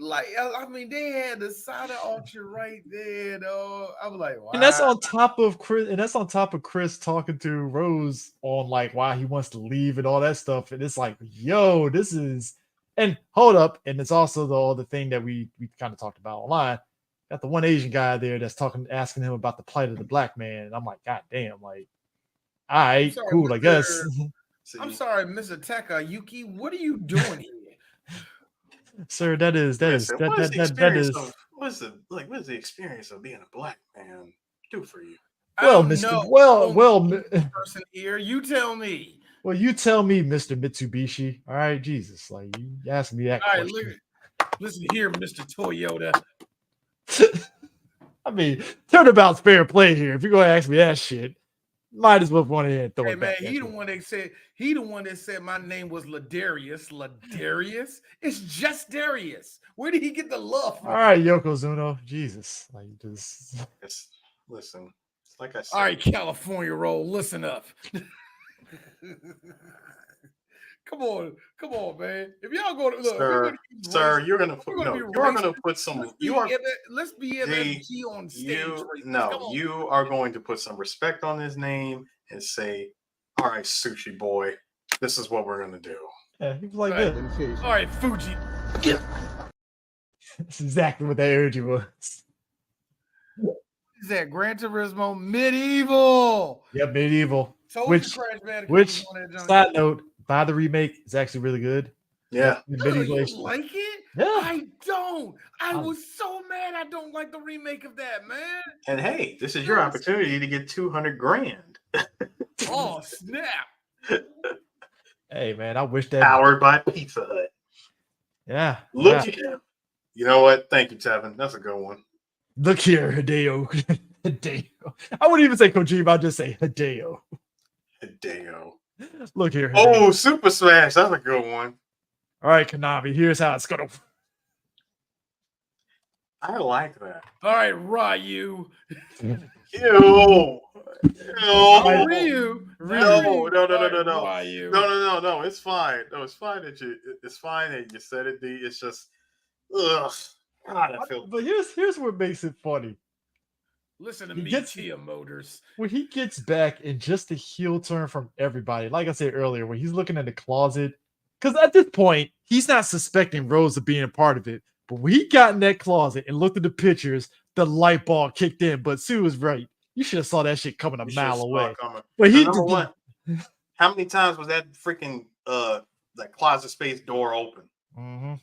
S4: Like, I mean, they had the silent auction right there, though. I was like, wow.
S1: And that's on top of Chris talking to Rose on like why he wants to leave and all that stuff. And it's like, yo, this is, and hold up. And it's also the thing that we kind of talked about online. Got the one Asian guy there that's asking him about the plight of the black man. And I'm like, God damn, like, all right, cool, I guess.
S4: I'm sorry, Mr. Takayuki. What are you doing here?
S1: Sir, what is the
S2: experience of being a black man do for you?
S1: Well,
S4: person here, you tell me.
S1: Well, you tell me, Mr. Mitsubishi. All right, Jesus, like you asked me that.
S4: All
S1: question.
S4: Right, listen here, Mr. Toyota.
S1: I mean, turnabout's fair play here. If you're gonna ask me that shit, might as well go ahead and throw it back.
S4: He the one that said my name was Ladarius. It's just Darius. Where did he get the love from?
S1: All right, Yokozuna. Jesus. Like just
S2: listen. Like I said.
S4: All right, California roll. Listen up. Come on, man. If y'all go to look,
S2: you're gonna put some.
S4: Let's be MFG on stage.
S2: You are going to put some respect on his name and say, "All right, sushi boy, this is what we're gonna do."
S1: Yeah, he was like this.
S4: All right, Fuji.
S1: Yeah. That's exactly what that energy was.
S4: Is that Gran Turismo Medieval?
S1: Yep, Medieval.
S4: Which
S1: side note, by the remake, is actually really good.
S2: Yeah.
S4: You like it?
S1: Yeah.
S4: I don't. I was so mad I don't like the remake of that, man.
S2: And hey, this is your opportunity to get $200,000.
S4: Oh, snap.
S1: Hey, man, I wish that.
S2: Powered by Pizza Hut.
S1: Yeah.
S2: Look at him. You know what? Thank you, Tevin. That's a good one.
S1: Look here, Hideo. Hideo. I wouldn't even say Kojima. I'd just say Hideo. Look here. Hideo.
S2: Oh, Super Smash. That's a good one.
S1: All right, Konami. Here's how it's going to.
S2: I like that.
S4: All right, Ryu.
S2: Ew.
S4: Ryu.
S2: No. It's fine. No, it's fine that you said it, D. It's just, ugh. God, I feel.
S1: But here's what makes it funny.
S4: Listen to me, Tia Motors.
S1: When he gets back in just a heel turn from everybody, like I said earlier, when he's looking in the closet, because at this point, he's not suspecting Rose of being a part of it. But when he got in that closet and looked at the pictures, the light bulb kicked in. But Sue was right. You should have saw that shit coming a mile away. But he
S2: number one, how many times was that freaking that closet space door open?
S1: Mm-hmm.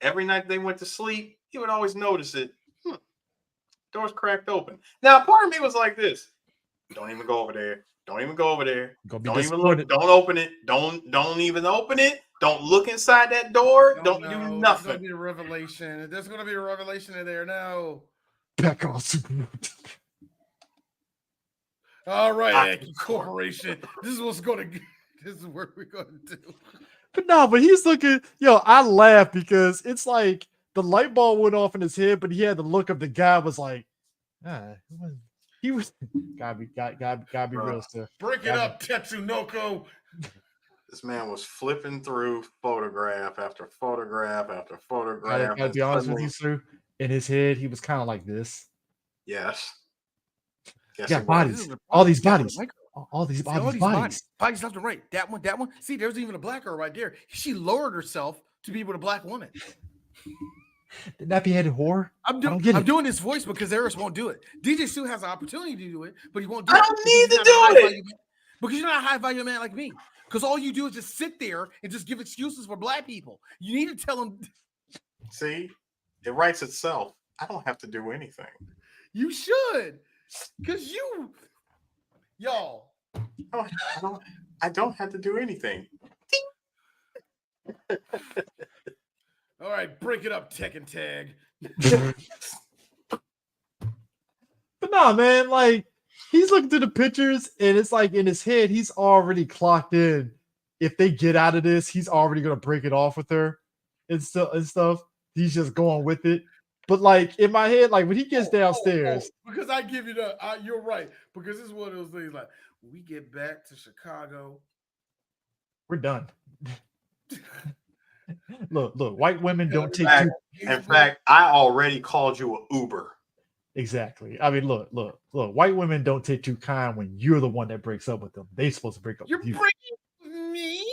S2: Every night they went to sleep, he would always notice it. Door's cracked open. Now, part of me was like this: don't even go over there. Don't even go over there. Don't even look. Don't open it. Don't even open it. Don't look inside that door. Don't do nothing.
S4: There's gonna be a revelation. There's gonna be a revelation in there now.
S1: Back on Super.
S4: All right, Yankee Corporation. This is what we're gonna do.
S1: But he's looking. Yo, I laugh because it's like the light bulb went off in his head, but he had the look of the guy was like, he was gotta be real stuff.
S4: Break it up, Tetsunoko.
S2: This man was flipping through photograph after photograph after photograph.
S1: I gotta be honest with you, sir. In his head, he was kind of like this.
S2: Yes.
S1: Yeah, bodies. All these bodies. All these bodies.
S4: Bodies left and right. That one. See, there's even a black girl right there. She lowered herself to be with a black woman.
S1: The nappy-headed whore.
S4: I'm doing this voice because Eris won't do it. DJ Sue has an opportunity to do it, but he won't do
S2: it.
S4: I
S2: don't need to do it.
S4: Because you're not a high-value man like me. Because all you do is just sit there and just give excuses for black people. You need to tell them.
S2: See, it writes itself. I don't have to do anything.
S4: You should, cause y'all.
S2: I don't have to do anything.
S4: All right, break it up, Tekken Tag.
S1: But nah, man, like he's looking through the pictures and it's like in his head, he's already clocked in. If they get out of this, he's already gonna break it off with her and stuff. He's just going with it. But like in my head, like when he gets downstairs,
S4: because I give you you're right. Because it's one of those things like when we get back to Chicago,
S1: we're done. Look, white women don't take two.
S2: In fact, I already called you an Uber.
S1: Exactly. I mean, look. White women don't take too kind when you're the one that breaks up with them. They're supposed to break up with you.
S4: You're breaking me.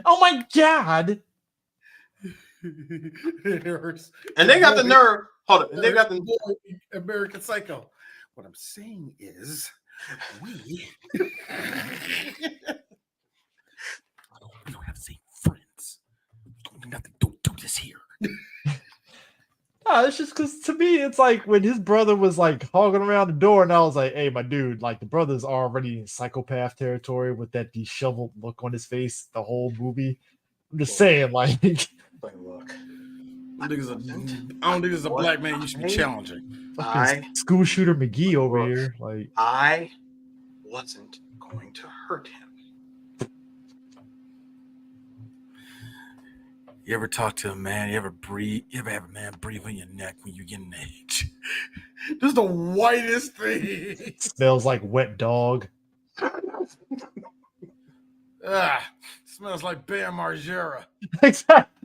S1: Oh my god.
S4: It hurts.
S2: And they got the nerve. Hold on. And they got the
S4: American Psycho. What I'm saying is, we don't have the same friends. Don't do this here.
S1: No, it's just because to me, it's like when his brother was like hogging around the door, and I was like, hey, my dude, like the brother's already in psychopath territory with that disheveled look on his face the whole movie. I'm just saying, like,
S2: look.
S4: I don't think it's a black man you should be challenging.
S1: School shooter McGee over here. Like,
S2: I wasn't going to hurt him.
S4: You ever talk to a man? You ever have a man breathe on your neck when you get an age? This is the whitest thing.
S1: Smells like wet dog.
S4: Smells like Bam Margera.
S1: Exactly.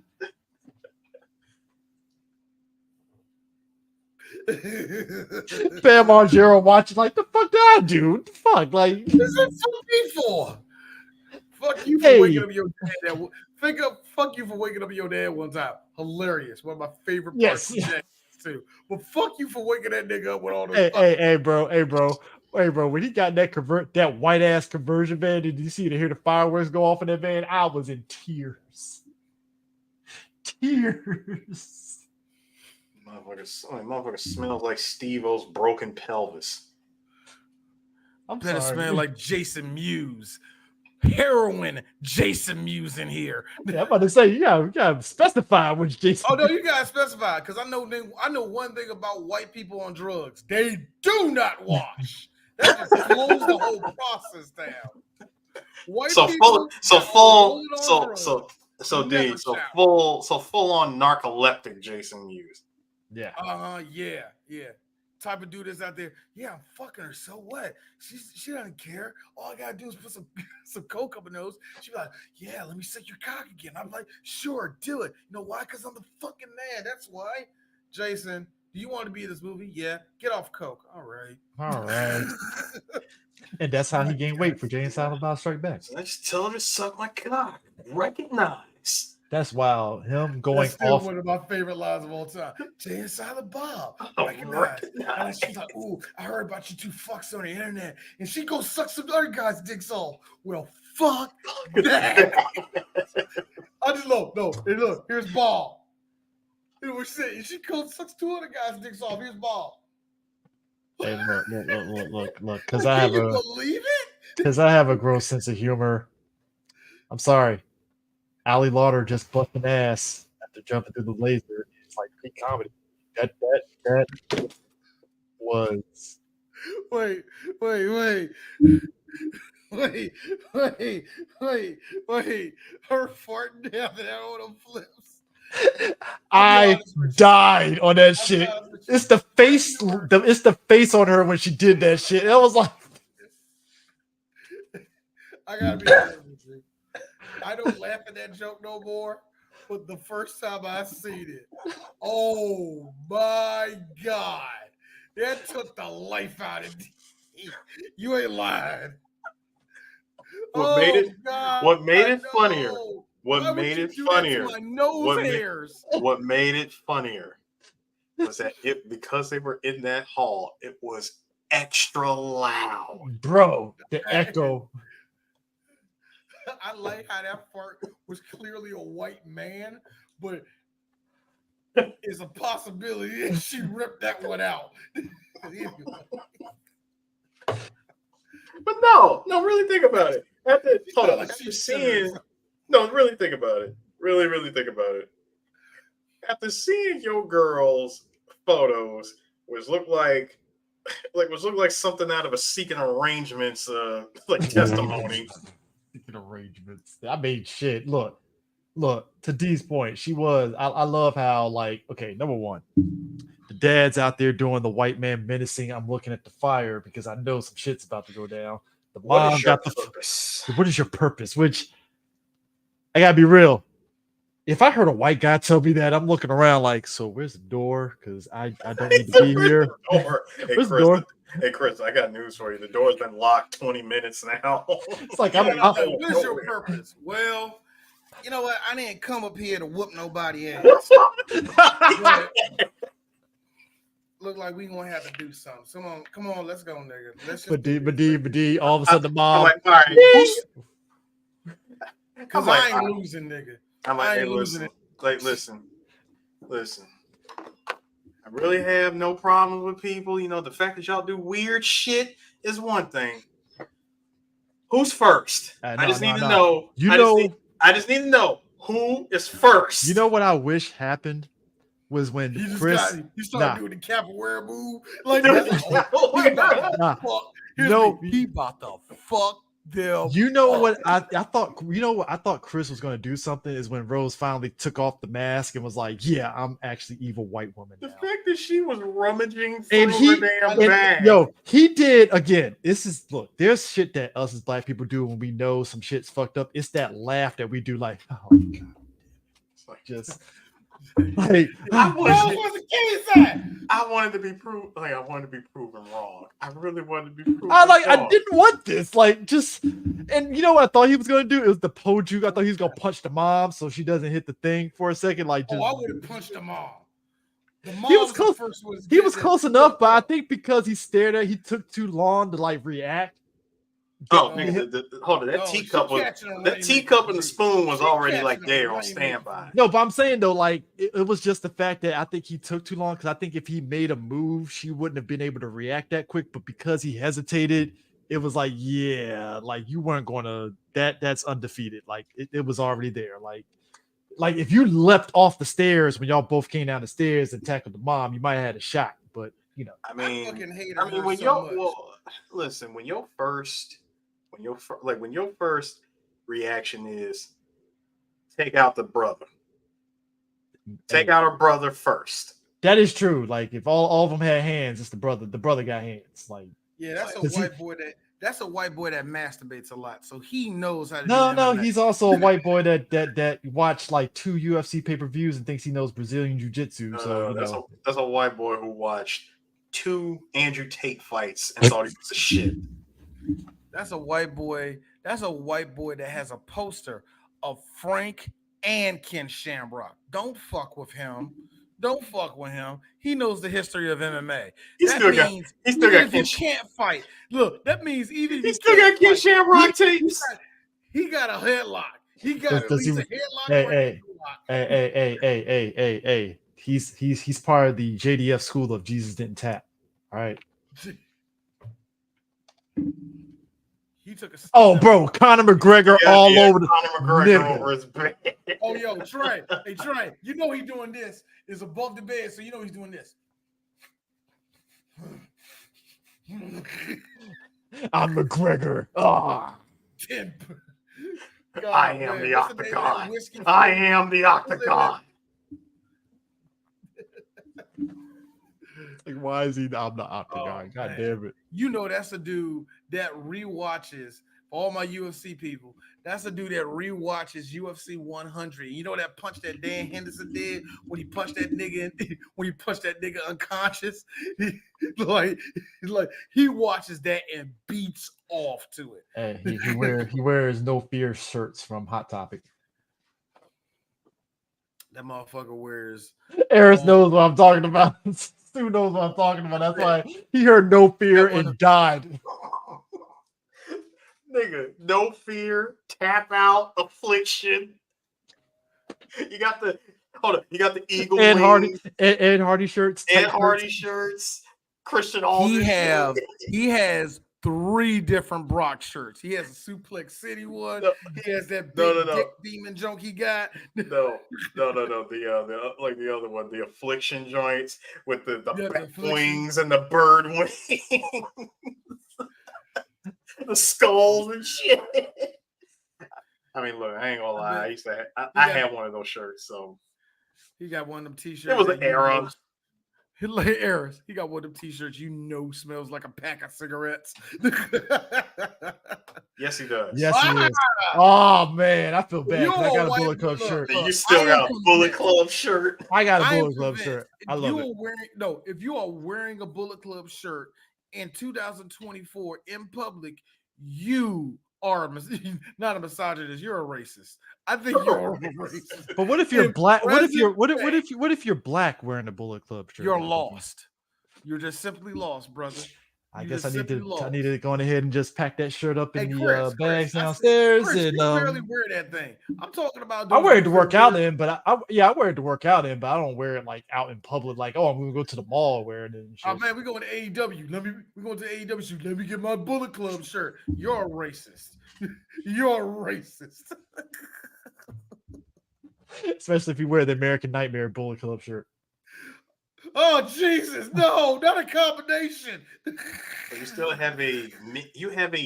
S1: Bam Margera watching like, the fuck did I do? The fuck, like,
S4: this is so for? Fuck you for waking up your dad. Fuck you for waking up your dad one time. Hilarious. One of my favorite parts of Jack too. But fuck you for waking that nigga up with all those.
S1: Hey, bro. When he got that white ass conversion van, did you see to hear the fireworks go off in that van? I was in tears.
S2: Motherfucker smells like Steve-O's broken pelvis.
S4: I'm better smell like Jason Mewes. Heroin Jason Mewes in here.
S1: Yeah, I'm about to say you gotta specify which Jason.
S4: Oh no, you gotta specify because I know one thing about white people on drugs. They do not wash. That just slows the whole process down.
S2: Full on narcoleptic Jason Mewes.
S1: Yeah.
S4: Yeah. Type of dude that's out there. Yeah, I'm fucking her. So what? She doesn't care. All I gotta do is put some coke up her nose. She'd be like, yeah, let me suck your cock again. I'm like, sure, do it. You know why? Because I'm the fucking man. That's why. Jason, do you want to be in this movie? Yeah. Get off coke. All right.
S1: And that's how he gained weight for Jay and Silent Bob Strike Back.
S2: So I just tell her to suck my cock. Recognize.
S1: That's wild. Him going
S4: That's still
S1: off.
S4: One of my favorite lines of all time. Jay and Silent Bob. Recognize. And she's like, ooh, I heard about you two fucks on the internet. And she goes suck some other guy's dicks off. Well, fuck that. I just look, here's Ball. You know what she said? She goes sucks two other guys' dicks off. Here's Ball.
S1: Hey, look, because I have
S4: believe it?
S1: Because I have a gross sense of humor. I'm sorry. Ali Lauder just busting ass after jumping through the laser. It's like peak comedy. That was.
S4: Wait. Her farting down that on them flips.
S1: I died on that shit. It's the face. It's the face on her when she did that shit. It was like.
S4: I gotta be honest with you. I don't laugh at that joke no more. But the first time I seen it, oh my god, that took the life out of me. You ain't lying.
S2: What made it funnier? What made it funnier was that because they were in that hall, it was extra loud.
S1: Bro, the echo.
S4: I like how that fart was clearly a white man, but is a possibility that she ripped that one out.
S2: But no, really think about it. After seeing, really think about it. Really think about it. After seeing your girl's photos, which look like something out of a Seeking Arrangements testimony.
S1: Seeking Arrangements. I mean, shit. Look. To D's point, she was. I love how number one, the dad's out there doing the white man menacing. I'm looking at the fire because I know some shit's about to go down. The mom got the purpose. What is your purpose? Which I gotta be real. If I heard a white guy tell me that, I'm looking around like, so where's the door? Because I don't need to be here.
S2: Where's the door? Hey Chris, I got news for you. The door's been locked 20 minutes now.
S1: It's like
S4: what is your purpose? Well, you know what? I didn't come up here to whoop nobody ass. Look like we gonna have to do something. Come on, let's go, nigga. Let's just
S1: D, all of a sudden the mom.
S2: I'm like, all right.
S4: Because I ain't losing, nigga.
S2: I'm like, hey, listen. Like, listen. I really have no problem with people. You know, the fact that y'all do weird shit is one thing. Who's first? I just need to know. I just need to know who is first.
S1: You know what I wish happened was when Chris
S4: he started doing the capoeira move. Like he about to fuck them.
S1: You know what I thought? You know what I thought Chris was going to do something is when Rose finally took off the mask and was like, "Yeah, I'm actually evil white woman."
S2: The
S1: now.
S2: fact that she was rummaging through her damn bag.
S1: Yo, he did again. There's shit that us as black people do when we know some shit's fucked up. It's that laugh that we do, like, oh my god, it's like just. Like,
S2: I wanted to be proven wrong. I really wanted to be proven wrong.
S1: I didn't want this. And you know what I thought he was gonna do? It was the po juke. I thought he was gonna punch the mom so she doesn't hit the thing for a second. I
S4: would have punched the mom.
S1: He was close. He was close enough, but I think because he stared at, he took too long to react.
S2: Oh, nigga, hold on. That teacup and the spoon was already there on standby.
S1: No, but I'm saying though, it was just the fact that I think he took too long because I think if he made a move, she wouldn't have been able to react that quick. But because he hesitated, it was you weren't going to. That's undefeated. It was already there. Like if you leapt off the stairs when y'all both came down the stairs and tackled the mom, you might have had a shot. But
S4: I fucking hate her
S2: when your first reaction is take out the brother. Take out her brother first.
S1: That is true. If all of them had hands, it's the brother. The brother got hands.
S4: That's a white boy that's a white boy that masturbates a lot, so he knows how to.
S1: No, he's also a white boy that watched 2 UFC pay-per-views and thinks he knows Brazilian jiu-jitsu.
S2: That's a white boy who watched 2 Andrew Tate fights and thought he was a shit.
S4: That's a white boy. That's a white boy that has a poster of Frank and Ken Shamrock. Don't fuck with him. He knows the history of MMA. He still got Ken. Can't fight. Look, that means even if he still got Ken Shamrock tapes. He got a headlock. He got at least a headlock.
S1: Hey. He's part of the JDF school of Jesus didn't tap. All right.
S4: He took a.
S1: Oh, bro, Conor McGregor over the.
S2: Conor McGregor over his bed.
S4: Oh, yo, Trey. Hey, Trey. You know he's doing this. It's above the bed, so you know he's doing this.
S1: I'm McGregor. Ah.
S2: I am the octagon. I am the octagon.
S1: Why is he? I'm the octagon. God damn it.
S4: You know that's a dude that rewatches. For all my UFC people, that's a dude that rewatches UFC 100. You know that punch that Dan Henderson did when he punched that nigga unconscious. He watches that and beats off to it.
S1: Hey, he wears no fear shirts from Hot Topic.
S4: That motherfucker wears.
S1: Eris knows what I'm talking about. Stu knows what I'm talking about. That's why he heard no fear and died.
S2: Nigga, no fear, tap out, affliction. You got the hold on. You got the Eagle
S1: Ed Hardy,
S2: wings,
S1: Ed Hardy shirts,
S2: Ed
S1: tight
S2: Hardy
S1: shirts.
S2: shirts, Christian Aldridge.
S4: He has 3 different Brock shirts. He has a Suplex City one.
S2: No,
S4: He has that
S2: no,
S4: big
S2: no.
S4: dick demon joke he got.
S2: No. The like the other one, the Affliction joints with the
S4: Yeah, the
S2: bat
S4: Affliction.
S2: wings and the bird wings, the skulls and shit. I mean, look, I ain't gonna lie. I had one of those shirts, so
S4: He got one of them t-shirts.
S2: it was an era.
S4: Like errors. He got one of them t-shirts smells like a pack of cigarettes.
S2: Yes, he does.
S1: Yes, he is. Oh man, I feel bad.
S4: You're
S1: 'cause I got a
S4: white
S1: Bullet Club
S4: look.
S1: shirt.
S2: And you still got a Bullet Club shirt.
S1: I got a
S4: I am
S1: Bullet Club
S4: convinced
S1: shirt. I love it.
S4: If you are wearing a Bullet Club shirt in 2024 in public, you are not a misogynist. You're a racist. I think you're a racist.
S1: But what if you're black? What if you're
S4: present
S1: what if you're black wearing a Bullet Club shirt?
S4: You're lost. You're just simply lost, brother.
S1: I guess I need to go ahead and just pack that shirt up in
S4: Chris,
S1: the bags
S4: Chris,
S1: downstairs.
S4: Chris,
S1: and
S4: you barely wear that thing. I'm talking about.
S1: I wear it to work out in, but I wear it to work out in, but I don't wear it like out in public. Like, oh, I'm gonna go to the mall wearing it. And shit.
S4: Oh man, we going to AEW. We're going to AEW. So let me get my Bullet Club shirt. You're a racist. You're a racist.
S1: Especially if you wear the American Nightmare Bullet Club shirt.
S4: Oh Jesus, no, not a combination.
S2: But you still have a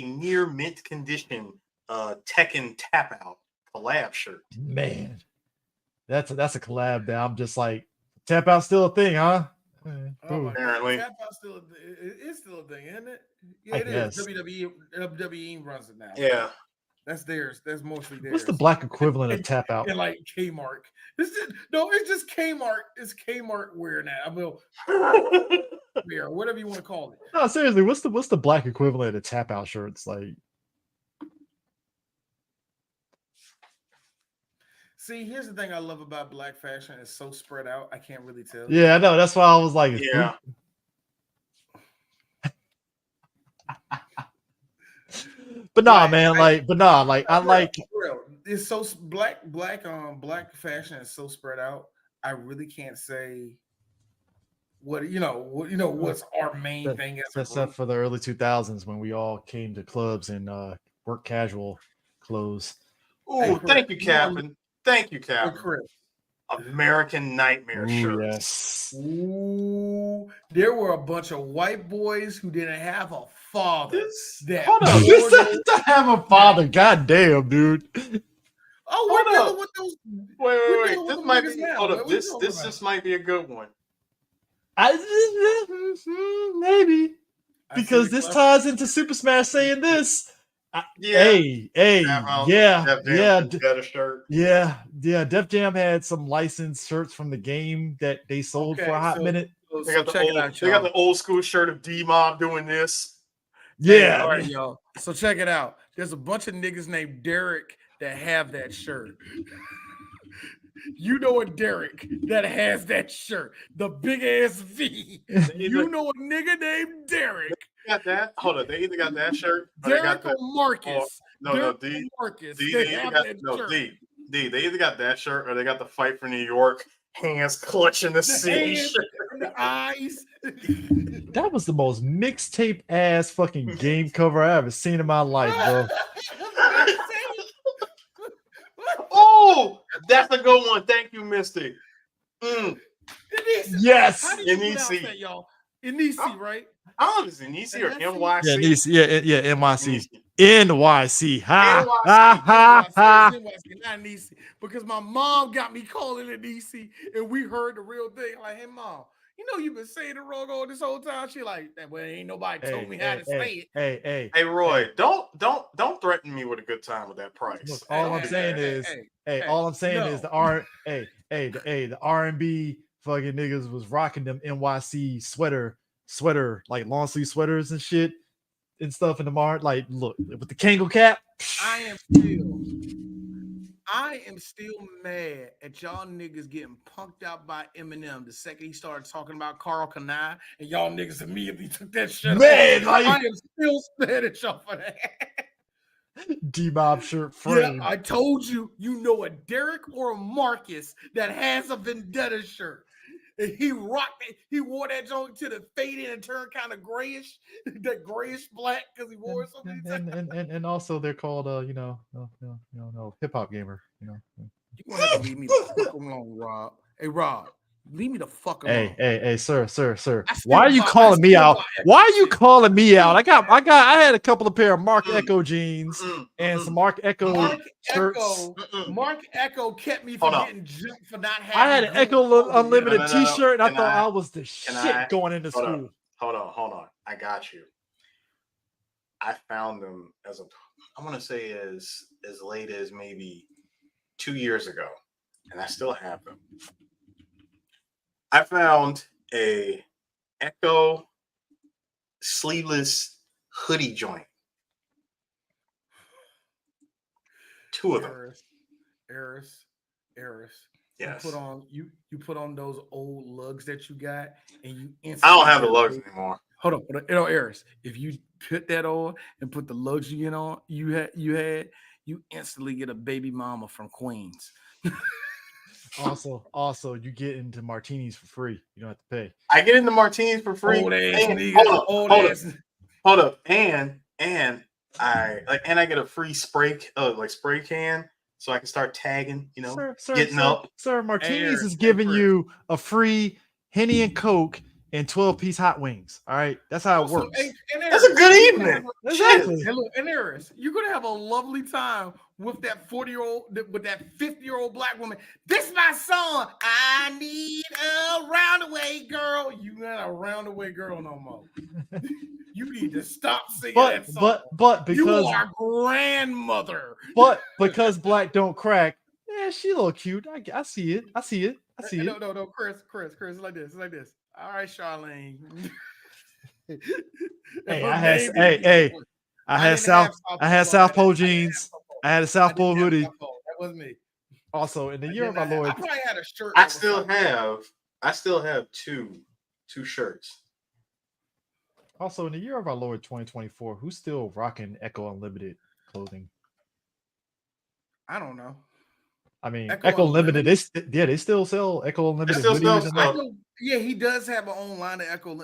S2: near mint condition Tekken Tap Out collab shirt.
S1: Man, that's a collab that I'm just like, Tap Out still a thing, huh?
S2: Apparently,
S4: Tap Out it's still a thing, isn't it? Yeah, it
S1: guess.
S4: is. WWE runs it now.
S2: yeah.
S4: That's theirs. That's mostly theirs.
S1: What's the black equivalent of Tap Out?
S4: And like Kmart. It's just Kmart. It's Kmart wear now. I will wear whatever you want to call it.
S1: No, seriously, what's the black equivalent of Tap Out shirts? Like,
S4: see, here's the thing I love about black fashion. It's so spread out. I can't really tell.
S1: yeah, I know. That's why I was like,
S2: Yeah.
S1: But nah, man, I like.
S4: It's so black fashion is so spread out. I really can't say what's our main thing as a
S1: Except
S4: group.
S1: for the early 2000s when we all came to clubs in work casual clothes.
S2: Oh, thank you, Captain. Thank you, Captain.
S4: Chris.
S2: American Nightmare shirt.
S1: Yes.
S4: Ooh, there were a bunch of white boys who didn't have a father.
S1: Hold up. This to have a father. God damn, dude.
S4: Oh, we're dealing with those.
S2: Wait. This might be. Hold up. This just might be a good one.
S1: Maybe because this ties into Super Smash saying this. Def Jam had some licensed shirts from the game that they sold for a hot minute.
S2: They got the old school shirt of D-Mob doing this.
S1: Yeah.
S4: Hey, all right, y'all. So check it out. There's a bunch of niggas named Derek that have that shirt. You know a Derek that has that shirt, the big ass V. You know a nigga named Derek.
S2: Got that? Hold on. They either got that shirt.
S4: Derek or Marcus.
S2: D.
S4: Marcus.
S2: They either got that shirt or they got the Fight for New York hands clutching the sea shirt.
S4: The eyes.
S1: That was the most mixtape ass fucking game cover I ever seen in my life, bro.
S2: Oh, that's a good one. Thank you, Misty.
S1: Yes.
S4: How do you pronounce that, y'all? Inisi, right?
S2: Oh, is it Nisi or NYC?
S1: Yeah, NYC. NYC. Ha.
S4: NYC, not Nisi. Because my mom got me calling it Nisi, and we heard the real thing. Like, hey, mom, you know you've been saying it wrong all this whole time. She like, well, ain't nobody told me how to say it.
S2: Hey, Roy, don't threaten me with a good time with that price.
S1: Look, all I'm saying is the R&B fucking niggas was rocking them NYC sweater, like long sleeve sweaters and shit and stuff in the mart. Like, look, with the Kangol cap.
S4: I am still mad at y'all niggas getting punked out by Eminem the second he started talking about Carl Kanai, and y'all niggas immediately took that shit.
S1: Man,
S4: I am still mad at y'all for that.
S1: D-Mob shirt
S4: Yeah,
S1: frame.
S4: I told you, you know a Derek or a Marcus that has a Vendetta shirt. And he rocked it. He wore that joint to the faded and turned kind of grayish, that grayish black because he wore it so many times.
S1: And also they're called hip hop gamer.
S4: You gonna have to leave me the fuck alone, Rob. Hey, Rob, leave me the fuck alone.
S1: Hey, sir.
S4: I
S1: Why are you
S4: still
S1: calling me
S4: buy
S1: out?
S4: Echo
S1: Why are you
S4: shit.
S1: calling me out? I had a couple of pair of Mark Echo jeans and some Mark Echo shirts.
S4: Mark Echo kept me from getting jumped for not having.
S1: I had an Echo Unlimited T-shirt, and I thought I was the shit going into school.
S2: Hold on. I got you. I found them I want to say as late as maybe 2 years ago, and I still have them. I found a Echo sleeveless hoodie joint. 2 of them.
S4: Eris.
S2: Yes.
S4: You put on those old lugs that you got, and you instantly.
S2: I don't have the lugs anymore.
S4: Hold on. Eris, if you put that on and put the lugs you had, you instantly get a baby mama from Queens.
S1: Also, you get into martinis for free. You don't have to pay.
S2: I get into martinis for free.
S4: Old ass nigga.
S2: Hold up. And I get a free spray can, so I can start tagging.
S1: Sir, Martinis is giving you a free Henny and Coke and 12-piece hot wings. All right, that's how it works.
S2: That's a good evening.
S1: Exactly.
S4: And Eris, you're gonna have a lovely time with that 50-year-old black woman. This is my song. I need a roundaway girl. You not a roundaway girl no more. You need to stop singing that song.
S1: But because
S4: you are grandmother.
S1: But because black don't crack, she a little cute. I see it.
S4: No, Chris, like this. All right, Charlene.
S1: I had South Pole jeans. I had a South Pole hoodie.
S4: That was me.
S1: Also, in the year of our Lord,
S4: I probably had a shirt.
S2: I still have two shirts.
S1: Also, in the year of our Lord 2024, who's still rocking Echo Unlimited clothing?
S4: I don't know.
S1: I mean, Echo Unlimited, they still sell Echo Unlimited.
S4: Yeah, he does have an own line of Echo.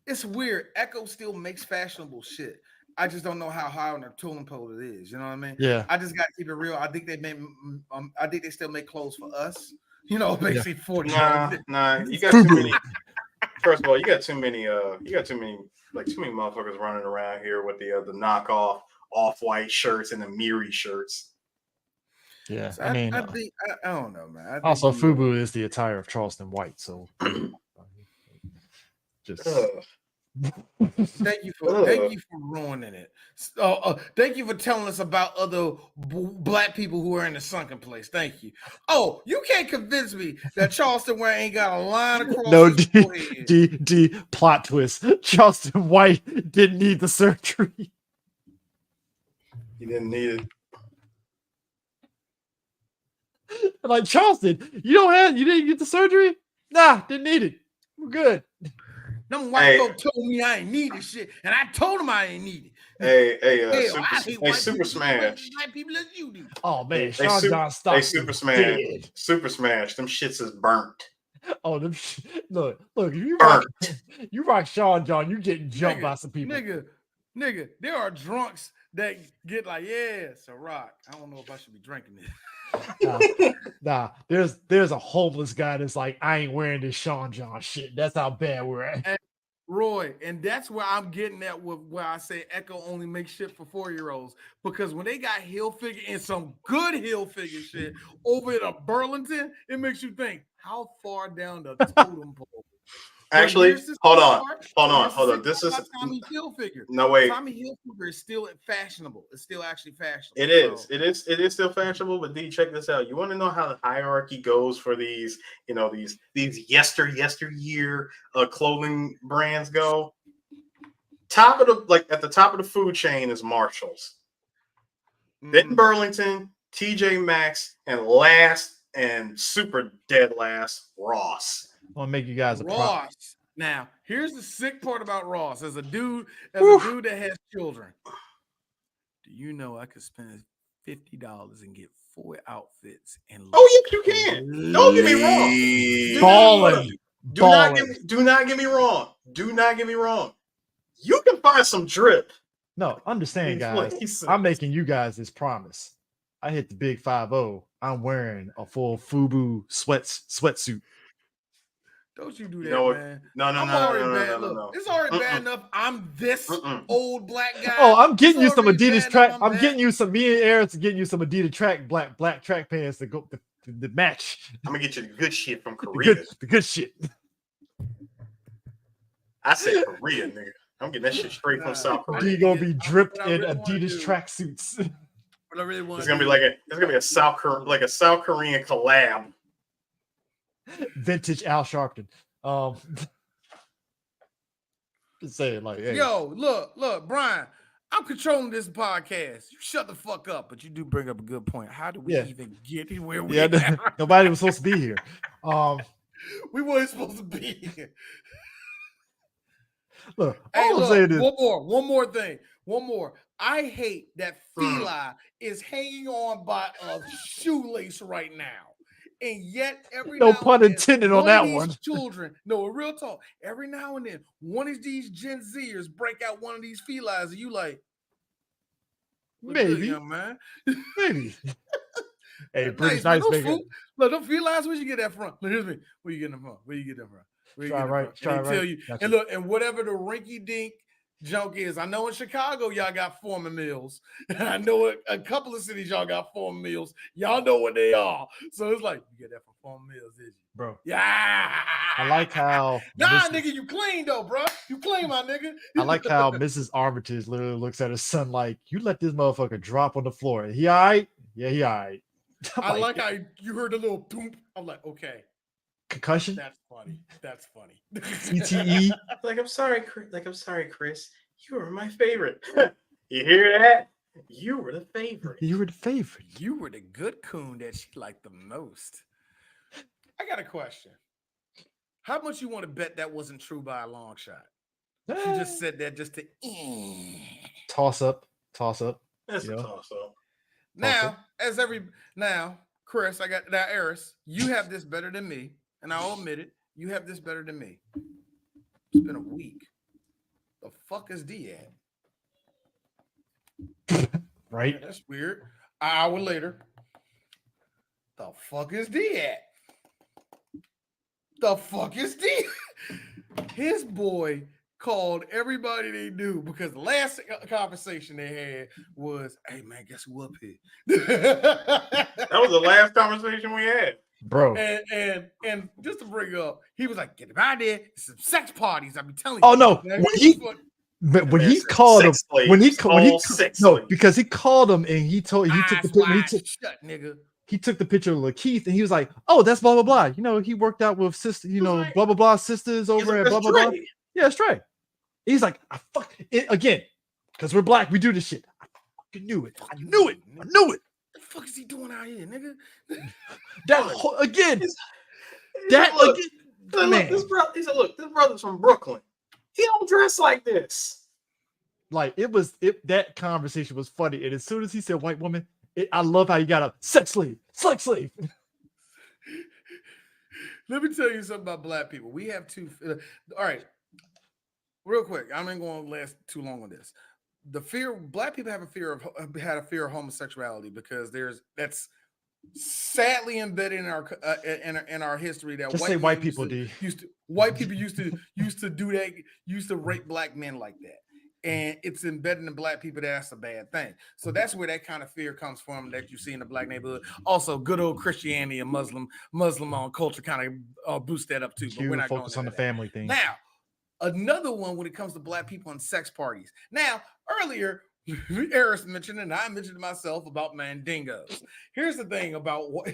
S4: It's weird. Echo still makes fashionable shit. I just don't know how high on their totem pole it is. You know what I mean?
S1: Yeah.
S4: I just got to keep it real. I think they still make clothes for us. Basically 40.
S2: Nah. You got too many. First of all, you got too many motherfuckers running around here with the knockoff off-white shirts and the Miri shirts.
S1: Yeah,
S4: so I don't know, man.
S1: Also, FUBU is the attire of Charleston White, so just
S4: thank you for ruining it. Thank you for telling us about other black people who are in the sunken place. Thank you. Oh, you can't convince me that Charleston White ain't got a line across his forehead.
S1: D plot twist. Charleston White didn't need the surgery.
S2: He didn't need it.
S1: Like, Charleston, you didn't get the surgery? Nah, didn't need it. We're good.
S4: Them white folk told me I ain't need this shit, and I told them I ain't need
S2: it. Super Smash.
S4: White people as you do.
S1: Oh man, Sean John stopped.
S2: Super Smash. Super Smash. Them shits is burnt.
S1: Oh, look! If you rock Sean John, you getting jumped by some people.
S4: Nigga, there are drunks that get like, yeah, it's a rock. I don't know if I should be drinking this.
S1: Nah, there's a homeless guy that's like, I ain't wearing this Sean John shit. That's how bad we're at.
S4: And Roy, and that's where I'm getting at with where I say Echo only makes shit for 4-year-olds. Because when they got Hilfiger and some good Hilfiger shit over at Burlington, it makes you think, how far down the totem pole?
S2: Actually, hold on. This is
S4: Tommy Hilfiger.
S2: No, wait.
S4: Tommy Hilfiger is still fashionable. It's still actually fashionable.
S2: It is. It is still fashionable. But D, check this out. You want to know how the hierarchy goes for these, these yesteryear clothing brands go? At the top of the food chain is Marshalls, then Burlington, TJ Maxx, and last and super dead last Ross.
S1: I want to make you guys a
S4: Ross. Now, here's the sick part about Ross. As a dude that has children, Do you know I could spend $50 and get 4 outfits and
S2: Oh, yes, you can. Don't get me wrong.
S1: Balling.
S2: Do not get me wrong. Do not get me wrong. You can find some drip.
S1: No, understand,
S2: in
S1: guys.
S2: places.
S1: I'm making you guys this promise. I hit the big 5-0. I'm wearing a full FUBU sweatsuit.
S4: Don't you do that,
S2: You know what?
S4: man.
S2: No.
S4: I'm already bad. Look, it's already bad enough. I'm this old black guy.
S1: Oh, I'm getting you
S4: It's
S1: some
S4: already
S1: Adidas
S4: bad
S1: track.
S4: enough
S1: I'm
S4: bad.
S1: getting you some. Me and Eric's getting you some Adidas black track pants to go the match.
S2: I'm gonna get you the good shit from Korea.
S1: The good shit.
S2: I said Korea, nigga. I'm getting that shit straight from South Korea.
S1: You gonna be dripped in
S4: really wanna
S1: Adidas
S4: do-
S1: tracksuits.
S4: What I really want
S2: It's gonna be a South Korean collab.
S1: Vintage Al Sharpton. Just saying, like, hey.
S4: Yo, look, Brian. I'm controlling this podcast. You shut the fuck up, but you do bring up a good point. How do we even get where we at?
S1: Nobody was supposed to be here.
S4: We weren't supposed to be here.
S1: Look,
S4: Hey,
S1: all I'm saying is
S4: one more thing. One more. I hate that Peele is hanging on by a shoelace right now. And yet, every
S1: no
S4: now
S1: pun
S4: and then,
S1: intended on that one.
S4: Children, no, real talk. Every now and then, one of these Gen Zers break out one of these felines, and you like,
S1: maybe,
S4: good, young man.
S1: maybe. Hey, British
S4: nice,
S1: nice nigga.
S4: Look, don't felines. Where you get that from? Look, here's me. Where you getting them from? Where you get them from? Where you
S1: Try
S4: getting
S1: right.
S4: them from?
S1: Try
S4: And they
S1: right.
S4: tell you,
S1: Gotcha.
S4: and look, and whatever the rinky dink junk is. I know in Chicago y'all got Foreman Mills. I know a couple of cities y'all got Foreman Mills. Y'all know what they are. So it's like, you get that from Foreman Mills, did you?
S1: Bro.
S4: Yeah.
S1: I like how
S4: nigga, you clean though, bro. You clean, my nigga.
S1: I like how Mrs. Armitage literally looks at her son like, you let this motherfucker drop on the floor. He all right? Yeah, he all right.
S4: I like how you heard a little boom. I'm like, okay.
S1: Concussion?
S4: That's funny.
S1: CTE?
S2: I'm sorry, Chris. You were my favorite. You hear that? You were the favorite.
S1: You were the favorite.
S4: You were the good coon that she liked the most. I got a question. How much you want to bet that wasn't true by a long shot? She just said that just to
S1: toss up.
S2: That's a toss up.
S4: Now, Chris, Eris, you have this better than me, and I'll admit it. You have this better than me. It's been a week. The fuck is D at?
S1: Right?
S4: Yeah, that's weird. An hour later. The fuck is D at? The fuck is D? His boy called everybody they knew because the last conversation they had was, hey man, guess who up here?
S2: That was the last conversation we had.
S1: Bro.
S4: And just to bring up, he was like, get him out of there. It's some sex parties. I be telling you.
S1: Oh no. When he called him, because he called him and he took
S4: nigga.
S1: He took the picture of Lakeith and he was like, oh, that's blah blah blah. You know, he worked out with sister, blah blah blah sisters over at blah blah blah. Yeah, it's right. He's like, I fuck it again, because we're black, we do this shit. I fucking knew it. I knew it.
S4: What the fuck is he doing out here, nigga?
S2: This brother's from Brooklyn. He don't dress like this.
S1: Like that conversation was funny. And as soon as he said white woman, I love how you got a sex slave.
S4: Let me tell you something about black people. We have two. All right, real quick. I'm not going to last too long on this. Black people had a fear of homosexuality because that's sadly embedded in our history. That
S1: just say white people
S4: used to do that, used to rape black men like that. And it's embedded in black people. That's a bad thing. So that's where that kind of fear comes from that you see in the black neighborhood. Also, good old Christianity and Muslim culture kind of boost that up too. But we're not
S1: focus on the family thing.
S4: Now, another one when it comes to black people and sex parties. Now, earlier, Eris mentioned and I mentioned myself about mandingos. Here's the thing about what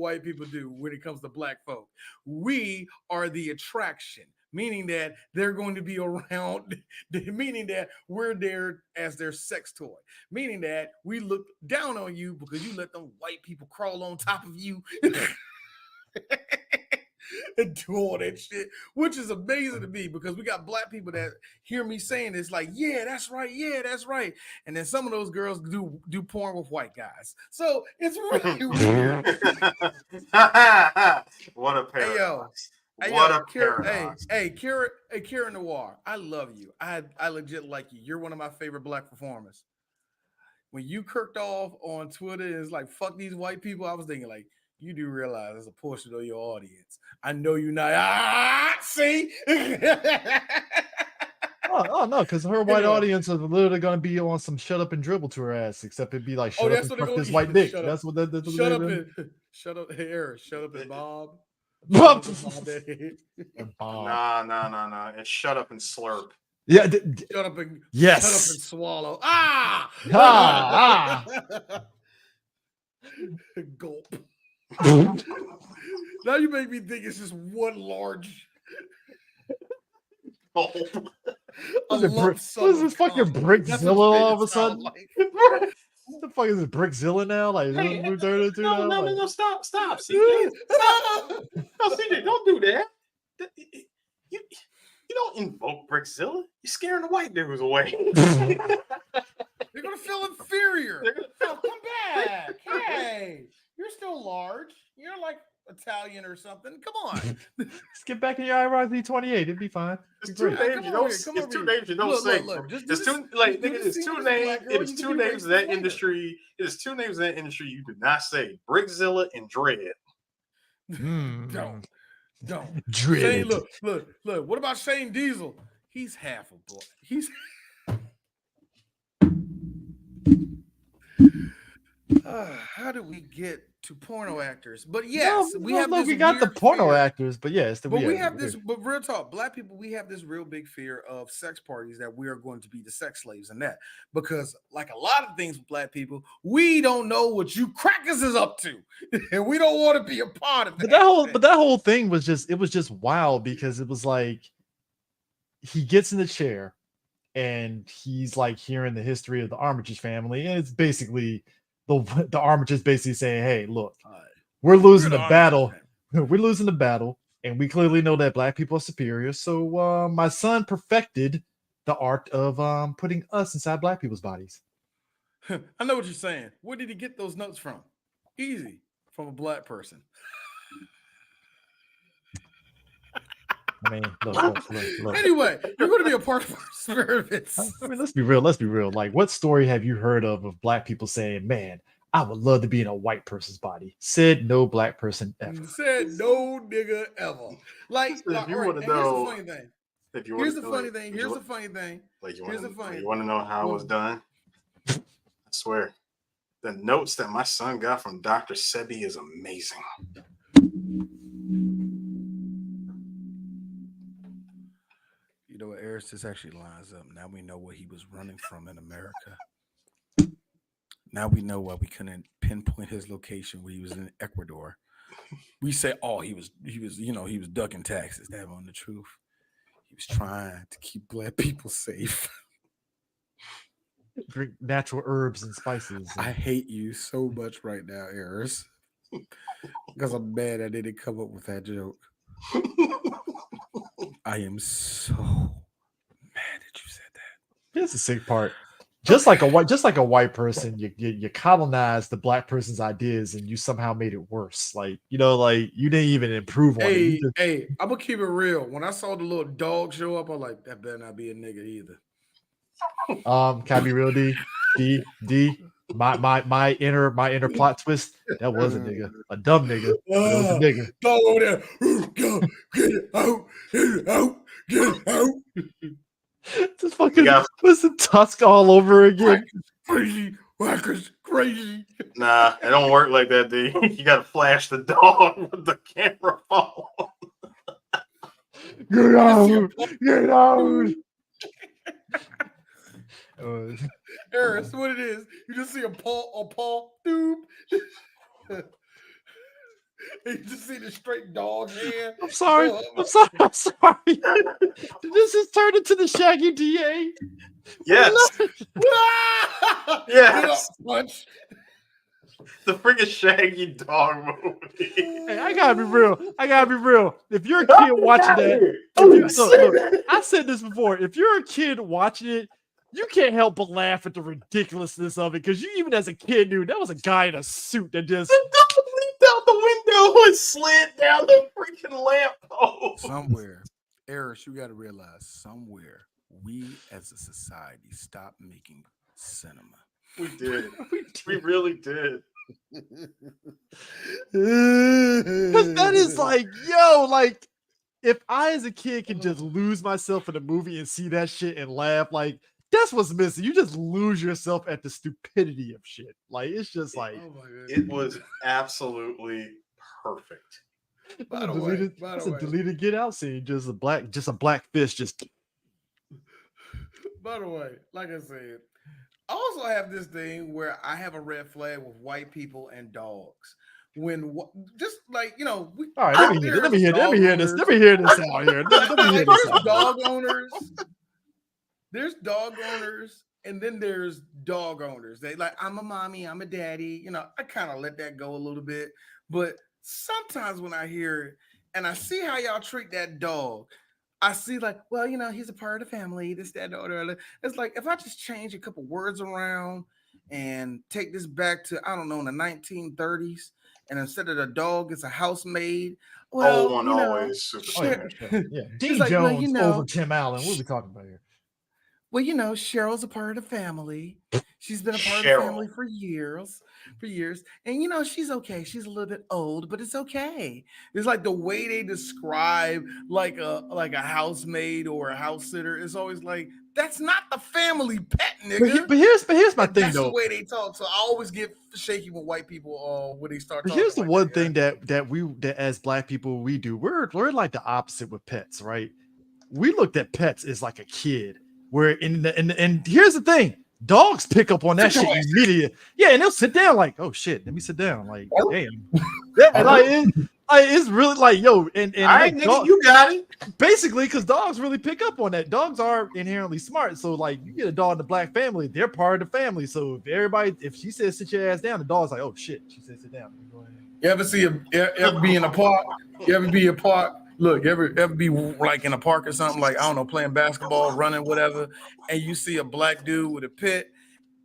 S4: white people do when it comes to black folk. We are the attraction. Meaning that they're going to be around, meaning that we're there as their sex toy, meaning that we look down on you because you let them white people crawl on top of you. and do all that shit, which is amazing to me because we got black people that hear me saying this, like, yeah, that's right, and then some of those girls do porn with white guys, so it's really weird.
S2: What a paradox!
S4: Kira Noir, I love you. I legit like you. You're one of my favorite black performers. When you kirked off on Twitter and it's like, fuck these white people, I was thinking, like, you do realize there's a portion of your audience. I know you're not. See?
S1: oh no, because her white audience is literally going to be on some shut up and dribble to her ass, except it'd be like, shut up and fuck this white dick. That's what that.
S4: Shut up and Bob.
S2: Nah. It's shut up and slurp.
S1: Yeah.
S4: Shut up and swallow. Gulp. Now you make me think it's just one large.
S1: What is this fucking Brickzilla all of a sudden? Like. What the fuck is it, Brickzilla now? Like,
S2: no, stop, CJ. Stop. No, CJ, don't do that. You don't invoke Brickzilla. You're scaring the white dudes away.
S4: They're gonna feel inferior. Come back. Hey, you're still large. You're like Italian or something. Come on.
S1: Let's get back in your iRock 28. It'd be fine.
S2: It's two names you don't say. It's two names of that industry. It is two names of that industry you do not say. Brickzilla and Dread.
S4: Don't.
S1: Dread.
S4: Shane, look. What about Shane Diesel? He's half a boy. How do we get to porno actors? But yes, we
S1: got the porno actors, but yes,
S4: we have this. But real talk, black people, we have this real big fear of sex parties that we are going to be the sex slaves in that, because like a lot of things with black people, we don't know what you crackers is up to, and we don't want to be a part of that.
S1: But that whole thing was just wild, because it was like he gets in the chair and he's like hearing the history of the Armitage family, and it's basically the Armitage basically saying, hey, look, we're losing the battle. We're losing the battle, and we clearly know that black people are superior. So my son perfected the art of putting us inside black people's bodies.
S4: I know what you're saying. Where did he get those notes from? Easy. From a black person.
S1: I mean, look.
S4: Anyway, you're going to be a part of our experiments.
S1: I mean, let's be real. Like, what story have you heard of black people saying, man, I would love to be in a white person's body? Said no black person ever.
S4: Said no nigga ever. Like, if you want to know. Here's the funny thing.
S2: You want to know how it was done? I swear. The notes that my son got from Dr. Sebi is amazing.
S4: You know what, Eris, this actually lines up. Now we know what he was running from in America. Now we know why we couldn't pinpoint his location where he was in Ecuador. We say, oh, he was ducking taxes. That wasn't the truth. He was trying to keep black people safe.
S1: Drink natural herbs and spices.
S4: I hate you so much right now, Eris. Because I'm mad I didn't come up with that joke. I am so mad that you said that.
S1: Here's the sick part. Just like a white person, you colonized the black person's ideas and you somehow made it worse. Like, you didn't even improve on it.
S4: Hey, I'm gonna keep it real. When I saw the little dog show up, I'm like, that better not be a nigga either.
S1: Can I be real, D? My inner plot twist, that was a nigga. A dumb nigga. It was a nigga.
S4: Dog over there. Go, get it out.
S1: Just fucking was the tusk all over again.
S4: Whackers crazy.
S2: Nah, it don't work like that, D. You gotta flash the dog with the camera phone.
S1: Get out.
S4: Eris, what it is? You just see a paw, dude. You just see the straight dog hand.
S1: I'm sorry. Did this just turn into the Shaggy DA?
S2: Yes. Yes.
S4: Punch.
S2: The freaking Shaggy Dog movie.
S1: Hey, I gotta be real. If you're a kid watching that, look, I said this before. If you're a kid watching it, you can't help but laugh at the ridiculousness of it because you even as a kid knew that was a guy in a suit that just
S2: leaped out the window and slid down the freaking lamppost.
S7: Somewhere, Eris, you got to realize somewhere we as a society stopped making cinema.
S2: We did. We really did.
S1: because that is like, yo, like if I as a kid can just lose myself in a movie and see that shit and laugh, like that's what's missing. You just lose yourself at the stupidity of shit. Like it's just like
S2: it was absolutely perfect.
S1: By the way, that's a deleted Get Out scene. Just a black fish. Just.
S4: By the way, like I said, I also have this thing where I have a red flag with white people and dogs. When just like
S1: all right, let me hear this out here. Let me hear this out.
S4: Dog owners. There's dog owners, and then there's dog owners. They like, I'm a mommy, I'm a daddy. You know, I kind of let that go a little bit. But sometimes when I hear it and I see how y'all treat that dog, I see like, well, you know, he's a part of the family, this, that, the other. It's like, if I just change a couple words around and take this back to, I don't know, in the 1930s, and instead of the dog, it's a housemaid. Well,
S2: always super.
S1: Yeah. Dean like, Jones over Tim Allen. What are we talking about here?
S4: Well, you know, Cheryl's a part of the family. She's been a part of the family for years. And, you know, she's okay. She's a little bit old, but it's okay. It's like the way they describe like a housemaid or a house sitter is always like, that's not the family pet, nigga.
S1: But here's my thing,
S4: that's
S1: though.
S4: The way they talk. So I always get shaky when white people when they start
S1: But
S4: talking.
S1: here's the one thing that as black people we do. We're like the opposite with pets, right? We looked at pets as like a kid. Where and here's the thing, dogs pick up on that shit immediately. Yeah, and they'll sit down like, oh shit, let me sit down. Like, damn. Yeah, it's really like, yo, and all
S2: right, nigga, you got it.
S1: Basically, because dogs really pick up on that. Dogs are inherently smart. So, like, you get a dog in the black family, they're part of the family. So if she says sit your ass down, the dog's like, oh shit, she said sit down. Go ahead.
S4: You ever be in a park? You ever be in a park? Look, ever be like in a park or something, like, I don't know, playing basketball, running, whatever, and you see a black dude with a pet,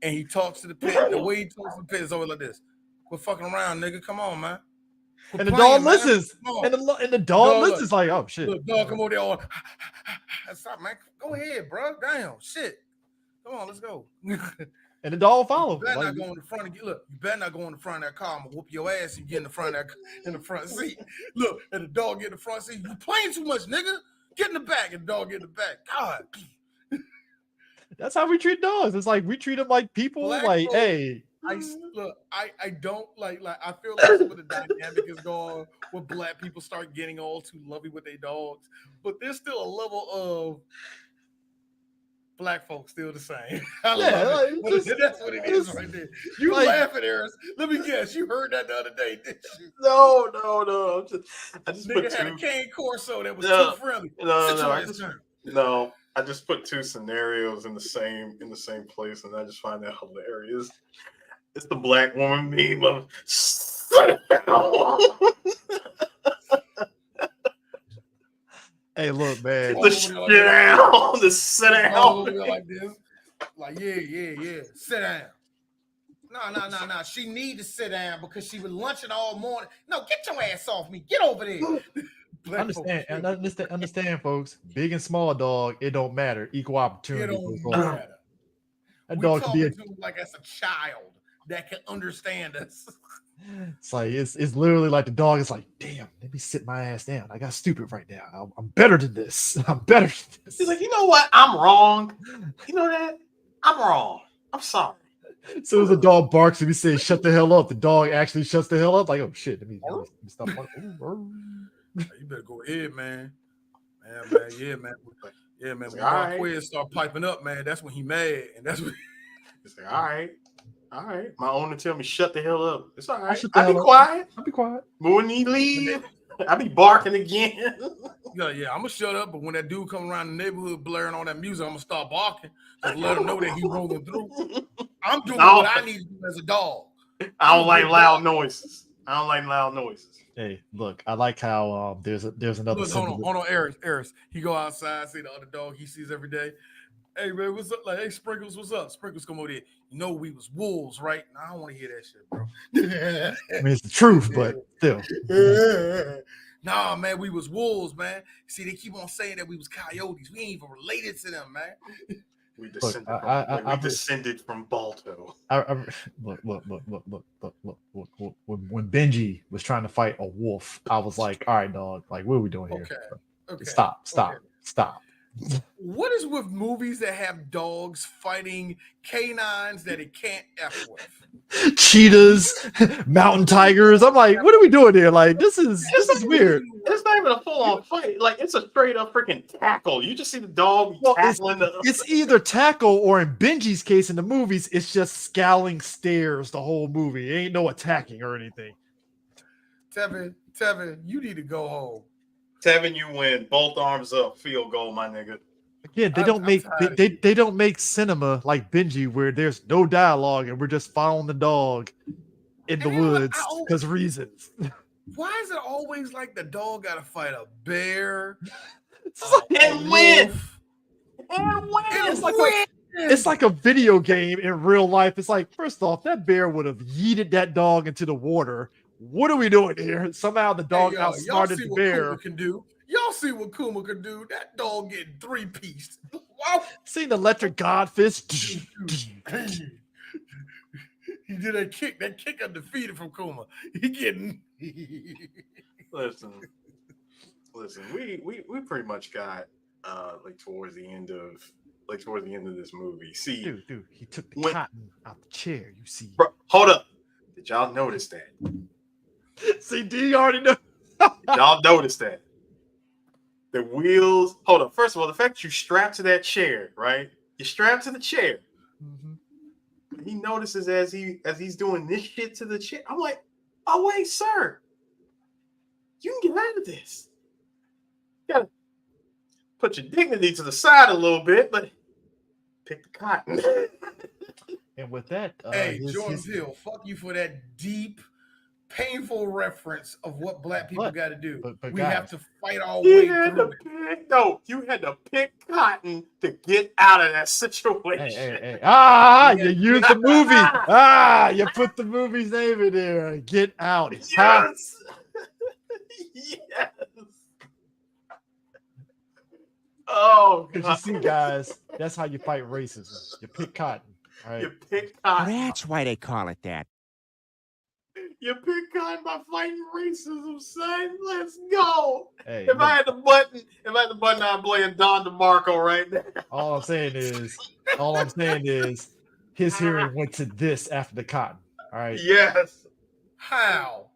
S4: and he talks to the pet. The way he talks to the pet is always like this. Quit fucking around, nigga. Come on, man.
S1: And the dog listens. And the dog listens like, oh, shit.
S4: Look, dog come over there. Stop, man. Go ahead, bro. Damn, shit. Come on, let's go.
S1: And the dog follow.
S4: You better not go in the front. You better not go in the front of that car. I'm gonna whoop your ass if you get in the front of that, in the front seat. Look, and the dog get in the front seat. You playing too much, nigga. Get in the back, and the dog get in the back. God.
S1: That's how we treat dogs. It's like we treat them like people. Black like, folks, hey.
S4: I don't like I feel like some of the dynamic is gone when black people start getting all too lovey with their dogs, but there's still a level of black folks still the same. I love it. That's what it is right there. You like, laughing, Eris. Let me guess. You heard that the other day, didn't you?
S2: No. I just
S4: nigga had a cane Corso that was too friendly.
S2: No. I just put two scenarios in the same place, and I just find that hilarious. It's the black woman meme of
S1: hey, look, man.
S2: The shit down. The sit down.
S4: Like this. Like, yeah. Sit down. No. She need to sit down because she was lunching all morning. No, get your ass off me. Get over there.
S1: Understand, folks. Big and small dog, it don't matter. Equal opportunity.
S4: It don't matter.
S1: That dog could be
S4: like as a child that can understand us.
S1: It's like it's literally like the dog is like, damn, let me sit my ass down. I got stupid right now. I'm better than this. I'm better than this.
S2: He's like, you know what? I'm wrong. You know that? I'm wrong. I'm sorry.
S1: As soon as the dog barks and we say shut the hell up, the dog actually shuts the hell up. Like, oh shit, let me stop.
S4: You better go ahead, man. Yeah, man. When Marquez start piping up, man, that's when he mad, and that's when
S2: he's like, all right. My owner tell me shut the hell up. It's all right. I'll be quiet. But when he leave, I be barking again.
S4: Yeah, I'm gonna shut up. But when that dude come around the neighborhood blaring all that music, I'm gonna start barking to let him know that he rolling through. I'm doing what I need to do as a dog.
S2: I don't like loud noises.
S1: Hey, look, I like how there's another
S4: Look,
S1: symbol.
S4: hold on, Eris. He go outside, see the other dog he sees every day. Hey man, what's up? Like, hey Sprinkles, what's up? Sprinkles, come over here. You know we was wolves, right? Nah, I don't want to hear that shit, bro.
S1: I mean, it's the truth, but still.
S4: Nah, man, we was wolves, man. See, they keep on saying that we was coyotes. We ain't even related to them, man.
S2: We descended, descended from Balto.
S1: Look. When Benji was trying to fight a wolf, I was like, all right, dog, like, what are we doing here?
S4: Okay.
S1: Stop.
S4: What is with movies that have dogs fighting canines that it can't F with?
S1: Cheetahs, mountain tigers. I'm like, what are we doing here? Like, this is weird.
S2: It's not even a full-on fight. Like, it's a straight-up freaking tackle. You just see the dog tackling
S1: it's either tackle or, in Benji's case in the movies, it's just scowling stares the whole movie. It ain't no attacking or anything.
S4: Tevin, you need to go home.
S2: Tevin, you win. Both arms up. Field goal, my nigga.
S1: Again, they don't make cinema like Benji where there's no dialogue and we're just following the dog in the woods because reasons.
S4: Why is it always like the dog got to fight a bear
S2: and win?
S1: It's like a video game in real life. It's like, first off, that bear would have yeeted that dog into the water. What are we doing here? Somehow the dog outsmarted the bear.
S4: Y'all see what Kuma can do? That dog getting 3-pieced.
S1: Wow. Seen the electric god fist.
S4: He did that kick undefeated from Kuma. He getting
S2: Listen, we pretty much got towards the end of this movie. See,
S1: dude, he took the cotton out the chair. You see,
S2: bro, hold up. Did y'all notice that?
S1: See, D already know.
S2: Did y'all notice that? The wheels. Hold up. First of all, the fact that you strapped to that chair, right? You're strapped to the chair. Mm-hmm. He notices as he's doing this shit to the chair. I'm like, oh wait, sir, you can get out of this. You gotta put your dignity to the side a little bit, but pick the cotton.
S1: And with that,
S4: Jordan Peele, fuck you for that deep, painful reference of what black people got to do. But we have to fight our way through it.
S2: You had to pick cotton to get out of that situation.
S1: Hey. You used the movie. You put the movie's name in there. Get out.
S2: Yes. Yes. Oh, God.
S1: Because you see, guys, that's how you fight racism. You pick cotton. All right?
S2: You pick cotton.
S8: That's why they call it that.
S2: You pick cotton by fighting racism, son. Let's go.
S1: Hey,
S2: if I had the button, I'm playing Don DeMarco right now.
S1: All I'm saying is his hearing went to this after the cotton. All right.
S2: Yes.
S4: How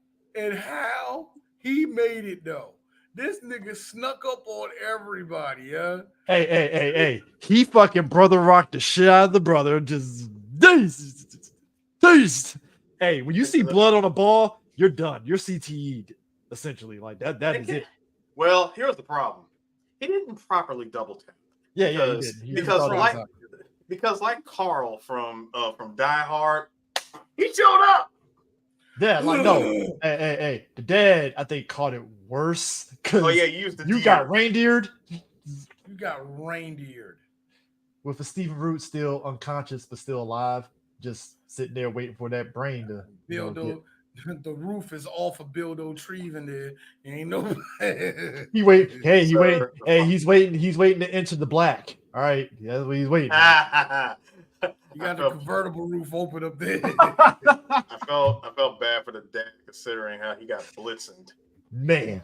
S4: he made it though. This nigga snuck up on everybody, huh?
S1: Hey. He fucking brother rocked the shit out of the brother. Just hey, when you see blood on a ball, you're done. You're CTE'd, essentially. Like that is it.
S2: Well, here's the problem. He didn't properly double tap.
S1: Yeah, he did.
S2: Because like Carl from Die Hard, he showed up.
S1: Yeah, like no. Hey. The dad, I think, caught it worse.
S2: Oh yeah, you
S1: got reindeered.
S4: You got reindeered.
S1: With a Stephen Root still unconscious but still alive, just sitting there waiting for that brain to
S4: build. The roof is off of Bill O'Treve in there. Ain't no.
S1: He's waiting. Hey, he's waiting to enter the black. All right, yeah, that's what he's waiting.
S4: You got the convertible roof open up there.
S2: I felt bad for the dad considering how he got blitzed.
S1: Man,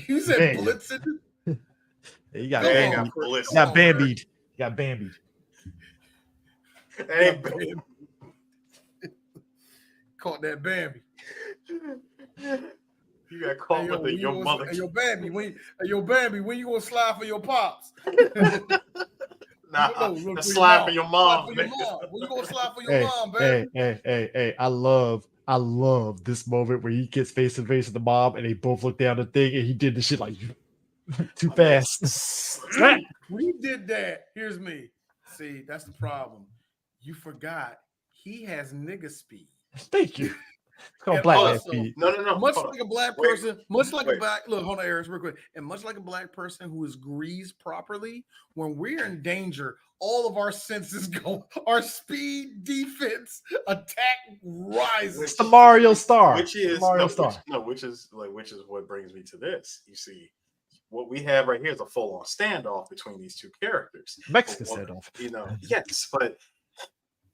S4: you said blitzed.
S1: He got bambied. He got bambied. He got bambied.
S2: Hey,
S4: caught that Bambi.
S2: You got caught with your mother.
S4: Hey, Bambi, when you gonna slide for your pops?
S2: Slide for your mom.
S4: When you gonna slide for your mom, baby?
S1: Hey, I love this moment where he gets face to face with the mom and they both look down the thing and he did the shit like too fast.
S4: We did that. Here's me. See, that's the problem. You forgot he has nigga speed.
S1: Thank you. It's called
S4: And
S1: black man
S4: also,
S1: speed.
S2: No.
S4: Much
S2: hold on.
S4: like a black
S2: Wait,
S4: person, much like a
S2: wait.
S4: black look, hold on, Eric, real quick. And much like a black person who is greased properly, when we're in danger, all of our senses go, our speed, defense, attack rises.
S1: It's the Mario Star.
S2: Which is what brings me to this. You see, what we have right here is a full-on standoff between these two characters.
S1: Mexican standoff.
S2: Yes, but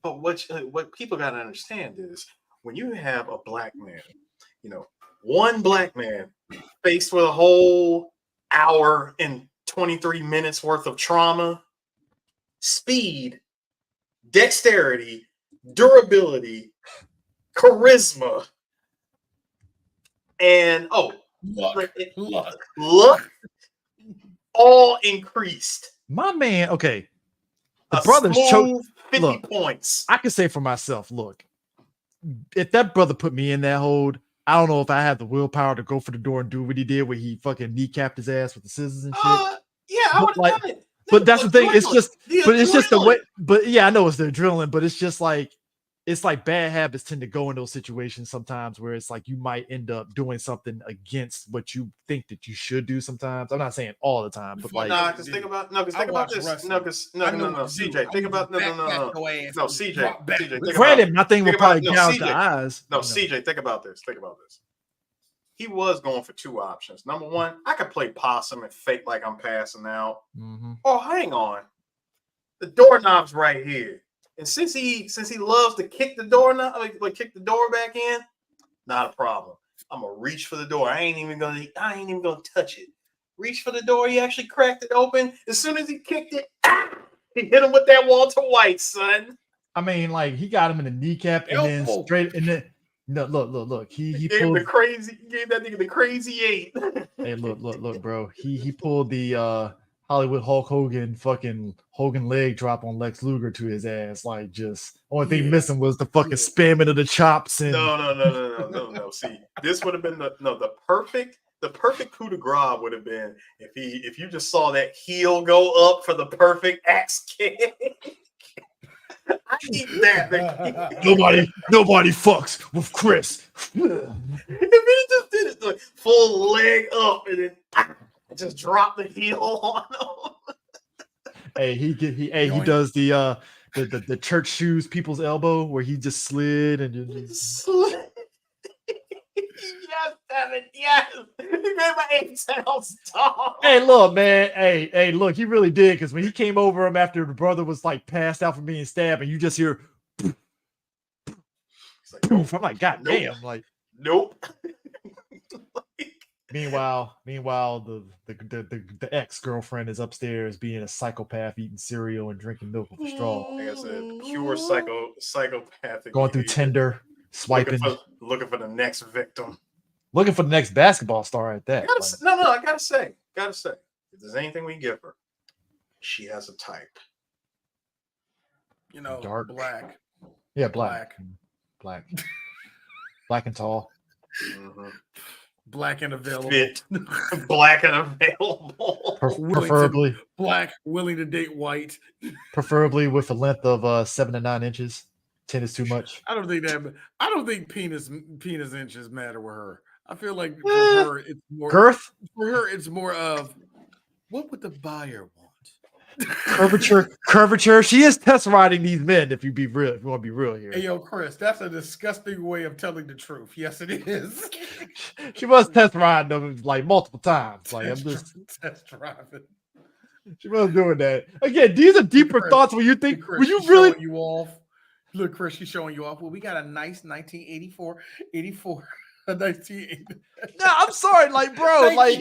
S2: what people got to understand is when you have a black man, one black man faced with a whole hour and 23 minutes worth of trauma, speed, dexterity, durability, charisma, and luck all increased.
S1: My man, okay. The brothers choked
S2: 50 points.
S1: I can say for myself, look, if that brother put me in that hold, I don't know if I have the willpower to go for the door and do what he did, where he fucking kneecapped his ass with the scissors and shit.
S2: Yeah, I would have done it.
S1: But that's the thing. It's just the way. But yeah, I know it's the adrenaline, but it's just like bad habits tend to go in those situations sometimes where it's like you might end up doing something against what you think that you should do sometimes. I'm not saying all the time, but like,
S2: because think about this. No, CJ, think about CJ.
S1: Granted, my thing will probably gouge the eyes.
S2: No, CJ, think about this. He was going for two options. Number one, I could play possum and fake like I'm passing out.
S1: Mm-hmm.
S2: Oh, hang on, the doorknob's right here. And since he loves to kick the door kick the door back in, not a problem. I'm gonna reach for the door. I ain't even gonna touch it. Reach for the door. He actually cracked it open. As soon as he kicked it, he hit him with that Walter White, son.
S1: I mean, like he got him in the kneecap and then straight and then look. He
S2: gave
S1: pulled
S2: gave that nigga the crazy 8.
S1: Hey, look, bro. He pulled the Hollywood Hulk Hogan Hogan leg drop on Lex Luger to his ass. Like, just only thing missing was the fucking spamming of the chops. And
S2: No. See, this would have been the perfect coup de grace would have been if you just saw that heel go up for the perfect axe kick. I need that.
S1: Nobody fucks with Chris.
S2: If he just did it like full leg up and then just drop the heel on him.
S1: Hey, he does the church shoes people's elbow where he just slid and just
S2: Yes. He made my 8 sounds tall.
S1: Hey, look, man. Hey, look, he really did, because when he came over him after the brother was like passed out from being stabbed, and you just hear poof, poof. I'm like, God damn, like
S2: nope.
S1: Meanwhile, the ex-girlfriend is upstairs being a psychopath, eating cereal and drinking milk with a straw.
S2: Like I said, pure psychopathic.
S1: Going through Tinder, swiping,
S2: looking for the next victim.
S1: Looking for the next basketball star at that.
S2: I gotta say, if there's anything we give her, she has a type.
S1: Dark.
S4: Black.
S1: Yeah, black. Black and tall.
S2: Mm-hmm.
S4: Black and available.
S2: Fit. Black and available.
S1: Preferably
S4: black, willing to date white.
S1: Preferably with a length of 7 to 9 inches. 10 is too much.
S4: I don't think penis inches matter with her. I feel like for her it's more
S1: girth.
S4: For her, it's more of what would the buyer want?
S1: Curvature. She is test riding these men. If you want to be real here.
S4: Hey, yo, Chris, that's a disgusting way of telling the truth. Yes, it is.
S1: She was test riding them like multiple times. Like I'm just
S4: test driving.
S1: She was doing that again. These are deeper
S4: Chris,
S1: thoughts when you think.
S4: Chris,
S1: when you really
S4: showing you off. Look, Chris, she's showing you off. Well, we got a nice 1984.
S1: No, I'm sorry, like, bro, like,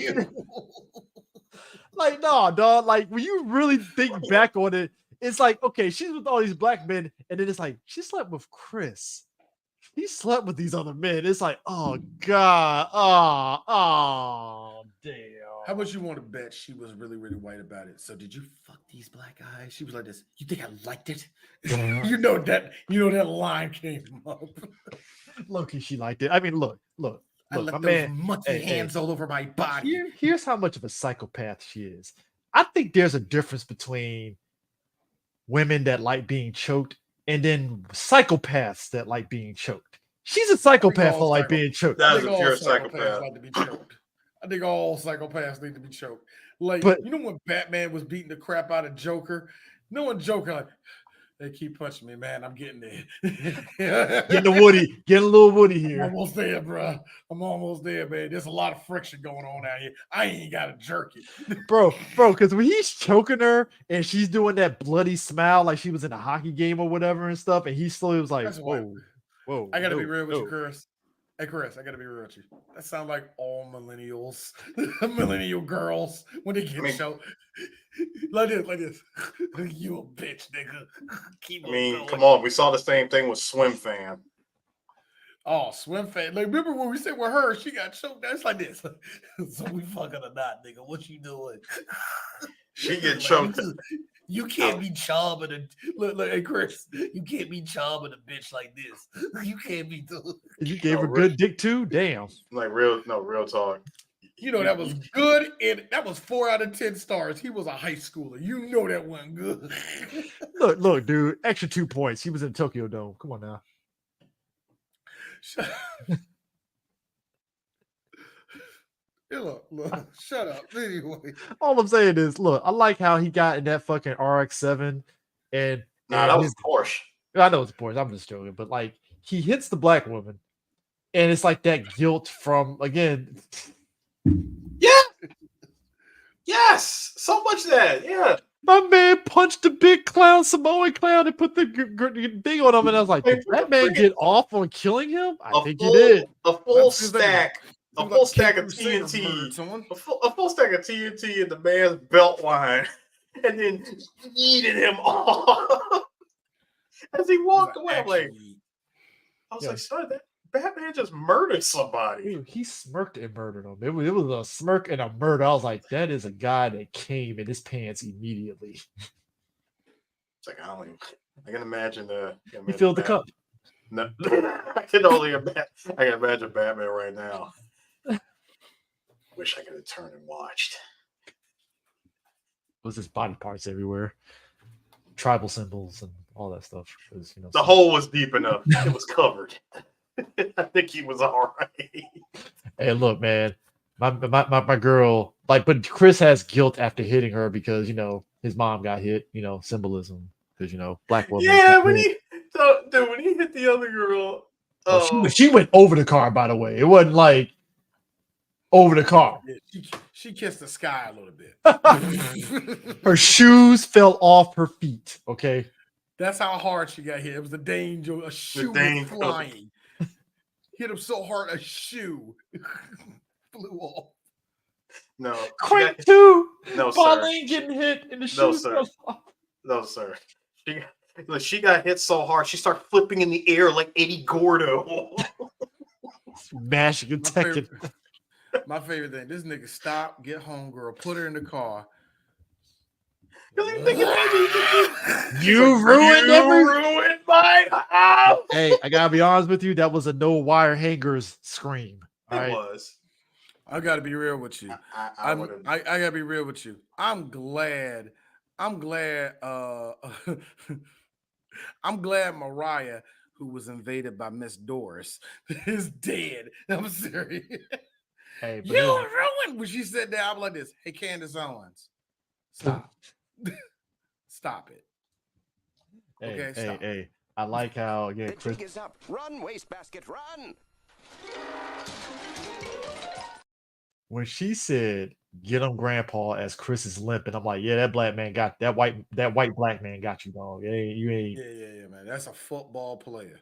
S1: like, no, dog. Like, when you really think back on it, it's like, okay, she's with all these black men, and then it's like she slept with Chris. He slept with these other men. It's like, oh god, oh, damn.
S4: How much you want to bet she was really, really white about it? So, did you fuck these black eyes? She was like this. You think I liked it? you know that line came up.
S1: Low-key, she liked it. I mean, look.
S4: I left those monkey hands all over my body.
S1: Here's how much of a psychopath she is. I think there's a difference between women that like being choked and then psychopaths that like being choked. She's a psychopath for like being choked.
S2: That
S4: I
S2: is
S4: think
S2: a
S4: all
S2: pure
S4: psychopaths
S2: psychopath.
S4: like to be choked. I think all psychopaths need to be choked. Like,
S1: But-
S4: you know when Batman was beating the crap out of Joker? No one Joker like, they keep punching me, man. I'm getting there.
S1: Getting a little Woody
S4: I'm
S1: here.
S4: almost there, bro. I'm almost there, man. There's a lot of friction going on out here. I ain't got to jerk it.
S1: Bro, because when he's choking her and she's doing that bloody smile like she was in a hockey game or whatever and stuff, and he slowly was like,
S4: That's why-
S1: whoa.
S4: I got to be
S1: no,
S4: real with you,
S1: no.
S4: Chris. Hey, Chris, I got to be real with you. That sounds like all millennials, millennial girls, when they get choked. Like this. You a bitch, nigga. Keep on going.
S2: Come on. We saw the same thing with Swim Fan.
S4: Oh, Swim Fan. Like, remember when we said with her, she got choked? That's like this. So we fucking or not, nigga. What you doing?
S2: She get choked.
S4: You can't be charming a look, hey Chris. You can't be charming a bitch like this. You can't be doing.
S1: You gave her good dick too? Damn.
S2: Like real talk.
S4: You know that was good, and that was 4 out of 10 stars. He was a high schooler. You know that wasn't good.
S1: Look, dude. Extra 2 points. He was in Tokyo Dome. Come on now.
S4: Look, shut up. Anyway,
S1: All I'm saying is, look, I like how he got in that fucking RX-7, and
S2: that was Porsche.
S1: I know it's Porsche. I'm just joking, but like he hits the black woman, and it's like that guilt from again.
S2: Yeah. Yes. So much that. Yeah.
S1: My man punched the big clown, Samoan clown, and put the thing on him, and I was like, did that man get off on killing him? I think he did.
S2: A full stack. A full stack of TNT. A full stack of TNT in the man's belt line, and then eating him off as he walked away. I was like, son, that Batman just murdered somebody.
S1: Dude, he smirked and murdered him. It was a smirk and a murder. I was like, that is a guy that came in his pants immediately.
S2: It's like I can imagine
S1: He filled the cup.
S2: No, I can imagine Batman right now. Wish I could have turned and watched.
S1: It was his body parts everywhere, tribal symbols and all that stuff. Was,
S2: the hole was deep enough; it was covered. I think he was all right.
S1: Hey, look, man, my girl, like, but Chris has guilt after hitting her because his mom got hit. Symbolism because black woman.
S2: Yeah, when he hit the other girl,
S1: she went over the car. By the way, it wasn't like over the car.
S4: Yeah, she kissed the sky a little bit.
S1: Her shoes fell off her feet. Okay,
S4: that's how hard she got hit. It was a danger. A shoe was flying. Hit him so hard, a shoe flew off.
S2: No,
S1: Crank 2.
S2: No,
S1: Pauline getting hit in the shoes.
S2: Fell off. No, sir. She got hit so hard she started flipping in the air like Eddie Gordo.
S1: Mashing and Tekken.
S4: My favorite thing, this nigga stopped, get home, girl, put her in the car.
S1: You ruined
S2: my house.
S1: Hey, I gotta be honest with you. That was a no wire hangers scream.
S2: It was.
S4: I gotta be real with you. I gotta be real with you. I'm glad. I'm glad Mariah, who was invaded by Miss Doris, is dead. I'm serious.
S1: Hey,
S4: you ruined when she said that. I'm like this. Hey, Candace Owens, stop. Stop it.
S1: Hey, okay, hey. I like how again Chris
S8: is up. Run, wastebasket, run.
S1: When she said get him grandpa as Chris is limping, I'm like, yeah, that black man got that white black man got you, dog. You ain't
S4: Yeah, man. That's a football player.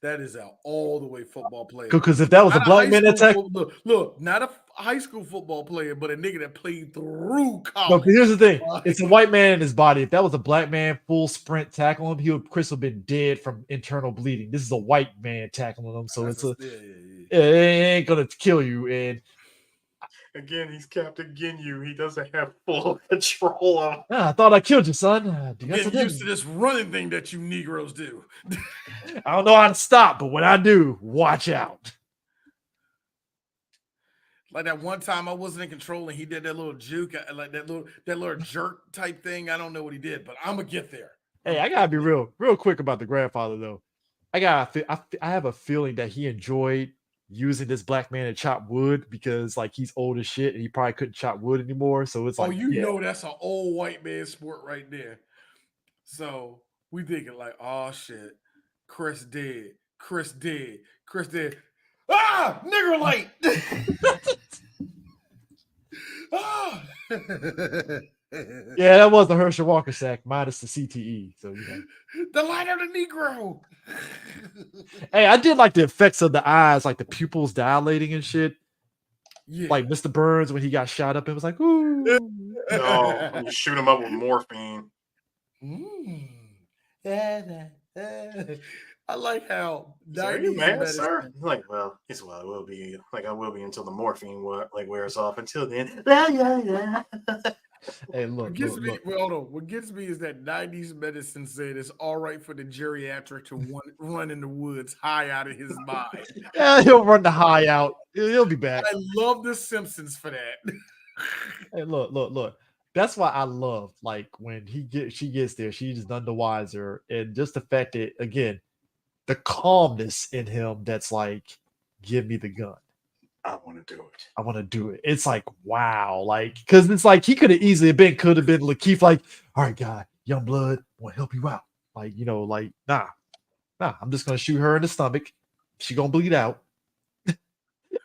S4: That is an all the way football player.
S1: Because if that was a black man attack,
S4: look, not a high school football player, but a nigga that played through college.
S1: No, but here's the thing: it's a white man in his body. If that was a black man full sprint tackling him, Chris would have been dead from internal bleeding. This is a white man tackling him, so it ain't gonna kill you. And
S2: again, he's Captain Ginyu. He doesn't have full control of.
S1: I thought I killed you, son.
S4: Get used to this running thing that you Negroes do.
S1: I don't know how to stop, but when I do, watch out.
S4: Like that one time I wasn't in control and he did that little juke, like that little jerk type thing. I don't know what he did, but I'm gonna get there.
S1: Hey, I gotta be real quick about the grandfather though. I have a feeling that he enjoyed using this black man to chop wood because like he's old as shit and he probably couldn't chop wood anymore. So it's like,
S7: you know that's an old white man sport right there. So we thinking like, oh shit, Chris dead. Ah, nigger light. Ah.
S1: yeah, that was the Herschel Walker sack minus the CTE. So you know,
S7: The light of the Negro.
S1: hey, I did like the effects of the eyes, like the pupils dilating and shit.
S7: Yeah.
S1: Like Mr. Burns when he got shot up, it was like, ooh.
S2: No, when you shoot him up with morphine.
S7: I like how
S2: So are you
S7: 90s
S2: mad,
S7: medicine.
S2: sir? Like, well, it will be like I will be until the morphine wears off. Until then,
S1: Hey, look.
S7: Hold on. What gets me is that 90s medicine said it's all right for the geriatric to run in the woods high out of his mind.
S1: Yeah, he'll run the high out. He'll be back.
S7: I love the Simpsons for that.
S1: Hey, look. That's why I love like when she gets there, she's none the wiser, and just the fact that again, the calmness in him that's like, give me the gun.
S2: I want to do it.
S1: I want to do it. It's like, wow, like, because it's like he could have easily could have been Lakeith, like, all right, guy, young blood, want to help you out. Like, you know, like, nah, I'm just gonna shoot her in the stomach. She gonna bleed out. And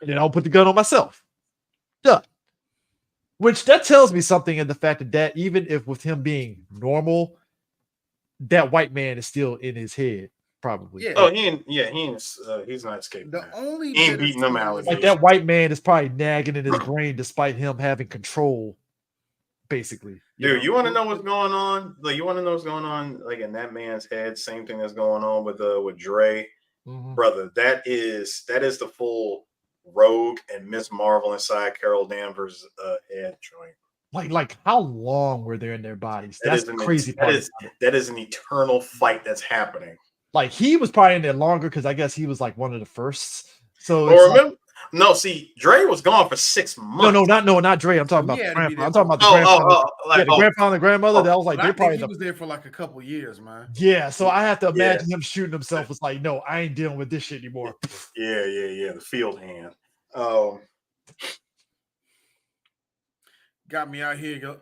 S1: then I'll put the gun on myself. Duh. Which that tells me something in the fact that even if with him being normal, that white man is still in his head, probably.
S7: Yeah.
S2: Oh, he's not escaping.
S7: The only
S2: he ain't beating them out.
S1: Like that white man is probably nagging in his brain despite him having control, basically.
S2: Dude, you want to know what's going on? Like, you want to know what's going on, like in that man's head? Same thing that's going on with Dre, brother. That is the full Rogue and Miss Marvel inside Carol Danvers' head joint.
S1: Like how long were they in their bodies? That's the crazy part.
S2: That is an eternal fight that's happening.
S1: Like he was probably in there longer because I guess he was like one of the first. So
S2: remember, no, see, Dre was gone for 6 months.
S1: Not Dre. I'm talking about the grandfather. I'm talking about the grandfather. The grandfather and the grandmother. That was like they probably
S7: he was there for like a couple years, man.
S1: Yeah, so I have to imagine him shooting himself. Was like, no, I ain't dealing with this shit anymore.
S2: Yeah. The field hand.
S7: Got me out here.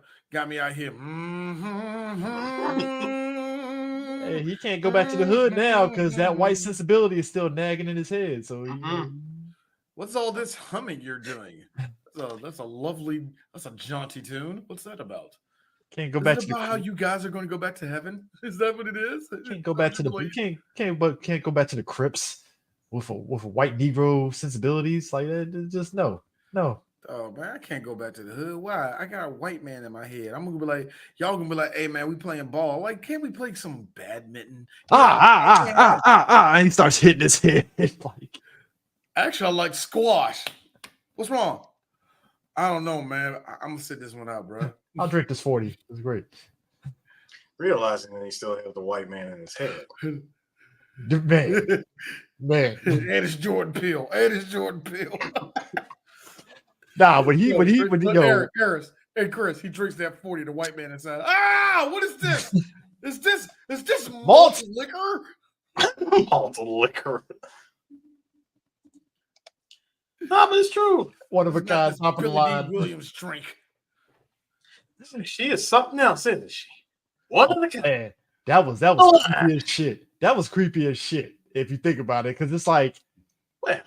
S1: Hey, he can't go back to the hood now because that white sensibility is still nagging in his head. So,
S7: what's all this humming you're doing? That's a jaunty tune. What's that about?
S1: Can't go back to
S7: how you guys are going to go back to heaven. Is that what it is?
S1: Can't go back to the can't go back to the crypts with a white Negro sensibilities like that. Just no.
S7: Oh man, I can't go back to the hood. Why? I got a white man in my head. I'm gonna be like, y'all gonna be like, hey man, we playing ball. Like, can't we play some badminton?
S1: And he starts hitting his head. Like,
S7: actually, I like squash. What's wrong? I don't know, man. I'm gonna sit this one out, bro.
S1: I'll drink this 40. It's great.
S2: Realizing that he still has the white man in his head.
S1: Man.
S7: And it's Jordan Peele.
S1: Nah, when he
S7: Harris, hey Chris, he drinks that 40, the white man inside. Ah, what is this? Is this malt liquor?
S2: Malt liquor. No, but it's true.
S1: One of a kind, top of the line.
S7: Williams drink.
S2: She is something else, isn't she? One of the kind.
S1: Man, that was creepy as shit. That was creepy as shit if you think about it, because it's like,
S2: well,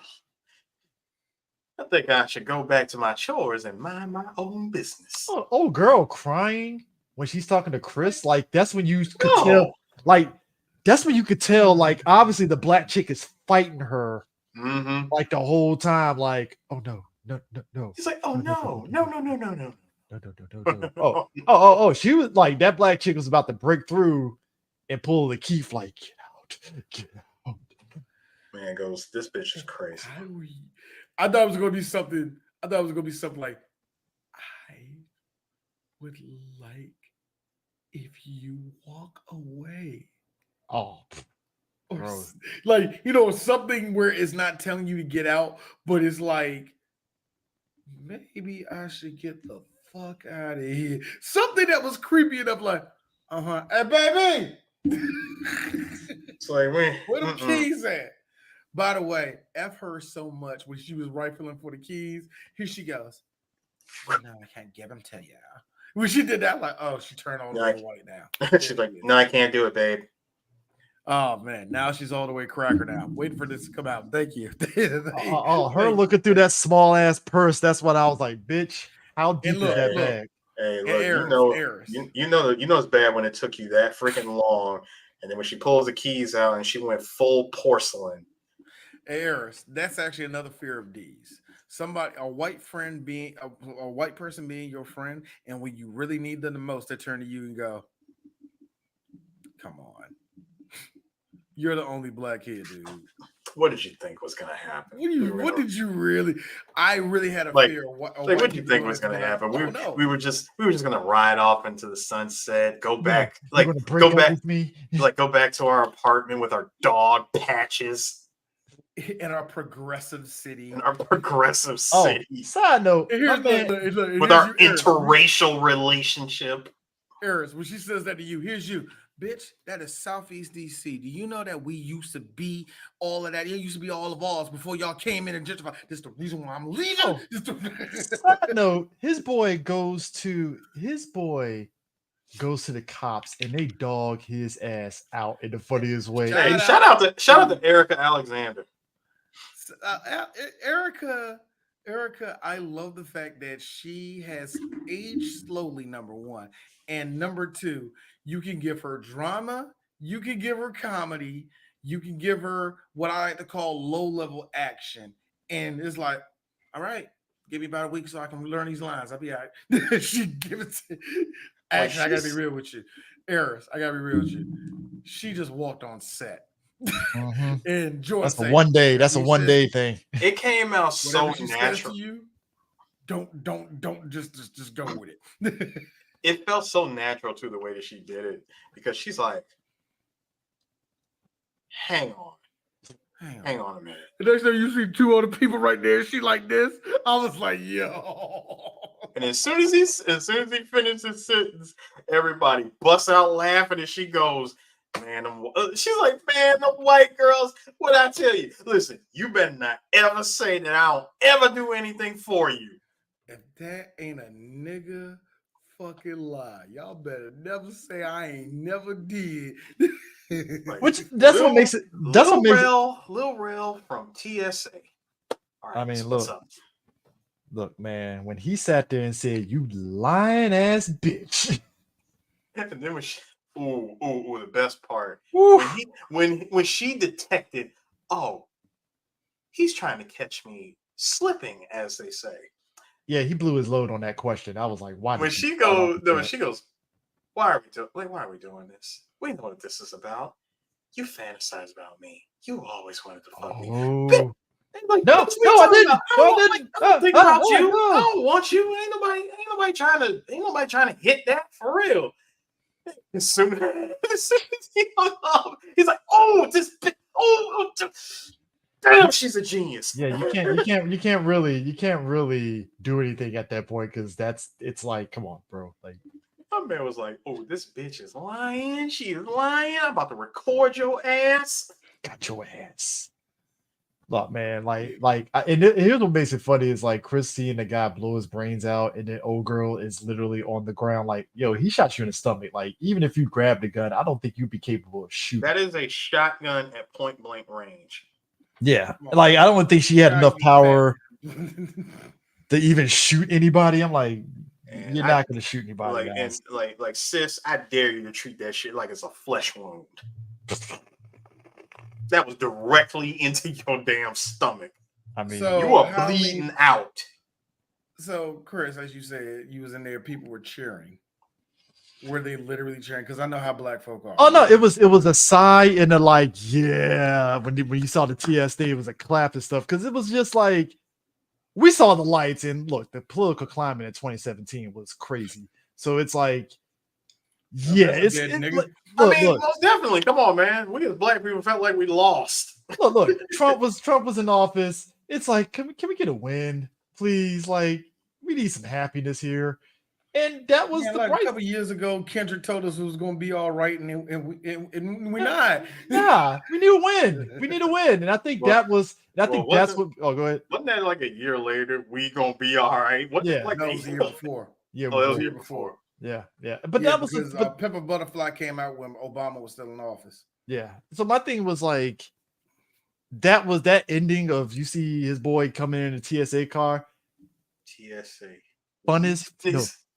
S2: I think I should go back to my chores and mind my own business.
S1: Oh, girl crying when she's talking to Chris, like that's when you could tell, like that's when you could tell, like obviously the black chick is fighting her, like the whole time, like oh no.
S2: He's like, oh no.
S1: Oh, she was like that black chick was about to break through and pull the key, like get out.
S2: Man goes, this bitch is crazy.
S7: I thought it was gonna be something. Like, I would like if you walk away.
S1: Oh,
S7: or, like something where it's not telling you to get out, but it's like maybe I should get the fuck out of here. Something that was creepy enough, like, hey baby,
S2: It's like, man,
S4: Where the keys at? By the way, F her so much when she was rifling for the keys. Here she goes. Well, no, I can't give them to you. When she did that, like, oh, she turned all the way white now.
S2: She's like, no, I can't do it, babe.
S4: Oh man, now she's all the way cracker now. Waiting for this to come out. Thank you.
S1: Her looking through that small ass purse. That's what I was like, bitch. How deep is that bag?
S2: Hey, look, you know it's bad when it took you that freaking long, and then when she pulls the keys out and she went full porcelain.
S4: Eris, that's actually another fear of D's. A white friend being a white person being your friend, and when you really need them the most, they turn to you and go, "Come on, you're the only black kid, dude."
S2: What did you think was gonna happen?
S4: What did you really? I really had a fear.
S2: What did you think was gonna happen? We were just gonna ride off into the sunset, go back, go back to our apartment with our dog Patches.
S4: In our progressive city.
S1: Side note,
S2: with our interracial relationship.
S4: Eris, when she says that to you, here's you. Bitch, that is Southeast DC. Do you know that we used to be all of that? It used to be all of ours before y'all came in and gentrified. This is the reason why I'm leaving.
S1: Side note, his boy goes to the cops and they dog his ass out in the funniest way.
S2: Hey, shout out to Erica Alexander.
S4: Erica, I love the fact that she has aged slowly, number one. And number two, you can give her drama, you can give her comedy, you can give her what I like to call low-level action. And it's like, all right, give me about a week so I can learn these lines. I'll be all right. She give it to action. I gotta be real with you. Eris, I gotta be real with you. She just walked on set.
S1: Mm-hmm.
S4: And Jordan,
S1: that's a one day. That's a one day thing.
S2: It came out so natural.
S4: You, don't just go with it.
S2: It felt so natural to the way that she did it because she's like, hang on a minute.
S4: The next time you see two other people right there, she like this. I was like, yo.
S2: And as soon as he finished his sentence, everybody busts out laughing, and she goes, "Man, she's like, man, the white girls. What I tell you? Listen, you better not ever say that I don't ever do anything for you.
S4: If that ain't a nigga fucking lie, y'all better never say I ain't never did."
S1: Which that's what makes it. That's what makes
S2: Lil Rel from TSA. All right,
S1: I mean, look, man. When he sat there and said, "You lying ass bitch,"
S2: and then when she, the best part
S1: Oof.
S2: when she detected, oh, he's trying to catch me slipping, as they say.
S1: Yeah, he blew his load on that question. I was like, why?
S2: When she goes, why are we doing this? We know what this is about. You fantasize about me. You always wanted to fuck me. Like,
S1: no, I didn't.
S2: I don't think about you. I don't want you. Ain't nobody trying to hit that for real. As soon as he hung up, he's like, "Oh, this bitch! Oh, damn, she's a genius."
S1: Yeah, you can't really do anything at that point because it's like, come on, bro. Like,
S2: my man was like, "Oh, this bitch is lying. She is lying. I'm about to record your ass.
S1: Got your ass." Look, man, here's what makes it funny is like Chris seeing the guy blow his brains out, and then old girl is literally on the ground, like, yo, he shot you in the stomach. Like, even if you grabbed the gun, I don't think you'd be capable of shooting.
S2: That is a shotgun at point blank range.
S1: Yeah, like I don't think she had enough power to even shoot anybody. I'm like, you're not gonna shoot anybody.
S2: Like, sis, I dare you to treat that shit like it's a flesh wound. That was directly into your damn stomach.
S1: I mean,
S2: you are bleeding out.
S4: So, Chris, as you said, you was in there, people were cheering. Were they literally cheering? Because I know how black folk are.
S1: Oh no, it was a sigh and a like, yeah. When you saw the TSD, it was a clap and stuff. Because it was just like we saw the lights, and look, the political climate in 2017 was crazy. So it's like, yeah, look,
S2: most definitely. Come on, man. We as black people felt like we lost.
S1: Look, Trump was in office. It's like, can we get a win, please? Like, we need some happiness here. And that was the
S4: like
S1: bright.
S4: a couple years ago, Kendrick told us it was going to be all right, and we're not.
S1: Yeah, we need to win. We need to win, and I think that's what. Oh, go ahead.
S2: Wasn't that like a year later? We gonna be all right. What?
S1: Yeah,
S2: like
S4: that was the year before.
S1: Yeah,
S2: that was the year before.
S1: Yeah. But that was
S4: because Pepper Butterfly came out when Obama was still in office.
S1: Yeah. So my thing was like, that was that ending of you see his boy coming in a TSA car.
S2: TSA.
S1: Fun is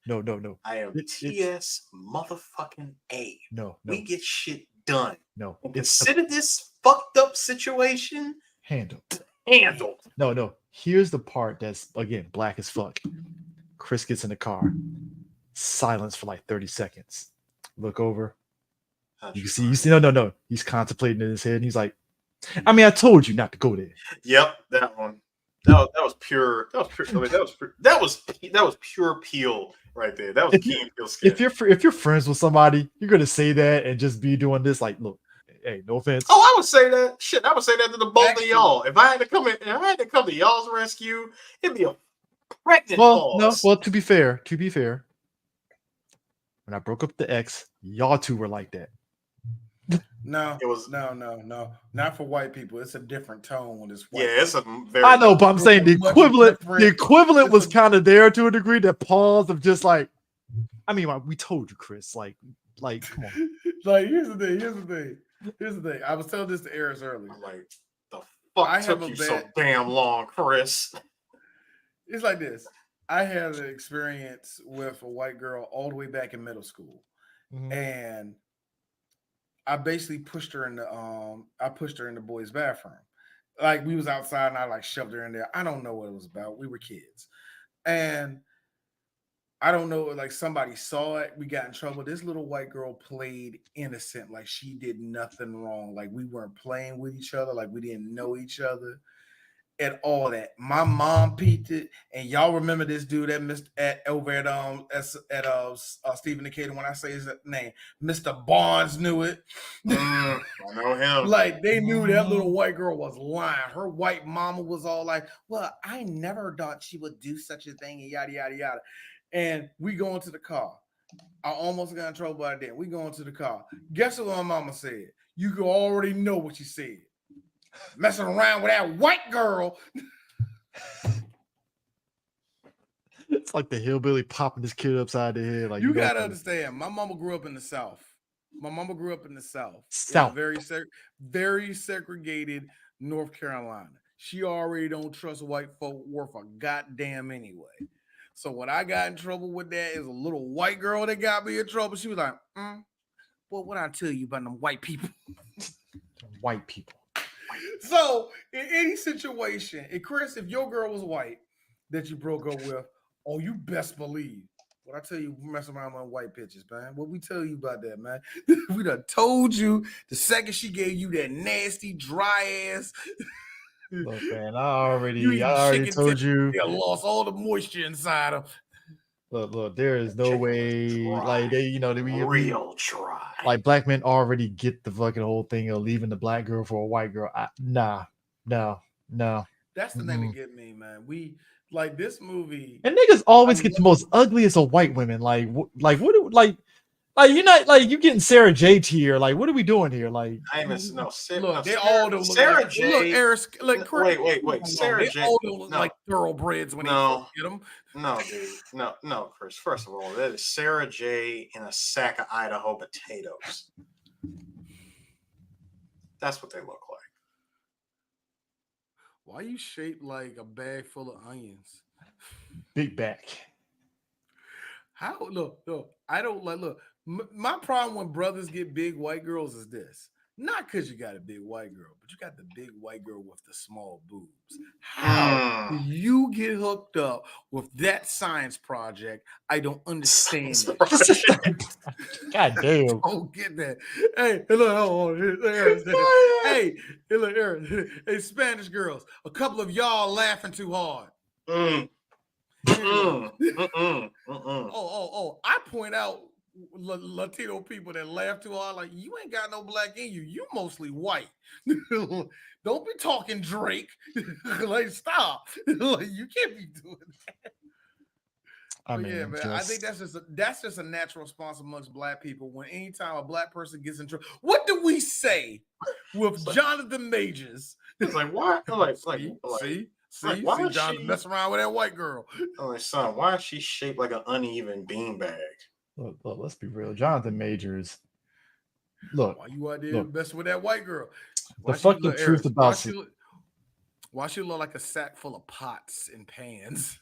S1: no.
S2: I am TS motherfucking A.
S1: No.
S2: We get shit done.
S1: No.
S2: And consider this fucked up situation
S1: handled. No. Here's the part that's again black as fuck. Chris gets in the car. Silence for like 30 seconds. Look over. You see. No. He's contemplating in his head. And he's like, I mean, I told you not to go there.
S2: Yep, that one. That was pure. That was pure. I mean, that was pure Peele right there. That was Key and Peele sketch.
S1: If you're friends with somebody, you're gonna say that and just be doing this. Like, look, hey, no offense.
S2: Oh, I would say that. Shit, I would say that to the both of y'all. If I had to come to y'all's rescue, it'd be a pregnant pause.
S1: Well, to be fair, when I broke up the ex, y'all two were like that.
S4: No, it was no, not for white people. It's a different tone when it's white.
S2: Yeah, it's a very.
S1: I know, but I'm saying the equivalent was kind of there to a degree. That pause of just like, I mean, we told you, Chris. Like, come on.
S4: Like, here's the thing. I was telling this to Eris earlier.
S2: I'm like, the fuck took you so damn long, Chris?
S4: It's like this. I had an experience with a white girl all the way back in middle school, and I basically pushed her in the boys' bathroom. Like, we was outside and I like shoved her in there. I don't know what it was about. We were kids. And I don't know, like somebody saw it. We got in trouble. This little white girl played innocent, like she did nothing wrong. Like we weren't playing with each other, like we didn't know each other. And all that. My mom peeped it, and y'all remember this dude at Stephen Decatur. When I say his name, Mr. Barnes knew it.
S2: I know him.
S4: Like they knew that little white girl was lying. Her white mama was all like, "Well, I never thought she would do such a thing," and yada yada yada. And we go into the car. I almost got in trouble by that. We go into the car. Guess what my mama said? You could already know what she said. Messing around with that white girl.
S1: It's like the hillbilly popping this kid upside the head. Like
S4: you gotta understand, my mama grew up in the South. Very segregated North Carolina. She already don't trust white folk worth a goddamn anyway. So when I got in trouble with that, is a little white girl that got me in trouble. She was like, well, what I tell you about them white people?
S1: White people.
S4: So in any situation, and Chris, if your girl was white that you broke up with, oh, you best believe what I tell you, mess around with white bitches, man. What we tell you about that, man? We done told you the second she gave you that nasty, dry ass.
S1: Look, man, I already told you.
S4: They lost all the moisture inside them.
S1: Look, there is no way, like they,
S2: real try.
S1: Like black men already get the fucking whole thing of leaving the black girl for a white girl. No.
S4: That's the thing that get me, man. We like this movie,
S1: and niggas always get the most ugliest of white women. Like you're not like you getting Sarah J tier. Like, what are we doing here? Like,
S2: I ain't missing no.
S4: They all don't
S2: Sarah
S4: look
S2: J.
S4: Look, Eris, like,
S2: wait. Sarah J.
S4: They all don't look like thoroughbreds when you get them.
S2: No, dude. No, Chris. First of all, that is Sarah J. in a sack of Idaho potatoes. That's what they look like.
S4: Why you shaped like a bag full of onions?
S1: Big back.
S4: How? Look. I don't like. Look, my problem when brothers get big white girls is this. Not because you got a big white girl, but you got the big white girl with the small boobs. How do you get hooked up with that science project? I don't understand it.
S1: God damn.
S4: I don't get that. Hey, look, Aaron. Hey, Spanish girls. A couple of y'all laughing too hard. I point out Latino people that laugh too hard, like you ain't got no black in you. You mostly white. Don't be talking Drake. Like stop. Like you can't be doing that.
S1: I mean,
S4: yeah, man. I think that's just a natural response amongst black people. When anytime a black person gets in trouble, what do we say with Jonathan Majors?
S2: It's like why?
S4: See,
S2: why is
S4: Jonathan
S2: she
S4: mess around with that white girl.
S2: I'm like, son, why is she shaped like an uneven beanbag?
S1: look, let's be real. Jonathan Majors. Look,
S4: Why you out there
S1: look.
S4: messing with that white girl?
S1: The fucking truth about
S4: why she look like a sack full of pots and pans?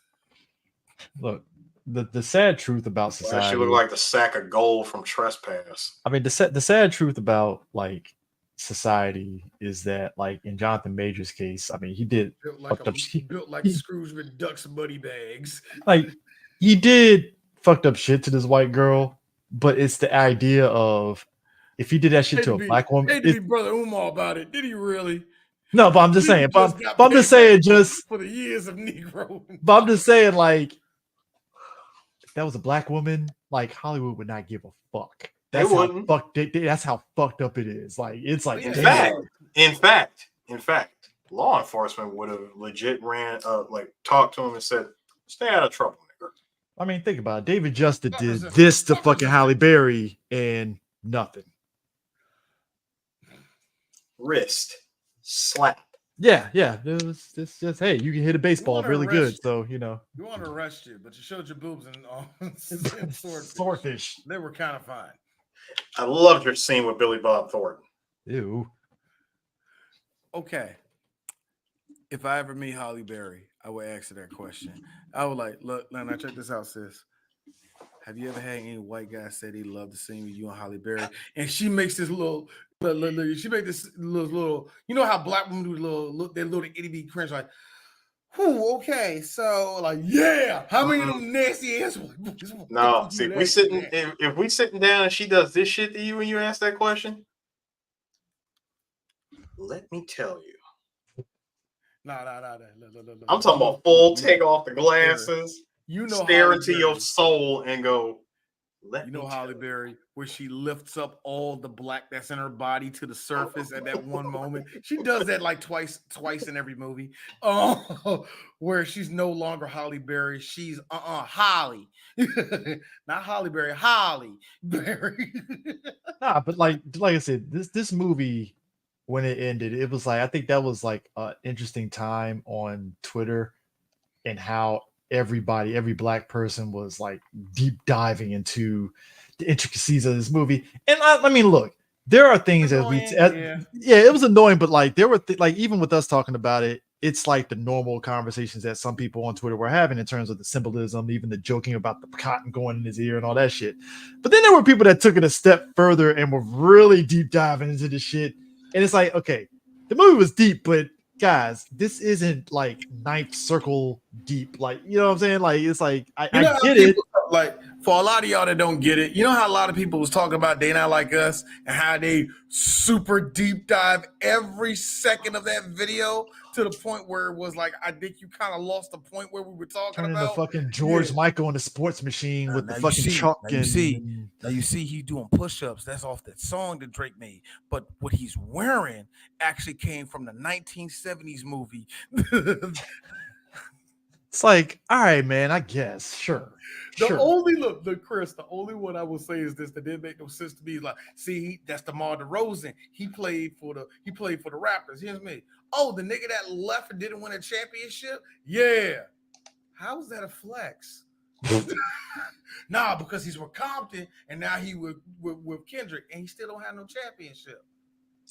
S1: look, the sad truth about
S2: Why
S1: society.
S2: she look like the sack of gold from Trespass?
S1: I mean, the sad truth about like society is that, like in Jonathan Major's case, I mean, he did
S4: Built like
S1: fucked up.
S4: built like Scrooge with ducks money bags.
S1: Like he did fucked up shit to this white girl, but it's the idea of if he did that shit to a black woman.
S4: Hate to be brother Umar about it. Did he really?
S1: No, but I'm just saying. But I'm just saying, just
S4: for the years of Negro.
S1: But I'm just saying, like, if that was a black woman, like Hollywood would not give a fuck.
S2: They wouldn't.
S1: That's how fucked up it is. Like, it's like,
S2: In
S1: damn.
S2: fact, law enforcement would have legit talked to him and said, "Stay out of trouble, nigga."
S1: I mean, think about it. David Justice did this to fucking Halle Berry and nothing.
S2: Wrist slap.
S1: Yeah. It's just hey, you can hit a baseball really good. So
S4: we want to arrest you, but you showed your boobs and
S1: swordfish.
S4: They were kind of fine.
S2: I loved your scene with Billy Bob Thornton.
S1: Ew.
S4: Okay. If I ever meet Halle Berry, I would ask her that question. I would like, look, now check this out, sis. Have you ever had any white guy said he loved to sing with you and Halle Berry? And she makes this little, she made this little, you know how black women do their little itty bitty cringe, like, whew, okay, so like, yeah, how many of them nasty ass white boys?
S2: No, see, if we sitting down and she does this shit to you when you ask that question, let me tell you.
S4: No.
S2: I'm talking about full take off the glasses. Stare into your soul and go,
S4: Halle Berry, where she lifts up all the black that's in her body to the surface at that one moment. She does that like twice in every movie. Where she's no longer Halle Berry. She's Holly. Not Halle Berry, Holly Berry.
S1: Nah, but like I said, this movie, when it ended, it was like, I think that was like an interesting time on Twitter and how every black person was like deep diving into the intricacies of this movie. And I mean, look, there are things that it was annoying, but like there were like, even with us talking about it, it's like the normal conversations that some people on Twitter were having in terms of the symbolism, even the joking about the cotton going in his ear and all that shit. But then there were people that took it a step further and were really deep diving into this shit. And it's like, okay, the movie was deep, but guys, this isn't like Ninth Circle deep. Like, you know what I'm saying? Like, it's like, I get it.
S4: Like, for a lot of y'all that don't get it, you know how a lot of people was talking about They Not Like Us and how they super deep dive every second of that video to the point where it was like, I think you kind of lost the point where we were talking
S1: Turning
S4: about.
S1: the fucking George Michael in the sports machine with the fucking chalk.
S4: Now you see he's doing push-ups. That's off that song that Drake made. But what he's wearing actually came from the 1970s movie.
S1: It's like, all right, man, I guess. Sure.
S4: The only one I will say is this that didn't make no sense to me. Is like, see, that's DeMar DeRozan. He played for the Raptors. Here's me. Oh, the nigga that left and didn't win a championship? Yeah. How is that a flex? Nah, because he's with Compton and now he with Kendrick and he still don't have no championship.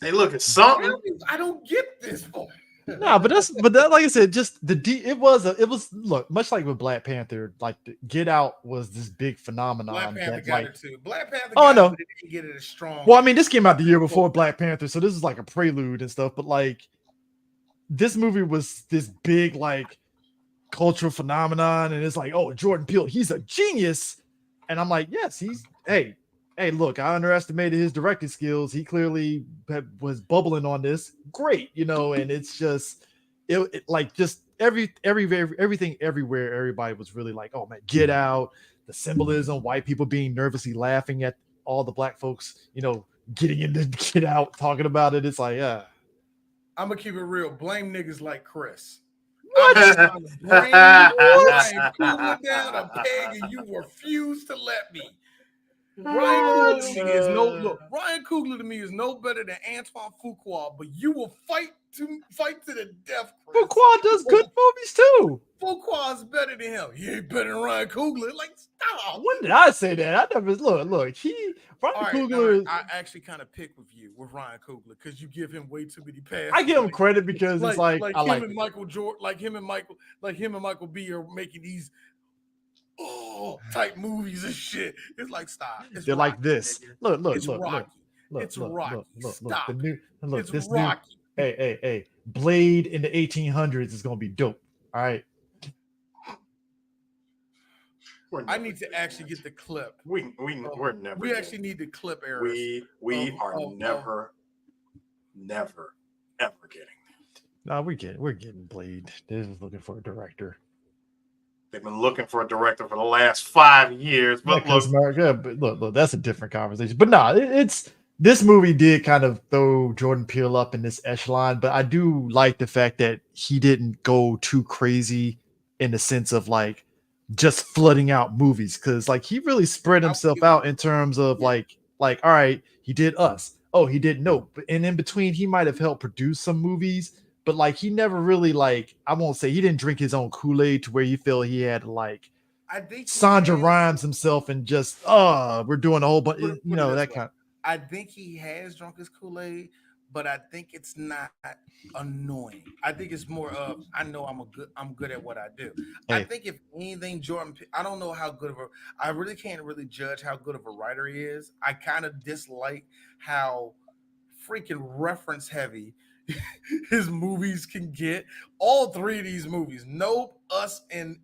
S2: Hey, look, it's something.
S4: I don't get this, boy.
S1: No, but that, like I said, just it was look, much like with Black Panther, like Get Out was this big phenomenon.
S4: Black Panther
S1: that,
S4: got
S1: like,
S4: it too. Black Panther
S1: got
S4: it, but it didn't get it as strong.
S1: Well, I mean, this came out the year before Black Panther, so this is like a prelude and stuff. But like, this movie was this big like cultural phenomenon, and it's like, oh, Jordan Peele, he's a genius, and I'm like, yes, Hey, look, I underestimated his directing skills. He clearly was bubbling on this. Great, and it's just, it like just everything everywhere. Everybody was really like, oh man, Get Out, the symbolism, white people being nervously laughing at all the black folks, getting into Get Out, talking about it. It's like,
S4: I'm gonna keep it real. Blame niggas like Chris.
S3: I'm just trying to bring Ryan Coogler down a peg, and you refuse to let me. Ryan Coogler to me is no look. Ryan Coogler to me is no better than Antoine Fuqua, but you will fight to the death. Chris.
S1: Fuqua does good movies too.
S3: Fuqua is better than him. He ain't better than Ryan Coogler. Like, stop.
S1: When did I say that? I never look. Ryan Coogler.
S3: I actually kind of pick with you with Ryan Coogler because you give him way too many passes.
S1: I give him credit because it's like I
S3: him
S1: like
S3: and Michael Jordan, like him and Michael B are making these type movies and shit. It's like stop.
S1: They're like this. Look.
S3: It's Rocky. It's Rocky. Stop.
S1: This Rocky. Hey. Blade in the 1800s is gonna be dope. All right.
S3: I need to actually get the clip.
S2: We're never.
S3: We actually need the clip, Eris.
S2: We are never ever getting that.
S1: No, we're getting Blade. They're just looking for a director.
S2: They've been looking for a director for the last 5 years. But
S1: look, that's a different conversation. But no, it's this movie did kind of throw Jordan Peele up in this echelon. But I do like the fact that he didn't go too crazy in the sense of like just flooding out movies, because like he really spread himself out in terms of like all right, he did Us. Oh, he did Nope. And in between, he might have helped produce some movies. But like he never really like, I won't say he didn't drink his own Kool-Aid to where he felt he had to like Sandra Rhimes himself and just we're doing a whole bunch, that kind of.
S3: I think he has drunk his Kool-Aid, but I think it's not annoying. I think it's more of I know I'm good at what I do. Hey. I think if anything, Jordan, I don't know how good of I really can't really judge how good of a writer he is. I kind of dislike how freaking reference heavy his movies can get. All three of these movies, Nope, Us, and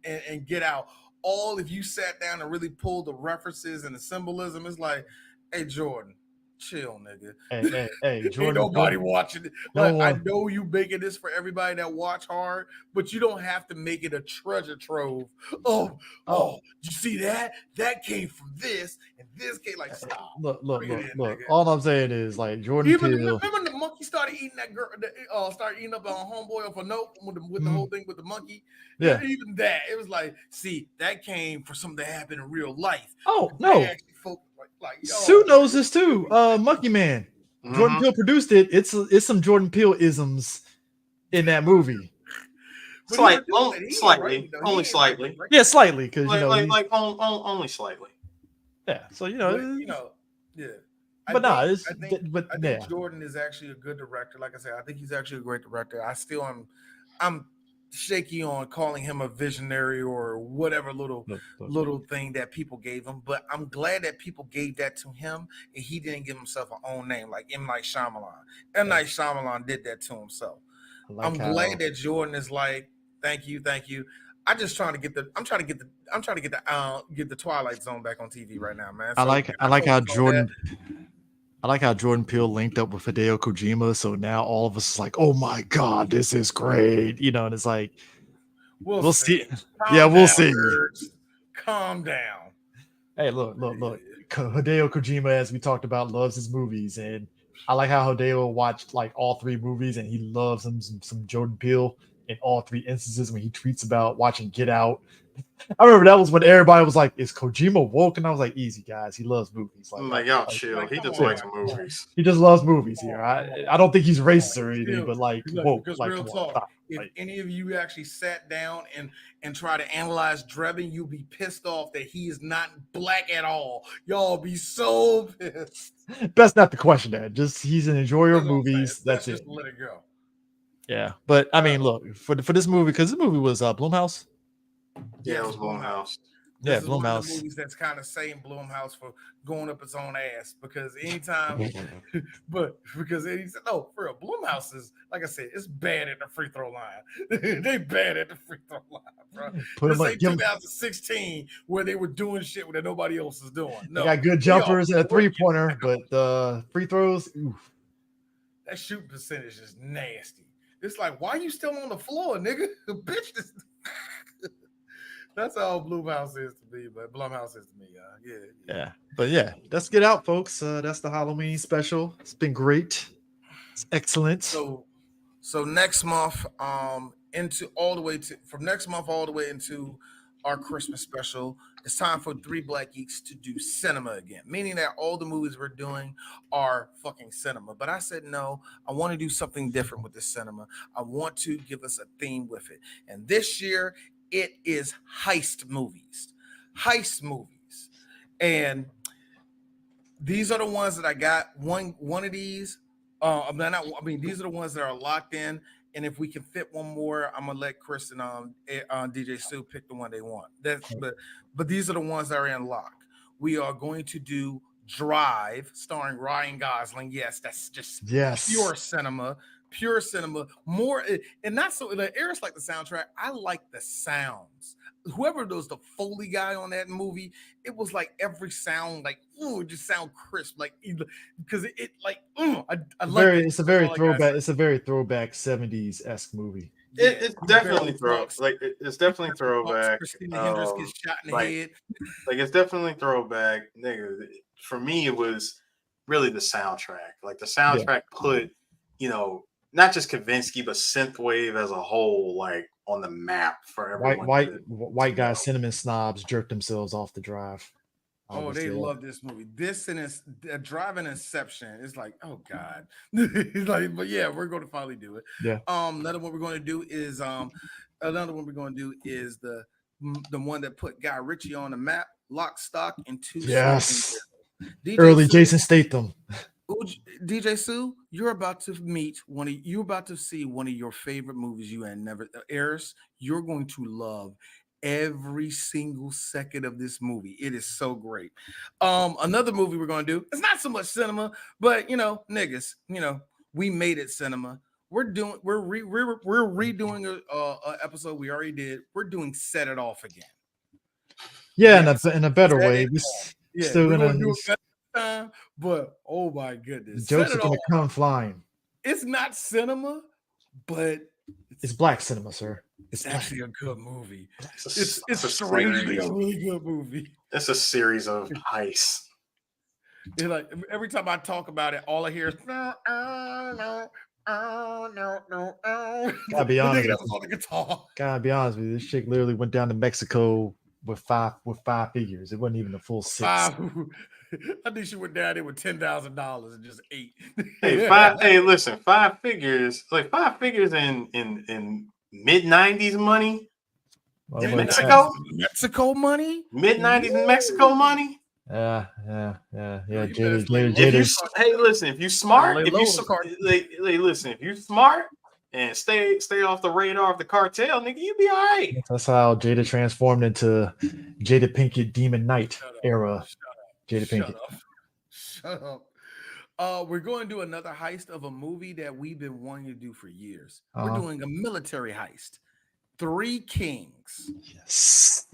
S3: Get Out, all if you sat down and really pulled the references and the symbolism, it's like, hey Jordan, chill, nigga.
S1: Hey, Jordan.
S3: Ain't nobody watching it. I know you making this for everybody that watch hard, but you don't have to make it a treasure trove. Oh, you see that? That came from this, and this came like stop.
S1: Look. All I'm saying is like Jordan Peele.
S3: Remember the monkey started eating that girl, started eating up on homeboy for Nope with the whole thing with the monkey.
S1: Yeah.
S3: Even that, it was like, see, that came for something that happened in real life.
S1: Oh no. Sue knows this too. Monkey Man. Jordan Peele produced it. It's some Jordan Peele isms in that movie.
S2: Only slightly.
S1: Yeah, slightly, because
S2: only slightly.
S1: Yeah, so
S3: yeah.
S1: But
S3: I think Jordan is actually a good director. Like I said, I think he's actually a great director. I still I'm shaky on calling him a visionary or whatever little thing that people gave him, but I'm glad that people gave that to him and he didn't give himself an own name like M. Night Shyamalan. M. Night Shyamalan did that to himself. I'm glad that Jordan is like, thank you. I'm trying to get the Twilight Zone back on TV right now, man. So,
S1: I like how Jordan Peele linked up with Hideo Kojima, so now all of us is like, oh my god, this is great, and it's like we'll see. We'll see.
S3: Calm down.
S1: Hey, look. Hideo Kojima, as we talked about, loves his movies, and I like how Hideo watched like all three movies, and he loves some Jordan Peele in all three instances when he tweets about watching Get Out. I remember that was when everybody was like, is Kojima woke? And I was like, easy, guys. He loves movies.
S2: Y'all chill. He just likes movies.
S1: He just loves movies here. I don't think he's racist or anything, but like, woke.
S3: Because
S1: like,
S3: real talk, if any of you actually sat down and try to analyze Drebin, you'll be pissed off that he is not black at all. Y'all be so pissed.
S1: Best not to question that. Just he's an enjoyer of movies. That's it.
S3: Just let it go.
S1: Yeah. But I mean, look, for this movie, because this movie was Blumhouse.
S2: Yeah, it was Blumhouse.
S1: Yeah,
S3: Blumhouse.
S1: Blumhouse.
S3: One of the movies that's kind of saying Blumhouse for going up its own ass because anytime, for real, Blumhouse is like I said, it's bad at the free throw line. They bad at the free throw line, bro. This ain't 2016 where they were doing shit that nobody else is doing. No,
S1: they got good jumpers and a 3-pointer, but the free throws, oof.
S3: That shooting percentage is nasty. It's like, why are you still on the floor, nigga? Bitch, that's how Blumhouse is to me, but Blumhouse is to me,
S1: yeah. But yeah, let's Get Out, folks. That's the Halloween special. It's been great. It's excellent.
S3: So next month, into all the way to from next month all the way into our Christmas special. It's time for Three Black Geeks to do cinema again, meaning that all the movies we're doing are fucking cinema. But I said, no, I want to do something different with the cinema. I want to give us a theme with it. And this year, it is heist movies. Heist movies. And these are the ones that I got. One of these, these are the ones that are locked in. And if we can fit one more, I'm gonna let Chris and DJ Sue pick the one they want. But these are the ones that are in lock. We are going to do Drive, starring Ryan Gosling. Yes, that's just pure cinema. Pure cinema. More and not so. Like, Eris like the soundtrack. I like the sounds. Whoever was the Foley guy on that movie, it was like every sound, like it just sound crisp, like because it like I like it.
S1: It's a very throwback. It's a very throwback 70s-esque movie.
S2: It's definitely throwback. It's definitely throwback.
S3: Christina Hendricks gets shot in the head.
S2: Like it's definitely throwback. Nigga, for me, it was really the soundtrack. Like the soundtrack put, not just Kavinsky, but synthwave as a whole, like on the map for everyone.
S1: White guys, cinnamon snobs jerked themselves off the Drive.
S3: Oh, they love this movie. This and it's Driving Inception. It's like, oh God. It's like, but yeah, we're going to finally do it.
S1: Yeah.
S3: Another one we're going to do is the one that put Guy Ritchie on the map, Lock, Stock, and Two.
S1: Yes. Early Jason Statham.
S3: DJ Sue, you're about to see one of your favorite movies you had never. Eris, you're going to love every single second of this movie. It is so great. Another movie we're going to do, it's not so much cinema, but niggas, we made it cinema. We're redoing a episode we already did. We're doing Set It Off again.
S1: Yeah, in a better way. Still gonna
S3: do it time, but oh my goodness,
S1: jokes are gonna come flying.
S3: It's not cinema, but
S1: it's black cinema, sir.
S3: It's actually a good movie. It's strangely a really good movie.
S2: It's a series of heists.
S3: It's like every time I talk about it, all I hear is no.
S1: Gotta be honest.
S3: That was on the guitar.
S1: Gotta be honest with you. This chick literally went down to Mexico with five figures. It wasn't even a full six.
S3: I think she went down there with $10,000 and just ate.
S2: Hey, listen, 5 figures, like 5 figures in mid-90s money in Mexico.
S3: Mexico money.
S2: Mid-90s in Mexico money.
S1: Yeah.
S2: Hey, listen, if you smart, if you smart and stay off the radar of the cartel, nigga, you be all right.
S1: That's how Jada transformed into Jada Pinkett Demon Knight era. Jada Pinkett.
S3: Shut up. We're going to do another heist of a movie that we've been wanting to do for years. We're doing a military heist. Three Kings.
S1: Yes.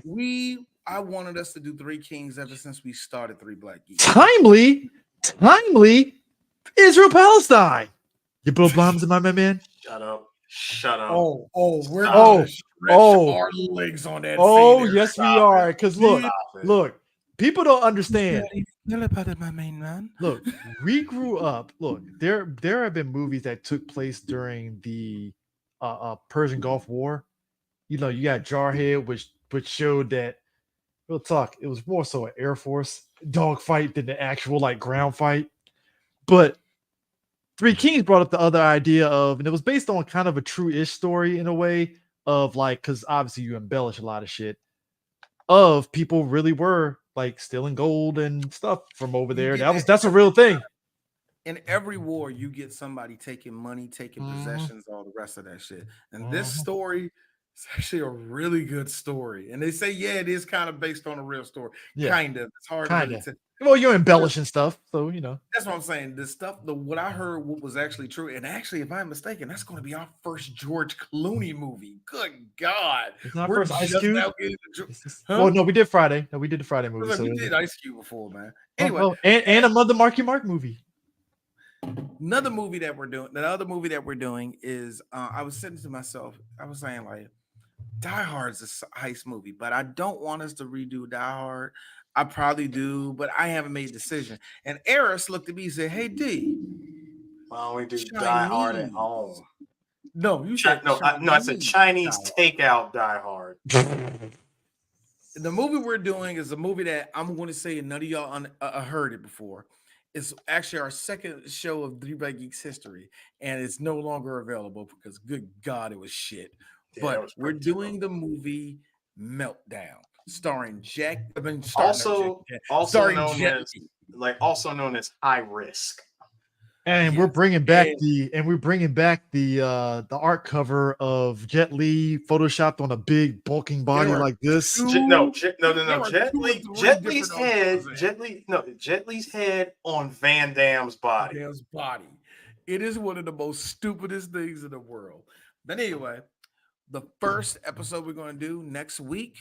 S3: I wanted us to do Three Kings ever since we started Three Black Geeks.
S1: Timely. Israel Palestine. You blow bombs in my man.
S2: Shut up.
S3: We're gonna stretch our legs on that.
S1: Oh, yes, we are. Because look. People don't understand. Look, we grew up. Look, there have been movies that took place during the Persian Gulf War. You got Jarhead, which showed that. Real talk, it was more so an Air Force dogfight than the actual ground fight. But Three Kings brought up the other idea of, and it was based on kind of a true-ish story in a way of because obviously you embellish a lot of shit. Of people really were stealing gold and stuff from over there. That's a real thing.
S3: In every war, you get somebody taking money, taking possessions, all the rest of that shit. And this story is actually a really good story. And they say, it is kind of based on a real story. Yeah. Kind of. It's hard to.
S1: Well, you're embellishing stuff, so
S3: That's what I'm saying. The stuff, what I heard, what was actually true, and actually, if I'm mistaken, that's going to be our first George Clooney movie. Good God!
S1: It's not first Ice Cube. Oh no, we did Friday. No, we did the Friday movie.
S3: We did Ice Cube before, man. Anyway,
S1: and another Marky Mark movie.
S3: Another movie that we're doing. The other movie that we're doing is I was saying to myself, I was saying Die Hard is a heist movie, but I don't want us to redo Die Hard. I probably do, but I haven't made a decision. And Eris looked at me and said, "Hey D,
S2: why don't we do Die Hard at home?"
S4: No, you said
S2: I said Chinese takeout Die Hard.
S4: The movie we're doing is a movie that I'm going to say none of y'all heard it before. It's actually our second show of 3 Geeks history, and it's no longer available because, good God, it was shit.
S2: Yeah,
S4: but we're doing the movie Meltdown, starring
S2: also
S4: starring
S2: known
S4: Jet
S2: as
S4: Li.
S2: also known as High Risk.
S1: And
S4: Yes.
S1: we're bringing back the art cover of Jet Li photoshopped on a big bulking body
S4: There are
S1: like this.
S2: No.
S4: There are
S2: Jet
S4: 2 or 3
S2: Li's
S4: different
S2: head.
S4: covers.
S2: Jet Li's head on Van Damme's body.
S4: Dam's body. It is one of the most stupidest things in the world. But anyway, the first episode we're going to do next week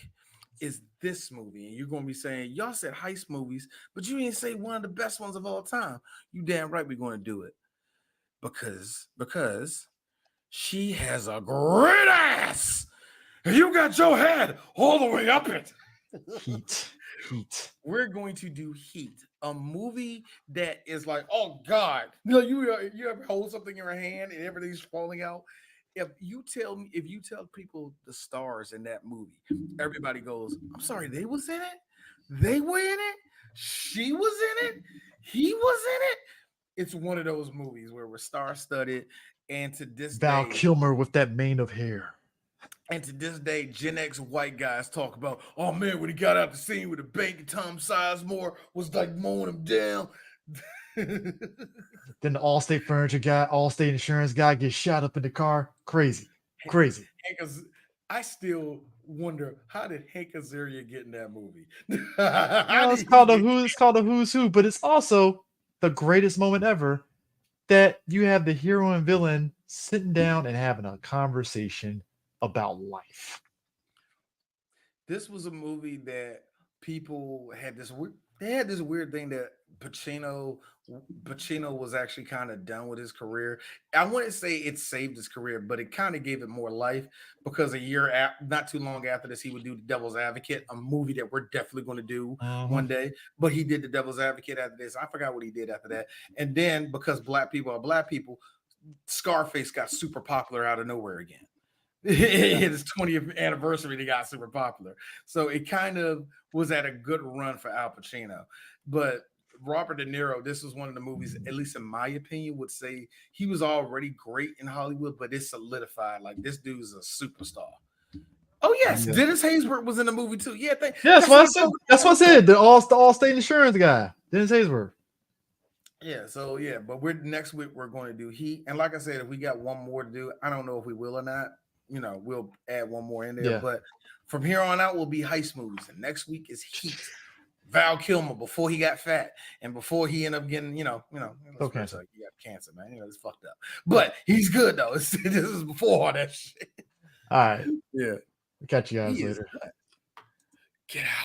S4: is this movie. And you're going to be saying, y'all said heist movies, but you didn't say one of the best ones of all time. You damn right we're going to do it. Because she has a great ass. And you got your head all the way up it.
S1: Heat.
S4: We're going to do Heat, a movie that is like, oh God, you ever hold something in your hand and everything's falling out. If you tell people the stars in that movie, everybody goes, I'm sorry, they was in it, they were in it, she was in it, he was in it. It's one of those movies where we're star-studded, and to this
S1: Val
S4: day,
S1: Kilmer with that mane of hair.
S4: and to this day, Gen X white guys talk about, oh man, when he got out the scene with the bank and Tom Sizemore was like mowing him down.
S1: Then the Allstate furniture guy, Allstate insurance guy gets shot up in the car. Crazy.
S4: I still wonder, how did Hank Azaria get in that movie?
S1: Well, it's called a who's who, but it's also the greatest moment ever that you have the hero and villain sitting down and having a conversation about life.
S4: This was a movie that people had this weird thing that Pacino was actually kind of done with his career. I wouldn't say it saved his career, but it kind of gave it more life, because not too long after this, he would do The Devil's Advocate, a movie that we're definitely going to do one day. But he did The Devil's Advocate after this. I forgot what he did after that. And then, because black people are black people, Scarface got super popular out of nowhere again. His 20th anniversary, they got super popular. So it kind of was at a good run for Al Pacino. But Robert De Niro, this was one of the movies, at least in my opinion, would say he was already great in Hollywood, but it solidified. Like, this dude's a superstar. Oh yes, Dennis Haysbert was in the movie too. Yeah,
S1: that's what I said. That's what I said. The Allstate insurance guy, Dennis Haysbert.
S4: Yeah, so yeah, but next week we're going to do Heat, and like I said, if we got one more to do, I don't know if we will or not. We'll add one more in there.
S1: Yeah.
S4: But from here on out, we'll be heist movies, and next week is Heat. Val Kilmer before he got fat and before he ended up getting, he got cancer, man. It's fucked up, but he's good though. This is before all that shit.
S1: All right.
S4: Yeah.
S1: Catch you guys later.
S4: Get out.